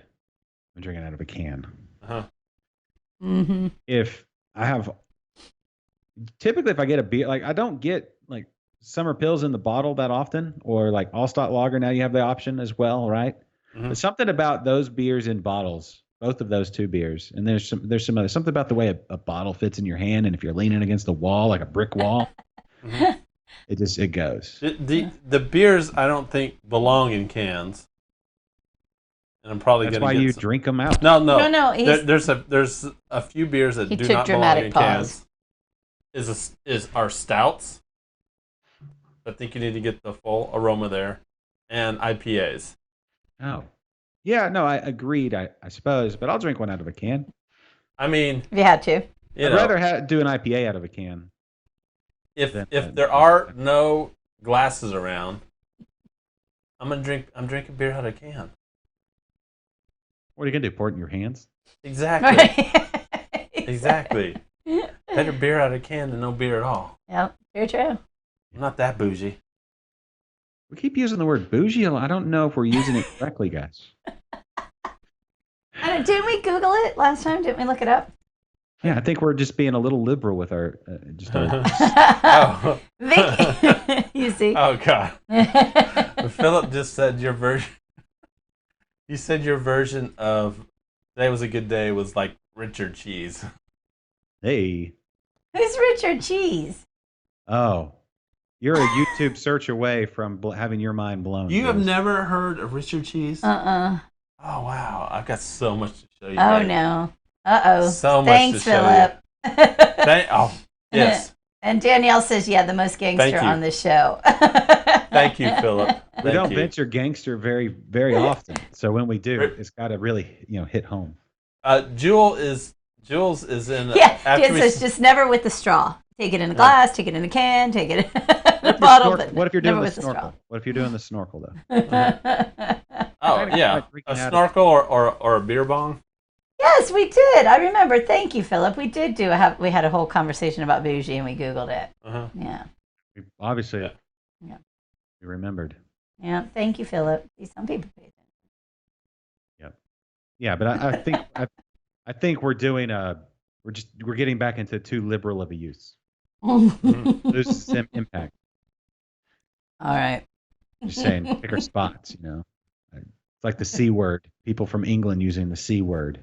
Speaker 2: I'm drinking out of a can.
Speaker 4: Mm-hmm.
Speaker 2: If I have, typically if I get a beer, like I don't get like Summer Pills in the bottle that often, or like All Stock Lager. Now you have the option as well, right?
Speaker 1: Mhm.
Speaker 2: But something about those beers in bottles, both of those two beers, and there's some other something about the way a bottle fits in your hand, and if you're leaning against a wall like a brick wall, it goes.
Speaker 1: The beers I don't think belong in cans, and I'm probably
Speaker 2: That's
Speaker 1: gonna
Speaker 2: why
Speaker 1: get
Speaker 2: you
Speaker 1: some.
Speaker 2: drink them out.
Speaker 1: No.
Speaker 4: No,
Speaker 1: There's a few beers that
Speaker 4: He
Speaker 1: do
Speaker 4: took
Speaker 1: not belong
Speaker 4: dramatic
Speaker 1: in
Speaker 4: pause.
Speaker 1: cans. Are stouts. I think you need to get the full aroma there, and IPAs.
Speaker 2: Oh, yeah, no, I agreed. I suppose, but I'll drink one out of a can.
Speaker 1: I mean,
Speaker 4: If you had to.
Speaker 2: I'd rather do an IPA out of a can.
Speaker 1: if
Speaker 2: than-
Speaker 1: there are no glasses around, I'm drinking beer out of a can.
Speaker 2: What are you gonna do? Pour it in your hands?
Speaker 1: Exactly. Exactly. Better beer out of a can than no beer at all.
Speaker 4: Yep, very true.
Speaker 1: I'm not that bougie.
Speaker 2: We keep using the word bougie. I don't know if we're using it correctly, guys.
Speaker 4: Didn't we Google it last time? Didn't we look it up?
Speaker 2: Yeah, I think we're just being a little liberal with our
Speaker 1: Oh.
Speaker 4: Vicky, you see?
Speaker 1: Oh God. Philip just said your version. You said your version of "Today Was a Good Day" was like Richard Cheese.
Speaker 2: Hey.
Speaker 4: Who's Richard Cheese?
Speaker 2: Oh, you're a YouTube search away from having your mind blown.
Speaker 1: You have
Speaker 2: Jules.
Speaker 1: never heard of Richard Cheese?
Speaker 4: Uh-uh.
Speaker 1: Oh wow, I've got so much to show you.
Speaker 4: Oh,
Speaker 1: guys.
Speaker 4: no. Uh-oh.
Speaker 1: So much
Speaker 4: Thanks,
Speaker 1: to show
Speaker 4: Philip.
Speaker 1: Yes.
Speaker 4: And Danielle says, yeah, the most
Speaker 1: Thank
Speaker 4: gangster
Speaker 1: you.
Speaker 4: on the show.
Speaker 1: Thank you, Philip.
Speaker 2: We
Speaker 1: Thank
Speaker 2: don't
Speaker 1: you.
Speaker 2: venture gangster very, very often. So when we do, it's got to really, hit home.
Speaker 1: Jules is in.
Speaker 4: Yeah,
Speaker 1: after
Speaker 4: it
Speaker 1: we-
Speaker 4: says just never with the straw. Take it in a glass, take it in a can, take it in a bottle. But
Speaker 2: What if you're
Speaker 4: never
Speaker 2: doing the
Speaker 4: with the straw.
Speaker 2: snorkel? What if you're doing the snorkel though?
Speaker 1: Oh
Speaker 2: Kinda
Speaker 1: yeah,
Speaker 2: like freaking
Speaker 1: a
Speaker 2: out.
Speaker 1: snorkel or a beer bong.
Speaker 4: Yes, we did. I remember. Thank you, Philip. We did we had a whole conversation about bougie and we Googled it.
Speaker 1: Uh-huh.
Speaker 4: Yeah.
Speaker 2: Obviously,
Speaker 4: Yeah.
Speaker 2: we remembered.
Speaker 4: Yeah. Thank you, Philip. See, some people pay
Speaker 2: Yeah, but I think I think we're doing we're getting back into too liberal of a use.
Speaker 4: attention.
Speaker 2: Loses some impact.
Speaker 4: All right.
Speaker 2: Just saying, pick our spots. It's like the C word. People from England using the C word.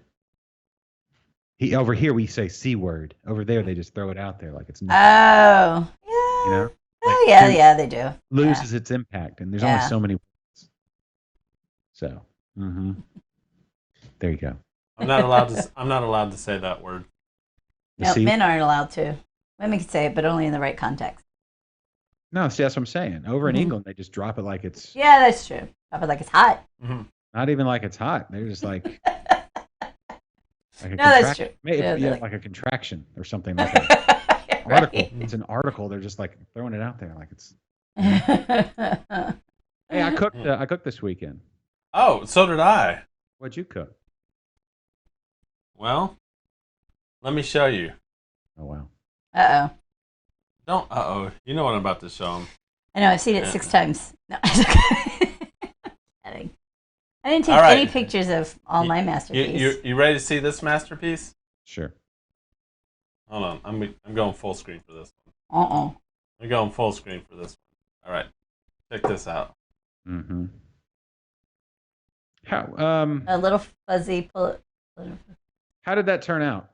Speaker 2: Over here we say C word. Over there they just throw it out there like it's nothing.
Speaker 4: Oh. Yeah.
Speaker 2: You know,
Speaker 4: Oh,
Speaker 2: Like,
Speaker 4: yeah,
Speaker 2: dude,
Speaker 4: yeah, they do.
Speaker 2: loses its impact, and there's only
Speaker 4: Yeah.
Speaker 2: so many words. So, there you go.
Speaker 1: I'm not allowed to say that word.
Speaker 2: The
Speaker 4: No,
Speaker 2: C-
Speaker 4: men aren't allowed to. Women can say it, but only in the right context.
Speaker 2: No, see, that's what I'm saying. Over in
Speaker 4: Mhm.
Speaker 2: England, they just drop it like it's
Speaker 4: Yeah, that's true. Drop it like it's hot.
Speaker 2: not even like it's hot. They're just like a
Speaker 4: No, that's
Speaker 2: contraction.
Speaker 4: true.
Speaker 2: Maybe
Speaker 4: Yeah, they're
Speaker 2: like a contraction or something like that.
Speaker 4: Right.
Speaker 2: Article. It's an article. They're just like throwing it out there like it's. Hey, I cooked. I cooked this weekend.
Speaker 1: Oh, so did I.
Speaker 2: What'd you cook?
Speaker 1: Well, let me show you.
Speaker 2: Oh wow.
Speaker 4: Uh-oh.
Speaker 1: Don't. You know what I'm about to show them.
Speaker 4: I know, I've seen it 6 times. No, I'm kidding. I didn't take
Speaker 1: All right.
Speaker 4: any pictures of all my masterpieces.
Speaker 1: You ready to see this masterpiece?
Speaker 2: Sure.
Speaker 1: Hold on. I'm going full screen for this one.
Speaker 4: Uh-uh.
Speaker 1: I'm going full screen for this one. All right. Check this out.
Speaker 2: Mm-hmm. How
Speaker 4: A little fuzzy.
Speaker 2: how did that turn out?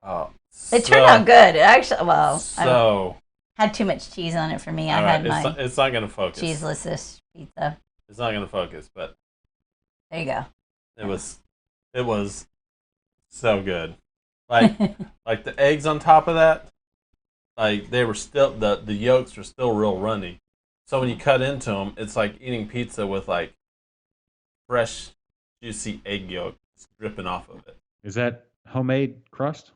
Speaker 1: Oh,
Speaker 4: It turned out good. It actually, I
Speaker 1: So,
Speaker 4: had too much cheese on it for me. I
Speaker 1: all
Speaker 4: had
Speaker 1: right.
Speaker 4: my
Speaker 1: It's not going to focus.
Speaker 4: cheeseless pizza.
Speaker 1: It's not going to focus, but
Speaker 4: There you go.
Speaker 1: it was so good. Like the eggs on top of that, like they were still the yolks were still real runny. So when you cut into them, it's like eating pizza with like fresh, juicy egg yolk dripping off of it.
Speaker 2: Is that homemade crust?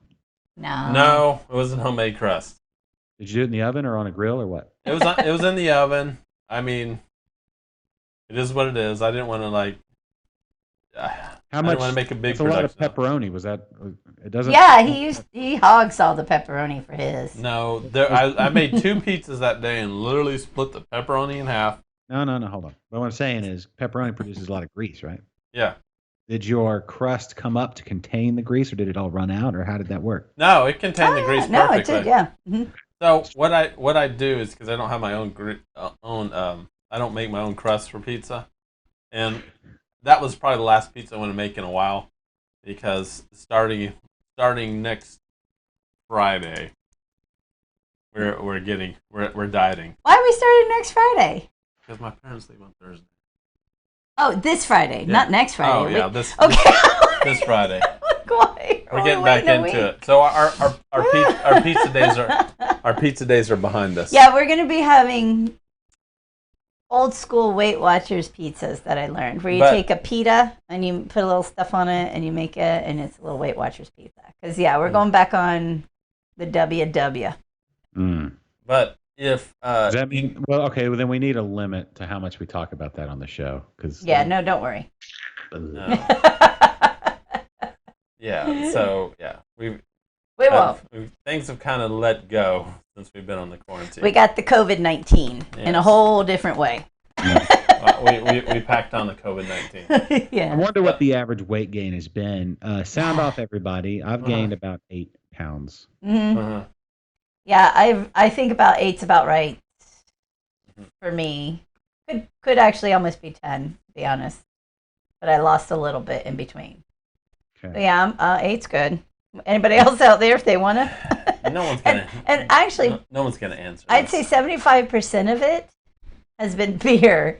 Speaker 4: No.
Speaker 1: No, it wasn't homemade crust.
Speaker 2: Did you do it in the oven or on a grill or what?
Speaker 1: It was in the oven. I mean, it is what it is. I didn't want to like.
Speaker 2: How
Speaker 1: I
Speaker 2: much?
Speaker 1: didn't want to make a big
Speaker 2: That's a lot of
Speaker 1: production.
Speaker 2: pepperoni. Was that? It doesn't.
Speaker 4: Yeah, he hogs all the pepperoni for his.
Speaker 1: No, I made 2 pizzas that day and literally split the pepperoni in half.
Speaker 2: No. Hold on. But what I'm saying is, pepperoni produces a lot of grease, right?
Speaker 1: Yeah.
Speaker 2: Did your crust come up to contain the grease, or did it all run out, or how did that work?
Speaker 1: No, it contained the grease
Speaker 4: No, it
Speaker 1: perfectly.
Speaker 4: did, yeah. Mhm.
Speaker 1: So what I do is because I don't have my own I don't make my own crust for pizza, and that was probably the last pizza I want to make in a while, because starting next Friday, we're dieting
Speaker 4: Why are we starting next Friday?
Speaker 1: because my parents leave on Thursday.
Speaker 4: Oh, this Friday,
Speaker 1: Yeah.
Speaker 4: not next Friday.
Speaker 1: Oh yeah,
Speaker 4: We-
Speaker 1: this
Speaker 4: Okay.
Speaker 1: this Friday.
Speaker 4: Why?
Speaker 1: We're getting back into it. So our pizza days are behind us.
Speaker 4: Yeah, we're gonna be having old school Weight Watchers pizzas that I learned, where you
Speaker 1: But-
Speaker 4: take a pita and you put a little stuff on it and you make it, and it's a little Weight Watchers pizza. Because we're going back on the WW.
Speaker 1: But if
Speaker 2: Does that mean? Well, okay. Well, then we need a limit to how much we talk about that on the show, because
Speaker 4: Yeah, no, don't worry.
Speaker 1: yeah, so yeah,
Speaker 4: We won't.
Speaker 1: things have kind of let go since we've been on the quarantine.
Speaker 4: We got the COVID-19 in a
Speaker 1: Yes.
Speaker 4: whole different way.
Speaker 1: we packed on the COVID-19.
Speaker 4: Yeah.
Speaker 2: I wonder what the average weight gain has been. Sound off, everybody. I've gained about 8 pounds.
Speaker 4: Mhm.
Speaker 1: Uh-huh.
Speaker 4: Yeah, I think about 8's about right for me. Could actually almost be 10, to be honest. But I lost a little bit in between.
Speaker 2: Okay.
Speaker 4: But yeah, 8's good. Anybody else out there, if they want to?
Speaker 1: No one's gonna.
Speaker 4: And actually,
Speaker 1: no one's gonna answer.
Speaker 4: I'd
Speaker 1: this.
Speaker 4: say 75% of it has been beer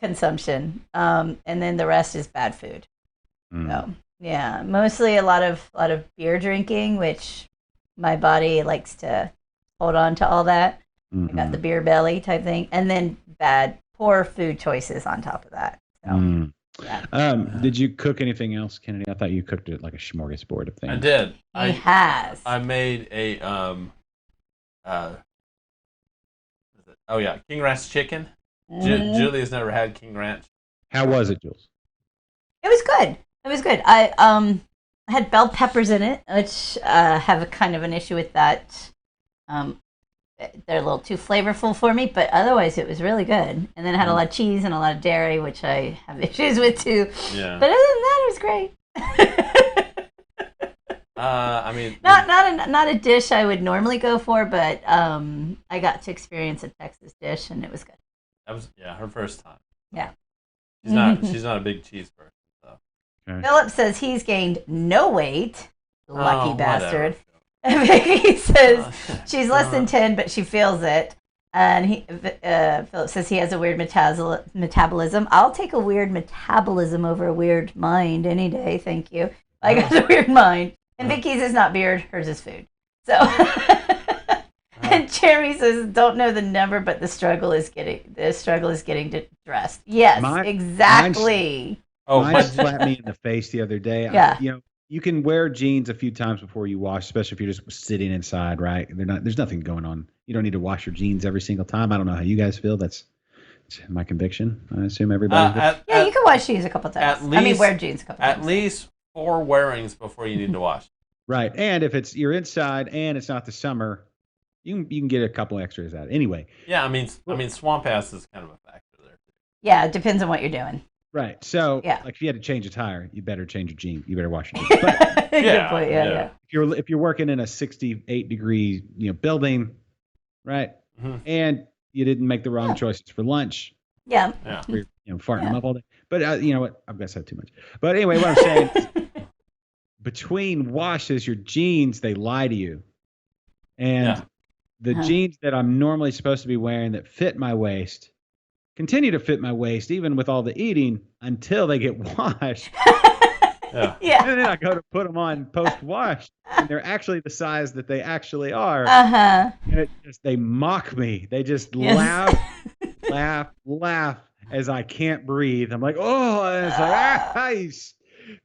Speaker 4: consumption, and then the rest is bad food. So yeah, mostly a lot of beer drinking, which my body likes to hold on to all that. I got the beer belly type thing, and then poor food choices on top of that. So yeah.
Speaker 2: Did you cook anything else, Kennedy? I thought you cooked it like a smorgasbord of things.
Speaker 1: I did.
Speaker 4: He has.
Speaker 1: I made a King Ranch chicken.
Speaker 4: Mhm.
Speaker 1: Julia's never had King Ranch.
Speaker 2: How was it, Jules?
Speaker 4: It was good. It was good. I had bell peppers in it, which have a kind of an issue with that. They're a little too flavorful for me, but otherwise it was really good. And then it had a lot of cheese and a lot of dairy, which I have issues with too.
Speaker 1: Yeah.
Speaker 4: But other than that, it was great.
Speaker 1: I mean,
Speaker 4: Not a dish I would normally go for, but I got to experience a Texas dish, and it was good.
Speaker 1: that was her first time.
Speaker 4: Yeah.
Speaker 1: She's not a big cheese person. So.
Speaker 4: Philip says he's gained no weight. Lucky
Speaker 1: Oh,
Speaker 4: bastard.
Speaker 1: whatever.
Speaker 4: Vicky says she's less than 10, but she feels it. And Philip says he has a weird metabolism. I'll take a weird metabolism over a weird mind any day. Thank you. I got a weird mind. And Vicky's is not beard. Hers is food. So. And Jeremy says, "Don't know the number, but the struggle is getting dressed." Yes, exactly.
Speaker 2: Mine slapped me in the face the other day.
Speaker 4: Yeah.
Speaker 2: You can wear jeans a few times before you wash, especially if you're just sitting inside, right? There's nothing going on. You don't need to wash your jeans every single time. I don't know how you guys feel. That's my conviction. I assume everybody.
Speaker 4: You can wash jeans a couple times. Wear jeans a couple times.
Speaker 1: At least 4 wearings before you need to wash.
Speaker 2: Right, and if you're inside and it's not the summer, you can get a couple extras out. Anyway.
Speaker 1: Yeah, I mean, swamp ass is kind of a factor there.
Speaker 4: Yeah, it depends on what you're doing.
Speaker 2: Right. So,
Speaker 4: yeah.
Speaker 2: Like if you had to change a tire, you better change your jeans. You better wash your jeans. But
Speaker 4: Good point. Yeah.
Speaker 2: If you're working in a 68 degree building, right, and you didn't make the wrong choices for lunch,
Speaker 4: yeah,
Speaker 2: you're farting them up all day. But you know what? I've got to say too much. But anyway, what I'm saying is, between washes, your jeans they lie to you, and the jeans that I'm normally supposed to be wearing that fit my waist continue to fit my waist even with all the eating until they get washed.
Speaker 4: Yeah.
Speaker 2: And then I go to put them on post-wash, and they're actually the size that they actually are.
Speaker 4: Uh-huh.
Speaker 2: And they mock me. They just laugh as I can't breathe. I'm like, oh, and it's like, nice,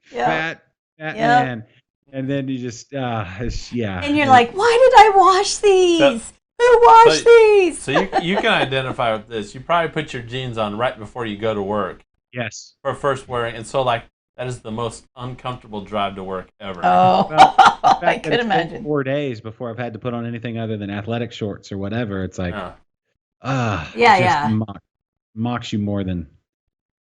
Speaker 2: fat man. And then you just, And you're
Speaker 4: like, why did I wash these? Who washed these?
Speaker 1: So you can identify with this. You probably put your jeans on right before you go to work.
Speaker 2: Yes.
Speaker 1: For first wearing. And so, that is the most uncomfortable drive to work ever.
Speaker 4: Oh,
Speaker 2: well,
Speaker 4: I could imagine.
Speaker 2: 4 days before I've had to put on anything other than athletic shorts or whatever. It's like, mocks you more than.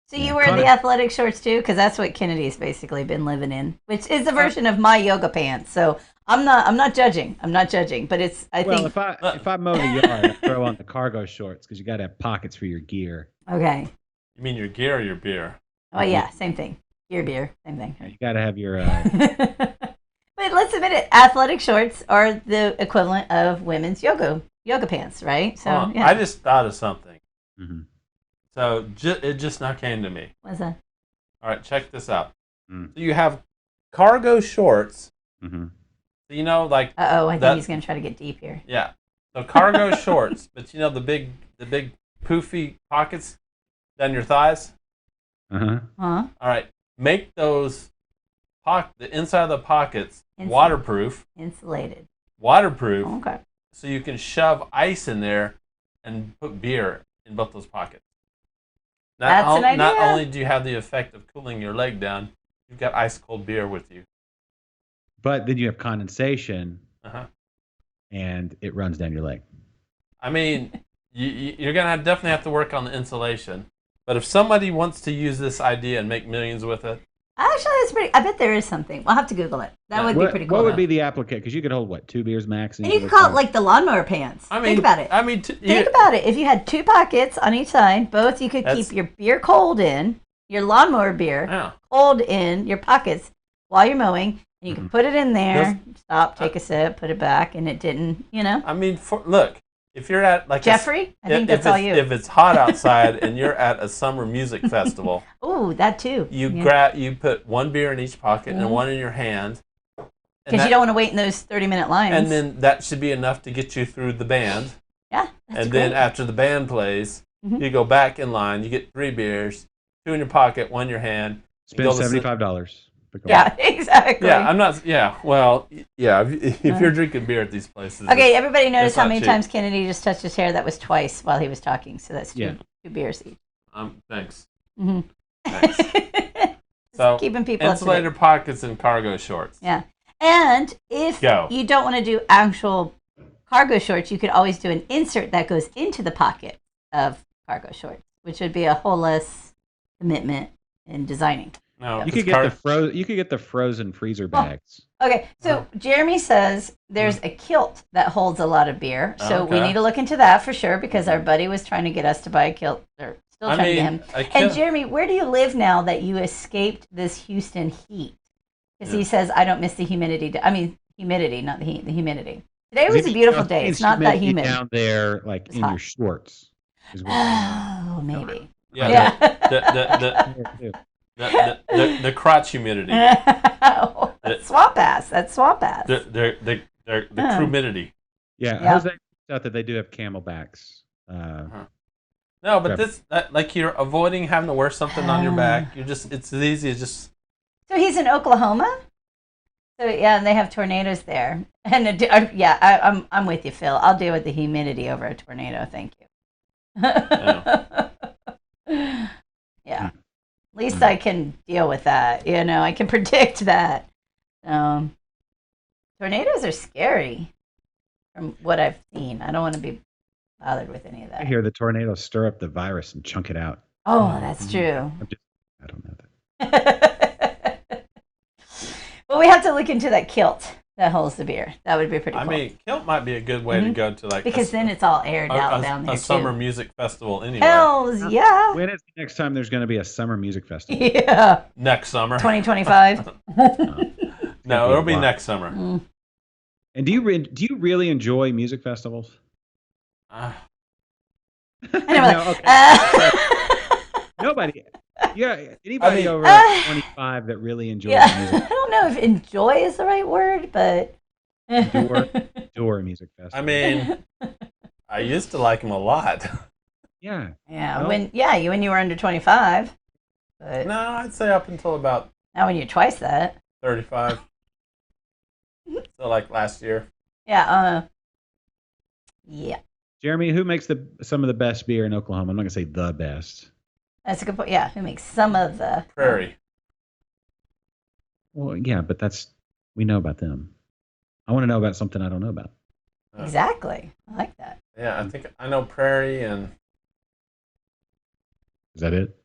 Speaker 4: So you wear the athletic shorts too, because that's what Kennedy's basically been living in, which is a version of my yoga pants. So I'm not judging. But it's I think
Speaker 2: if I mow the yard, I throw on the cargo shorts because you got to have pockets for your gear.
Speaker 4: Okay.
Speaker 1: You mean your gear or your beer?
Speaker 4: Oh yeah, same thing. Gear, beer, same thing.
Speaker 2: You got to have your.
Speaker 4: But let's admit it. Athletic shorts are the equivalent of women's yoga pants, right? So
Speaker 1: I just thought of something.
Speaker 2: Mm-hmm.
Speaker 1: So it just now came to me.
Speaker 4: What's that?
Speaker 1: All right, check this out. So you have cargo shorts.
Speaker 2: Mm-hmm.
Speaker 1: So like.
Speaker 4: I think he's gonna try to get deep here.
Speaker 1: Yeah. So cargo shorts, but the big poofy pockets down your thighs.
Speaker 2: Uh-huh.
Speaker 4: Huh?
Speaker 1: All right, make those the inside of the pockets waterproof.
Speaker 4: Insulated.
Speaker 1: Waterproof.
Speaker 4: Okay.
Speaker 1: So you can shove ice in there and put beer in both those pockets.
Speaker 4: That's an idea.
Speaker 1: Not only do you have the effect of cooling your leg down, you've got ice cold beer with you.
Speaker 2: But then you have condensation,
Speaker 1: and
Speaker 2: it runs down your leg.
Speaker 1: I mean, you're gonna definitely have to work on the insulation. But if somebody wants to use this idea and make millions with it,
Speaker 4: actually, it's pretty. I bet there is something. We'll have to Google it. That would be pretty cool.
Speaker 2: What would be the application? Because you could hold 2 beers max.
Speaker 4: And you could call it like the lawnmower pants. Think about it. Think about it. If you had 2 pockets on each side, both you could keep your beer cold in, your lawnmower beer cold in your pockets while you're mowing, and you can put it in there, stop, take a sip, put it back, and it didn't,
Speaker 1: I mean, look, if you're at
Speaker 4: Jeffrey, I think that's all you.
Speaker 1: If it's hot outside and you're at a summer music festival,
Speaker 4: ooh, that too.
Speaker 1: You put 1 beer in each pocket and 1 in your hand.
Speaker 4: Because you don't want to wait in those 30-minute lines.
Speaker 1: And then that should be enough to get you through the band.
Speaker 4: Yeah.
Speaker 1: Then after the band plays, you go back in line. You get 3 beers, 2 in your pocket, 1 in your hand.
Speaker 2: Spend $75.
Speaker 4: Yeah, exactly.
Speaker 1: Yeah, I'm not. Yeah, well, yeah. If you're drinking beer at these places.
Speaker 4: Okay, everybody notice how many times Kennedy just touched his hair? That was twice while he was talking. So that's 2 beers each.
Speaker 1: Thanks.
Speaker 4: Mm-hmm.
Speaker 1: Thanks. So
Speaker 4: keeping people up to
Speaker 1: insulator
Speaker 4: date.
Speaker 1: pockets and cargo shorts.
Speaker 4: Yeah. And if
Speaker 1: Go.
Speaker 4: you don't want to do actual cargo shorts, you could always do an insert that goes into the pocket of cargo shorts, which would be a whole less commitment in designing.
Speaker 1: No,
Speaker 2: You
Speaker 1: it's
Speaker 2: could get the frozen freezer bags.
Speaker 4: Okay, so Jeremy says there's a kilt that holds a lot of beer. So we
Speaker 1: Okay.
Speaker 4: need to look into that for sure because our buddy was trying to get us to buy a kilt. Or still trying to get him. And Jeremy, where do you live now that you escaped this Houston heat? Because he says, I don't miss the humidity. I mean, humidity, not the heat, the humidity. Today was a beautiful day. It's not that humid.
Speaker 2: Down there, like
Speaker 4: It's
Speaker 2: in
Speaker 4: hot.
Speaker 2: your shorts. is what-
Speaker 4: Oh, maybe.
Speaker 1: yeah,
Speaker 4: Yeah.
Speaker 1: the crotch humidity,
Speaker 4: Oh, that's swamp ass. That's swamp ass.
Speaker 1: the crewmidity.
Speaker 2: Yeah,
Speaker 4: Yeah.
Speaker 2: Jose out that they do have camelbacks.
Speaker 1: No, but
Speaker 2: Okay.
Speaker 1: like you're avoiding having to wear something on your back. It's as easy as just.
Speaker 4: So he's in Oklahoma. So yeah, and they have tornadoes there. And I'm with you, Phil. I'll deal with the humidity over a tornado. Thank you. Yeah. At least I can deal with that. I can predict that. Tornadoes are scary, from what I've seen. I don't want to be bothered with any of
Speaker 2: I
Speaker 4: that.
Speaker 2: hear the tornadoes stir up the virus and chunk it out.
Speaker 4: Oh, that's true.
Speaker 2: I don't know that.
Speaker 4: Well, we have to look into that kilt that holds the beer. That would be pretty cool.
Speaker 1: I mean, kilt might be a good way to go to like
Speaker 4: because then it's all aired out down there
Speaker 1: a summer
Speaker 4: too.
Speaker 1: music festival anyway.
Speaker 4: Hells yeah.
Speaker 2: When is the next time there's going to be a summer music festival?
Speaker 4: Yeah.
Speaker 1: Next summer.
Speaker 4: 2025.
Speaker 1: No, it'll be
Speaker 2: Wow.
Speaker 1: next summer.
Speaker 2: And do you really enjoy music festivals?
Speaker 1: Uh,
Speaker 4: Anyway,
Speaker 2: No, okay. Nobody. Yeah, anybody over 25 that really enjoys
Speaker 4: yeah.
Speaker 2: music.
Speaker 4: I don't know if enjoy is the right word, but
Speaker 2: Adore music festivals.
Speaker 1: I mean, I used to like them a lot.
Speaker 2: yeah.
Speaker 4: yeah,
Speaker 2: Well-
Speaker 4: when you were under 25, but
Speaker 1: No, I'd say up until about
Speaker 4: now when you're twice that,
Speaker 1: 35. So like last year.
Speaker 4: yeah, yeah,
Speaker 2: Jeremy, who makes some of the best beer in Oklahoma? I'm not going to say the best.
Speaker 4: that's a good point. Yeah, who makes some of the
Speaker 1: Prairie.
Speaker 2: Well, yeah, but we know about them. I want to know about something I don't know about.
Speaker 4: Exactly, I like that.
Speaker 1: Yeah, I think I know Prairie and
Speaker 2: Is that it?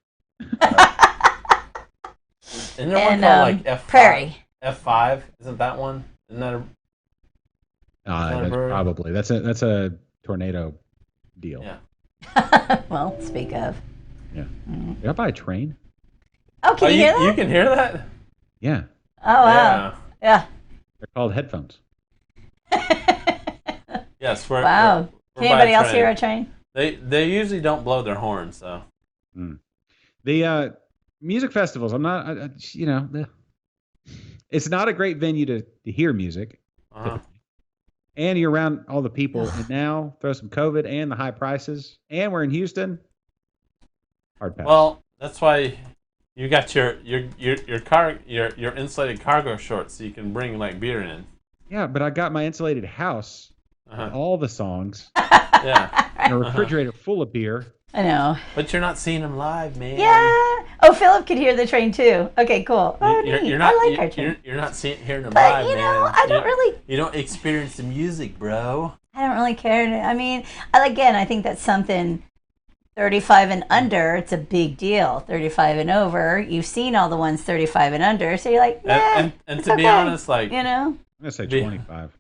Speaker 1: isn't there one
Speaker 4: And
Speaker 1: called like F5?
Speaker 4: Prairie.
Speaker 1: F5, isn't that one? Isn't that a
Speaker 2: That's
Speaker 1: brewery?
Speaker 2: probably that's a tornado deal.
Speaker 1: Yeah.
Speaker 4: Well, speak of.
Speaker 2: Did I buy a train?
Speaker 4: Oh, can
Speaker 1: Oh,
Speaker 4: you hear that?
Speaker 1: you can hear that?
Speaker 2: Yeah,
Speaker 4: Oh wow, yeah.
Speaker 2: they're called headphones.
Speaker 1: Yes.
Speaker 4: Wow.
Speaker 1: We're
Speaker 4: Can
Speaker 1: by
Speaker 4: anybody
Speaker 1: a
Speaker 4: else
Speaker 1: train.
Speaker 4: hear a train?
Speaker 1: They usually don't blow their horns, so.
Speaker 2: The music festivals. I'm not. It's not a great venue to hear music,
Speaker 1: Uh-huh.
Speaker 2: and you're around all the people. And now throw some COVID and the high prices, and we're in Houston. Hard pass.
Speaker 1: Well, that's why you got your insulated cargo shorts, so you can bring like beer in.
Speaker 2: yeah, but I got my insulated house,
Speaker 1: Uh-huh.
Speaker 2: all the songs,
Speaker 1: Yeah,
Speaker 2: and a refrigerator full of beer.
Speaker 4: I know.
Speaker 1: but you're not seeing them live, man.
Speaker 4: Yeah. Oh, Philip could hear the train too. Okay, cool. Oh,
Speaker 1: You're,
Speaker 4: neat.
Speaker 1: you're not.
Speaker 4: I like our train.
Speaker 1: You're not hearing them
Speaker 4: But
Speaker 1: live,
Speaker 4: you know,
Speaker 1: man.
Speaker 4: I don't really.
Speaker 1: You don't experience the music, bro.
Speaker 4: I don't really care. I mean, again, I think that's something. 35 and under, it's a big deal. 35 and over, you've seen all the ones 35 and under, so you're like, nah,
Speaker 1: And
Speaker 4: it's
Speaker 1: to be
Speaker 4: okay.
Speaker 1: honest, like
Speaker 4: you know,
Speaker 2: I'm gonna say
Speaker 1: Be-
Speaker 2: 25.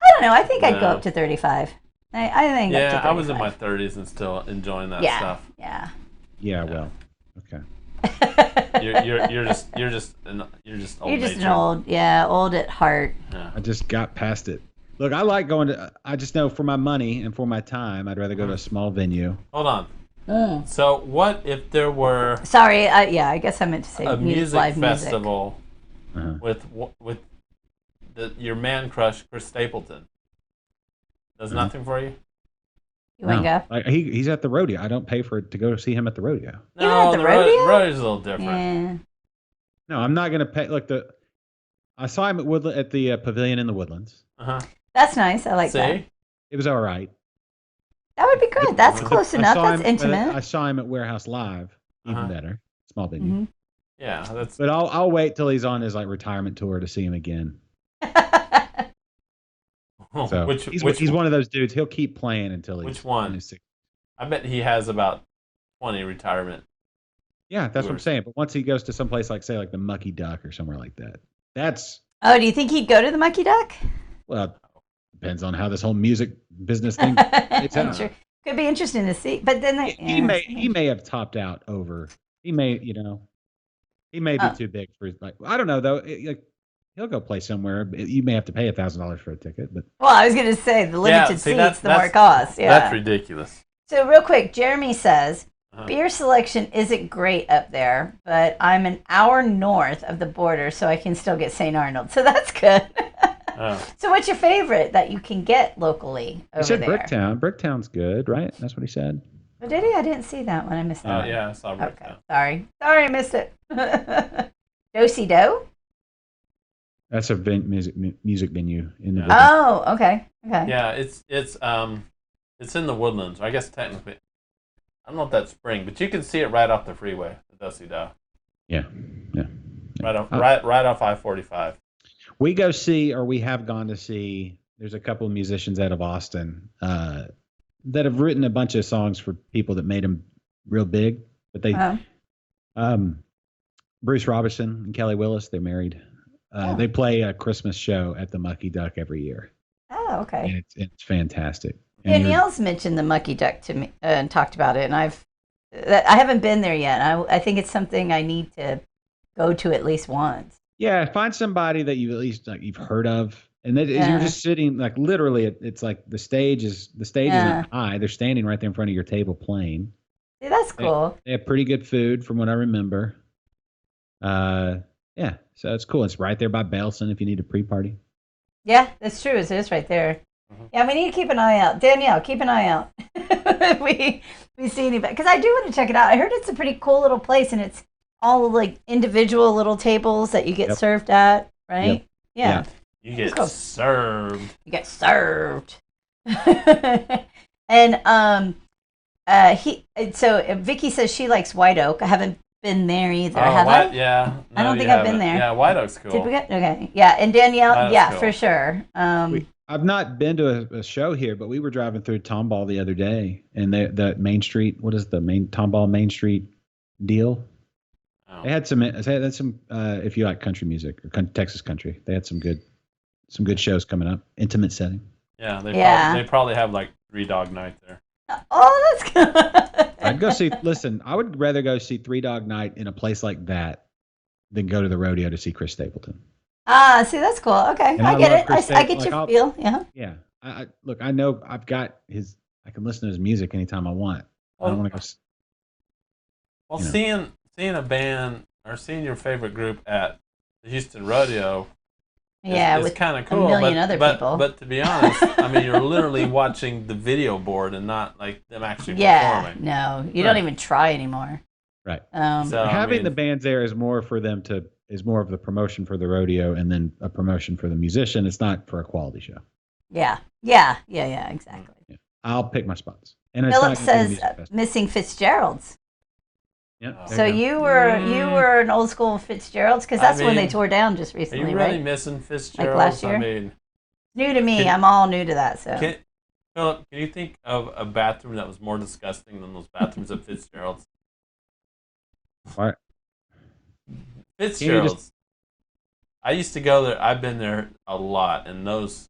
Speaker 4: I don't know. I think I'd go
Speaker 1: No.
Speaker 4: up to 35. I think. up
Speaker 1: yeah,
Speaker 4: to
Speaker 1: I was in my
Speaker 4: 35.
Speaker 1: 30s and still enjoying that
Speaker 4: Yeah,
Speaker 1: stuff.
Speaker 4: yeah.
Speaker 2: Yeah, well, okay.
Speaker 1: You're just old.
Speaker 4: You're just an
Speaker 1: nature.
Speaker 4: old at heart.
Speaker 1: Yeah.
Speaker 2: I just got past it. Look, I like going to. I just know for my money and for my time, I'd rather go to a small venue.
Speaker 1: Hold on. So what if there were
Speaker 4: Sorry, I guess I meant to say
Speaker 1: a music
Speaker 4: live
Speaker 1: festival
Speaker 2: Uh-huh.
Speaker 1: with your man crush Chris Stapleton? Does nothing for you?
Speaker 4: You want to go?
Speaker 2: Like, he's at the rodeo. I don't pay for it to go see him at the rodeo.
Speaker 4: Even at the rodeo?
Speaker 1: Rodeo's a little different.
Speaker 4: Yeah.
Speaker 2: No, I'm not gonna pay. Look, I saw him at the pavilion in the Woodlands.
Speaker 1: Uh-huh.
Speaker 4: That's nice. I like
Speaker 1: See?
Speaker 4: that.
Speaker 2: It was all right.
Speaker 4: That would be good. That's close
Speaker 2: I
Speaker 4: enough.
Speaker 2: saw
Speaker 4: That's
Speaker 2: him-
Speaker 4: intimate.
Speaker 2: I saw him at Warehouse Live. Even
Speaker 1: Uh-huh.
Speaker 2: better. Small venue.
Speaker 4: Mhm.
Speaker 1: Yeah, that's
Speaker 2: But I'll wait till he's on his like retirement tour to see him again. So
Speaker 1: which
Speaker 2: he's one of those dudes. He'll keep playing until he's
Speaker 1: Which one?
Speaker 2: in his 60s.
Speaker 1: I bet he has about 20 retirement.
Speaker 2: Yeah, that's what I'm
Speaker 1: Tours.
Speaker 2: saying. But once he goes to someplace like say like the Mucky Duck or somewhere like that, that's
Speaker 4: Oh, do you think he'd go to the Mucky Duck?
Speaker 2: well depends on how this whole music business thing. out.
Speaker 4: Sure. Could be interesting to see. But then
Speaker 2: He may have topped out over. He may he may be too big for like I don't know though. Like he'll go play somewhere. You may have to pay $1,000 for a ticket, but
Speaker 4: Well, I was going to say the limited
Speaker 1: see,
Speaker 4: seats, the more it costs. Yeah.
Speaker 1: That's ridiculous.
Speaker 4: So real quick, Jeremy says
Speaker 1: Uh-huh.
Speaker 4: beer selection isn't great up there, but I'm an hour north of the border, so I can still get St. Arnold. So that's good.
Speaker 1: Oh.
Speaker 4: So what's your favorite that you can get locally
Speaker 2: he
Speaker 4: over
Speaker 2: said
Speaker 4: there?
Speaker 2: Bricktown. Bricktown's good, right? That's what he said.
Speaker 4: Oh, did he? I didn't see that one. I missed that.
Speaker 1: Yeah, I saw
Speaker 4: Okay.
Speaker 1: Bricktown.
Speaker 4: Sorry, I missed it. Do-si do?
Speaker 2: That's a music venue in the.
Speaker 1: Yeah.
Speaker 2: Woodlands.
Speaker 4: Oh, okay. Okay.
Speaker 1: Yeah, it's in the Woodlands. I guess technically, I don't know if that's spring, but you can see it right off the freeway, the Dusty Dow,
Speaker 2: Yeah.
Speaker 1: right off I-45.
Speaker 2: We go see, or we have gone to see. There's a couple of musicians out of Austin that have written a bunch of songs for people that made them real big. But they, Bruce Robinson and Kelly Willis, they're married. They play a Christmas show at the Mucky Duck every year,
Speaker 4: Oh, okay.
Speaker 2: and it's fantastic. And
Speaker 4: Danielle's mentioned the Mucky Duck to me and talked about it, and I haven't been there yet. I think it's something I need to go to at least once.
Speaker 2: yeah, find somebody that you at least like, you've heard of, and that
Speaker 4: Yeah.
Speaker 2: you're just sitting like literally. It's like the stage isn't high. They're standing right there in front of your table playing.
Speaker 4: See, that's cool.
Speaker 2: They have pretty good food from what I remember. Yeah, so it's cool. It's right there by Belson if you need a pre-party.
Speaker 4: Yeah, that's true. It is right there.
Speaker 1: Mhm.
Speaker 4: Yeah, we need to keep an eye out. Danielle, keep an eye out. If we see anybody, because I do want to check it out. I heard it's a pretty cool little place, and it's all like individual little tables that you get
Speaker 2: Yep.
Speaker 4: served at, right? Yeah.
Speaker 1: You get
Speaker 4: Cool.
Speaker 1: served.
Speaker 4: You get served. And Vicky says she likes White Oak. I haven't been there either. Have I?
Speaker 1: Yeah.
Speaker 4: I don't
Speaker 1: No,
Speaker 4: think
Speaker 1: you
Speaker 4: I've been
Speaker 1: haven't.
Speaker 4: there.
Speaker 1: Yeah, White Oak's cool.
Speaker 4: Did we get okay? Yeah, and Danielle,
Speaker 1: That's
Speaker 4: yeah,
Speaker 1: cool.
Speaker 4: for sure.
Speaker 2: I've not been to a show here, but we were driving through Tomball the other day, and the Main Street. What is the Tomball Main Street deal?
Speaker 1: Oh.
Speaker 2: They had some. If you like country music or Texas country, they had some good shows coming up. Intimate setting.
Speaker 1: Yeah,
Speaker 4: Yeah.
Speaker 1: they probably have like 3 Dog Night there.
Speaker 4: Oh, that's good.
Speaker 2: I'd go see. Listen, I would rather go see Three Dog Night in a place like that than go to the rodeo to see Chris Stapleton.
Speaker 4: See, that's cool. Okay,
Speaker 2: And
Speaker 4: I
Speaker 2: I
Speaker 4: get
Speaker 2: love
Speaker 4: it.
Speaker 2: Chris
Speaker 4: I get
Speaker 2: Stapleton.
Speaker 4: your
Speaker 2: Like,
Speaker 4: feel. Yeah.
Speaker 2: Yeah, I look. I know I've got his. I can listen to his music anytime I want. I don't want to go.
Speaker 1: Well,
Speaker 2: You know.
Speaker 1: seeing a band or seeing your favorite group at the Houston Rodeo
Speaker 4: Yeah,
Speaker 1: is
Speaker 4: with
Speaker 1: kind of
Speaker 4: a
Speaker 1: cool.
Speaker 4: million
Speaker 1: but,
Speaker 4: other
Speaker 1: but,
Speaker 4: people.
Speaker 1: But to be honest, I mean, you're literally watching the video board and not like them actually
Speaker 4: yeah,
Speaker 1: performing.
Speaker 4: no, you don't even try anymore.
Speaker 2: Right.
Speaker 1: So, I
Speaker 2: Having
Speaker 1: mean,
Speaker 2: the bands there is more for them is more of the promotion for the rodeo and then a promotion for the musician. It's not for a quality show.
Speaker 4: Yeah, exactly.
Speaker 2: I'll pick my spots. And it's
Speaker 4: Philip
Speaker 2: not gonna be a
Speaker 4: says
Speaker 2: music festival.
Speaker 4: missing Fitzgerald's.
Speaker 2: Yeah,
Speaker 1: Oh.
Speaker 2: there
Speaker 4: So
Speaker 2: you go.
Speaker 4: you were an old school Fitzgerald's because
Speaker 1: I
Speaker 4: that's when they
Speaker 1: mean,
Speaker 4: tore down just
Speaker 1: are
Speaker 4: recently,
Speaker 1: you really
Speaker 4: right?
Speaker 1: missing Fitzgerald?
Speaker 4: last year?
Speaker 1: I mean,
Speaker 4: New to me.
Speaker 1: Can-
Speaker 4: I'm all new to that. So
Speaker 1: Philip, can you think of a bathroom that was more disgusting than those bathrooms at Fitzgerald's?
Speaker 2: All right.
Speaker 1: Fitzgerald's. I used to go there. I've been there a lot, and those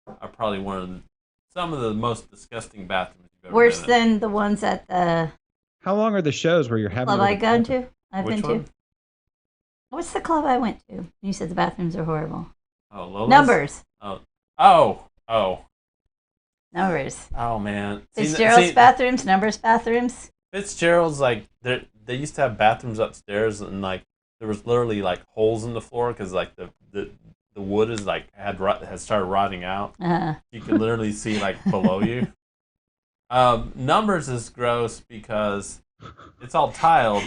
Speaker 1: are probably some of the most disgusting bathrooms you've ever
Speaker 4: worse
Speaker 1: been in.
Speaker 4: than the ones at the
Speaker 2: How long are the shows where you're having
Speaker 4: club
Speaker 2: to go
Speaker 4: I
Speaker 2: to
Speaker 4: gone
Speaker 2: the bathroom?
Speaker 4: to. I've
Speaker 1: Which
Speaker 4: been
Speaker 1: one?
Speaker 4: to. What's the club I went to? You said the bathrooms are horrible.
Speaker 1: Oh, Lola's?
Speaker 4: Numbers.
Speaker 1: Oh,
Speaker 4: Numbers.
Speaker 1: man.
Speaker 4: Fitzgerald's bathrooms. Numbers bathrooms.
Speaker 1: Fitzgerald's like they used to have bathrooms upstairs, and like there was literally like holes in the floor because like the wood is like had started rotting out. You could literally see like below you. Numbers is gross because it's all tiled,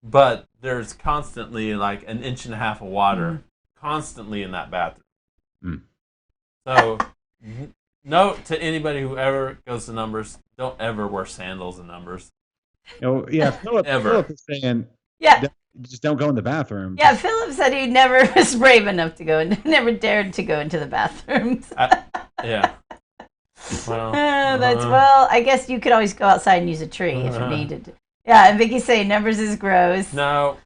Speaker 1: but there's constantly like an inch and a half of water constantly in that bathroom.
Speaker 2: Mm.
Speaker 1: So, note to anybody who ever goes to Numbers: don't ever wear sandals in Numbers.
Speaker 2: Oh, yeah,
Speaker 1: Ever.
Speaker 2: Philip is saying
Speaker 4: Yeah.
Speaker 2: just don't go in the bathroom.
Speaker 4: Yeah, Philip said he never was brave enough to go and never dared to go into the bathrooms.
Speaker 1: Yeah. Well,
Speaker 4: Well, I guess you could always go outside and use a tree if you needed to. Yeah, and Vicky's saying numbers is gross.
Speaker 1: no.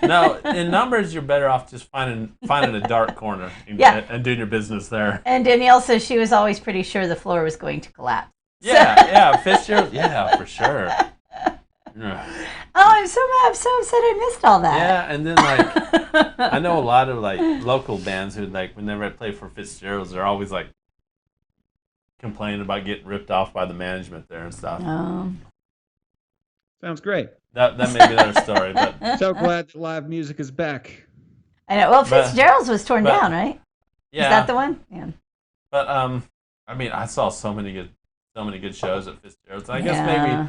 Speaker 1: No, in numbers, you're better off just finding a dark corner and doing your business there.
Speaker 4: And Danielle says she was always pretty sure the floor was going to collapse.
Speaker 1: Yeah, Fitzgerald. Yeah, for sure. Yeah.
Speaker 4: Oh, I'm so mad. I'm so upset I missed all that.
Speaker 1: Yeah, and then like I know a lot of like local bands who like whenever I play for Fitzgerald's, they're always like complaining about getting ripped off by the management there and stuff.
Speaker 2: Sounds great.
Speaker 1: That may be another story, but
Speaker 2: So glad that live music is back.
Speaker 4: I know. Well, Fitzgerald's was torn
Speaker 1: but-
Speaker 4: down, right?
Speaker 1: yeah.
Speaker 4: Is that the one? Yeah.
Speaker 1: But I mean, I saw so many good shows at Fitzgerald's. I guess maybe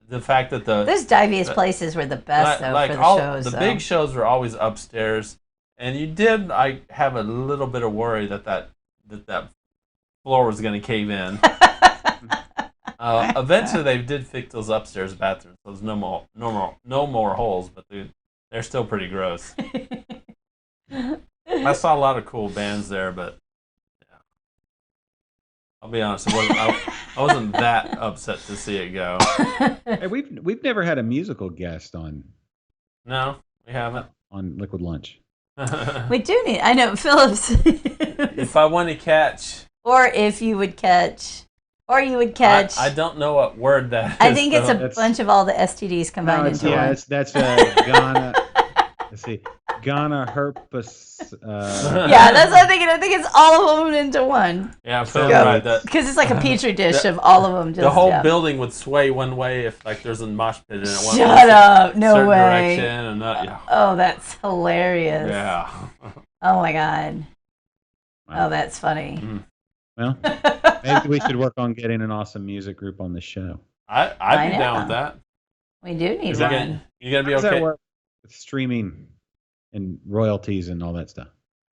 Speaker 1: the fact that
Speaker 4: those diviest places were the best though
Speaker 1: like
Speaker 4: for the
Speaker 1: all
Speaker 4: shows.
Speaker 1: the
Speaker 4: so.
Speaker 1: big shows were always upstairs, and you did have a little bit of worry that floor was going to cave in. Eventually, they did fix those upstairs bathrooms. So there's no more holes, but they're still pretty gross. I saw a lot of cool bands there, but yeah. I'll be honest, I wasn't that upset to see it go.
Speaker 2: Hey, we've never had a musical guest on
Speaker 1: No, we haven't.
Speaker 2: on Liquid Lunch.
Speaker 4: We do need. I know Phillips.
Speaker 1: If I want to catch,
Speaker 4: or if you would catch, or you would catch.
Speaker 1: I don't know what word that is.
Speaker 4: I think it's a
Speaker 2: That's-
Speaker 4: bunch of all the STDs combined
Speaker 2: No,
Speaker 4: into one.
Speaker 2: that's Ghana. Let's see, Ghana herpes.
Speaker 4: Yeah, that's what I'm thinking. I think it's all of them into one.
Speaker 1: Yeah, I feel
Speaker 2: Yeah.
Speaker 1: right. That
Speaker 4: Because it's like a petri dish of all of them. Just,
Speaker 1: the whole
Speaker 4: yeah.
Speaker 1: building would sway one way if like there's a mosh pit in it. One
Speaker 4: Shut up! No
Speaker 1: certain
Speaker 4: way.
Speaker 1: direction and yeah.
Speaker 4: Oh, that's hilarious.
Speaker 1: Yeah.
Speaker 4: Oh my god.
Speaker 2: Wow.
Speaker 4: Oh, that's funny.
Speaker 2: Well, maybe we should work on getting an awesome music group on the show.
Speaker 1: I'd
Speaker 4: I
Speaker 1: be down with
Speaker 4: know.
Speaker 1: that.
Speaker 4: We do need
Speaker 2: Is
Speaker 1: You
Speaker 2: that
Speaker 4: one.
Speaker 1: gonna, you gonna be
Speaker 2: How does that
Speaker 1: okay?
Speaker 2: work with streaming and royalties and all that stuff?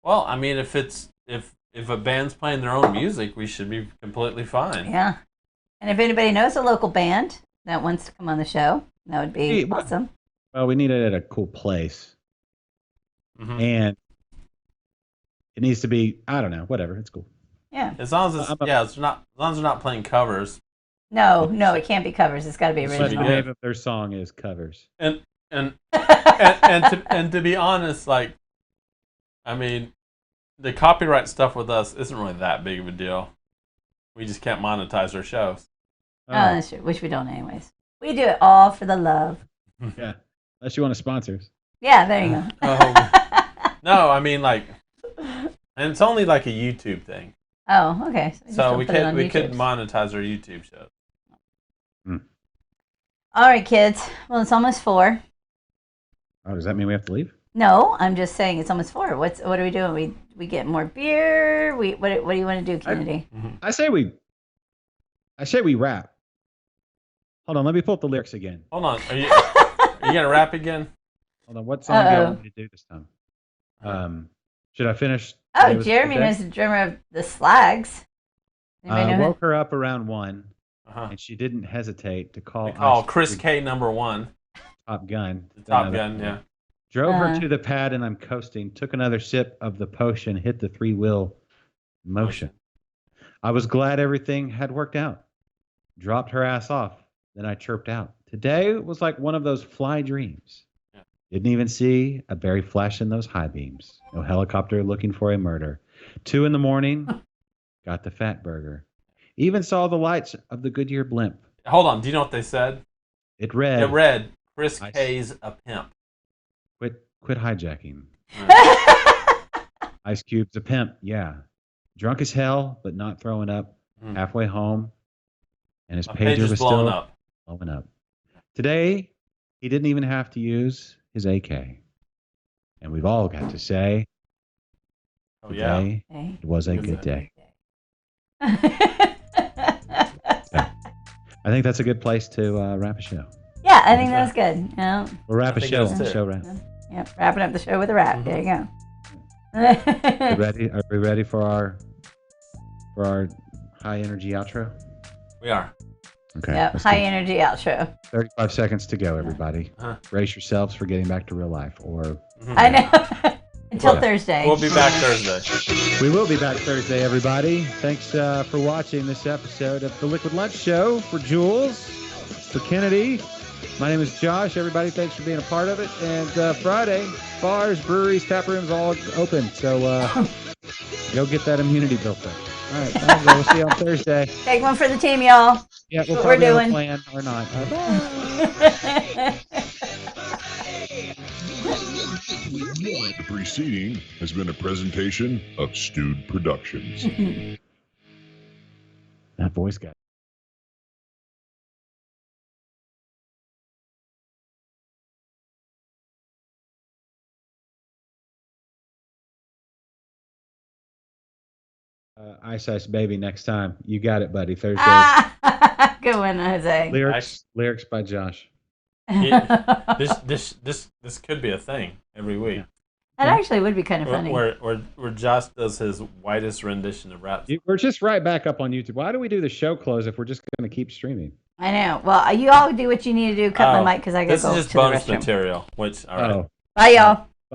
Speaker 1: Well, I mean, if a band's playing their own music, we should be completely fine.
Speaker 4: Yeah. And if anybody knows a local band that wants to come on the show, that would be
Speaker 2: Hey, what-
Speaker 4: awesome.
Speaker 2: Well, we need it at a cool place,
Speaker 1: Mhm.
Speaker 2: and it needs to be. I don't know. Whatever. It's cool.
Speaker 4: Yeah.
Speaker 1: As long as it's not as long as they're not playing covers.
Speaker 4: No, it can't be covers. It's got to be
Speaker 1: Should
Speaker 2: But
Speaker 1: be
Speaker 2: the
Speaker 4: original.
Speaker 1: good.
Speaker 2: name of their song is covers.
Speaker 1: And and to be honest, like, I mean, the copyright stuff with us isn't really that big of a deal. We just can't monetize our shows.
Speaker 4: Oh, that's true. Which we don't, anyways. We do it all for the love.
Speaker 2: Yeah. Unless you want to sponsor us.
Speaker 4: Yeah, there you go.
Speaker 1: No, I mean like, and it's only like a YouTube thing,
Speaker 4: Oh, okay. just
Speaker 1: so
Speaker 4: don't
Speaker 1: we
Speaker 4: put it
Speaker 1: could
Speaker 4: on
Speaker 1: we could
Speaker 4: YouTube.
Speaker 1: monetize our YouTube shows.
Speaker 4: All right, kids. Well, it's almost 4.
Speaker 2: Oh, does that mean we have to leave?
Speaker 4: No, I'm just saying it's almost 4. What are we doing? We get more beer. What do you want to do, Kennedy?
Speaker 2: I say we rap. Hold on. Let me pull up the lyrics again.
Speaker 1: Hold on, are you gonna rap again?
Speaker 2: Hold on. What song do you
Speaker 4: Uh-oh.
Speaker 2: want me to do this time? Should I finish?
Speaker 4: Oh,
Speaker 2: Today Was a
Speaker 4: Jeremy
Speaker 2: Good Day?
Speaker 4: knows the drummer of the Slags. Anybody know
Speaker 2: Woke her up around 1,
Speaker 1: Uh-huh.
Speaker 2: and she didn't hesitate to call
Speaker 1: We call
Speaker 2: Ice
Speaker 1: Chris
Speaker 2: Cube
Speaker 1: K #1,
Speaker 2: Top Gun.
Speaker 1: the Top Gun. Yeah.
Speaker 2: Drove
Speaker 4: Uh-huh.
Speaker 2: her to the pad, and I'm coasting. Took another sip of the potion. Hit the 3-wheel motion. I was glad everything had worked out. Dropped her ass off. Then I chirped out. Today was like one of those fly dreams.
Speaker 1: Yeah.
Speaker 2: Didn't even see a berry flash in those high beams. No helicopter looking for a murder. 2 a.m, got the fat burger. Even saw the lights of the Goodyear blimp.
Speaker 1: Hold on. Do you know what they said?
Speaker 2: It read,
Speaker 1: It read Chris
Speaker 2: Nice.
Speaker 1: K's a pimp.
Speaker 2: quit hijacking.
Speaker 1: Right.
Speaker 2: Ice Cube's a pimp, yeah. Drunk as hell, but not throwing up.
Speaker 1: Mhm.
Speaker 2: Halfway home, and his
Speaker 1: My
Speaker 2: pager
Speaker 1: page is
Speaker 2: was
Speaker 1: blowing
Speaker 2: still
Speaker 1: up.
Speaker 2: blowing up. Today, he didn't even have to use his AK. And we've all got to say,
Speaker 1: Oh yeah.
Speaker 2: today
Speaker 4: Okay.
Speaker 2: it was a
Speaker 1: Good
Speaker 2: good
Speaker 1: day.
Speaker 2: day. I think that's a good place to wrap a show.
Speaker 4: Yeah, I think that was good. Yeah.
Speaker 2: We'll wrap
Speaker 1: I
Speaker 2: a
Speaker 1: think
Speaker 2: show.
Speaker 1: it is too.
Speaker 2: Show wrap.
Speaker 4: Yep. Wrapping up the show with a rap.
Speaker 1: Mhm.
Speaker 4: There you go.
Speaker 2: Are we ready for our high energy outro?
Speaker 1: We are.
Speaker 2: Okay.
Speaker 4: Yep.
Speaker 2: let's
Speaker 4: High
Speaker 2: do it.
Speaker 4: energy outro.
Speaker 2: 35 seconds to go, everybody.
Speaker 1: Uh-huh.
Speaker 2: Brace yourselves for getting back to real life. Or
Speaker 4: I know. Until
Speaker 1: Well,
Speaker 4: Thursday.
Speaker 1: We'll be back Thursday.
Speaker 2: we will be back Thursday, everybody. Thanks for watching this episode of the Liquid Lunch Show. For Jules, for Kennedy, my name is Josh. Everybody, thanks for being a part of it. And Friday, bars, breweries, tap rooms all open. So go get that immunity built up. All right, we'll see you on Thursday.
Speaker 4: Take one for the team, y'all.
Speaker 2: Yeah, we'll
Speaker 4: What we're
Speaker 2: probably have a
Speaker 4: doing.
Speaker 2: plan or not. Bye.
Speaker 3: The preceding has been a presentation of Stewed Productions.
Speaker 2: That voice guy. Ice Baby next time. You got it, buddy. Thursday.
Speaker 4: Good one, Jose.
Speaker 2: Lyrics by Josh.
Speaker 1: This could be a thing every week.
Speaker 4: That actually would be kind of funny.
Speaker 1: Where Josh does his whitest rendition of rap.
Speaker 2: We're just right back up on YouTube. Why do we do the show close if we're just going to keep streaming?
Speaker 4: I know. Well, you all do what you need to do. Cut my mic because I got to
Speaker 1: This
Speaker 4: go
Speaker 1: is
Speaker 4: to
Speaker 1: just
Speaker 4: the
Speaker 1: bonus
Speaker 4: restroom.
Speaker 1: material. Which all right.
Speaker 2: Oh.
Speaker 4: Bye, y'all.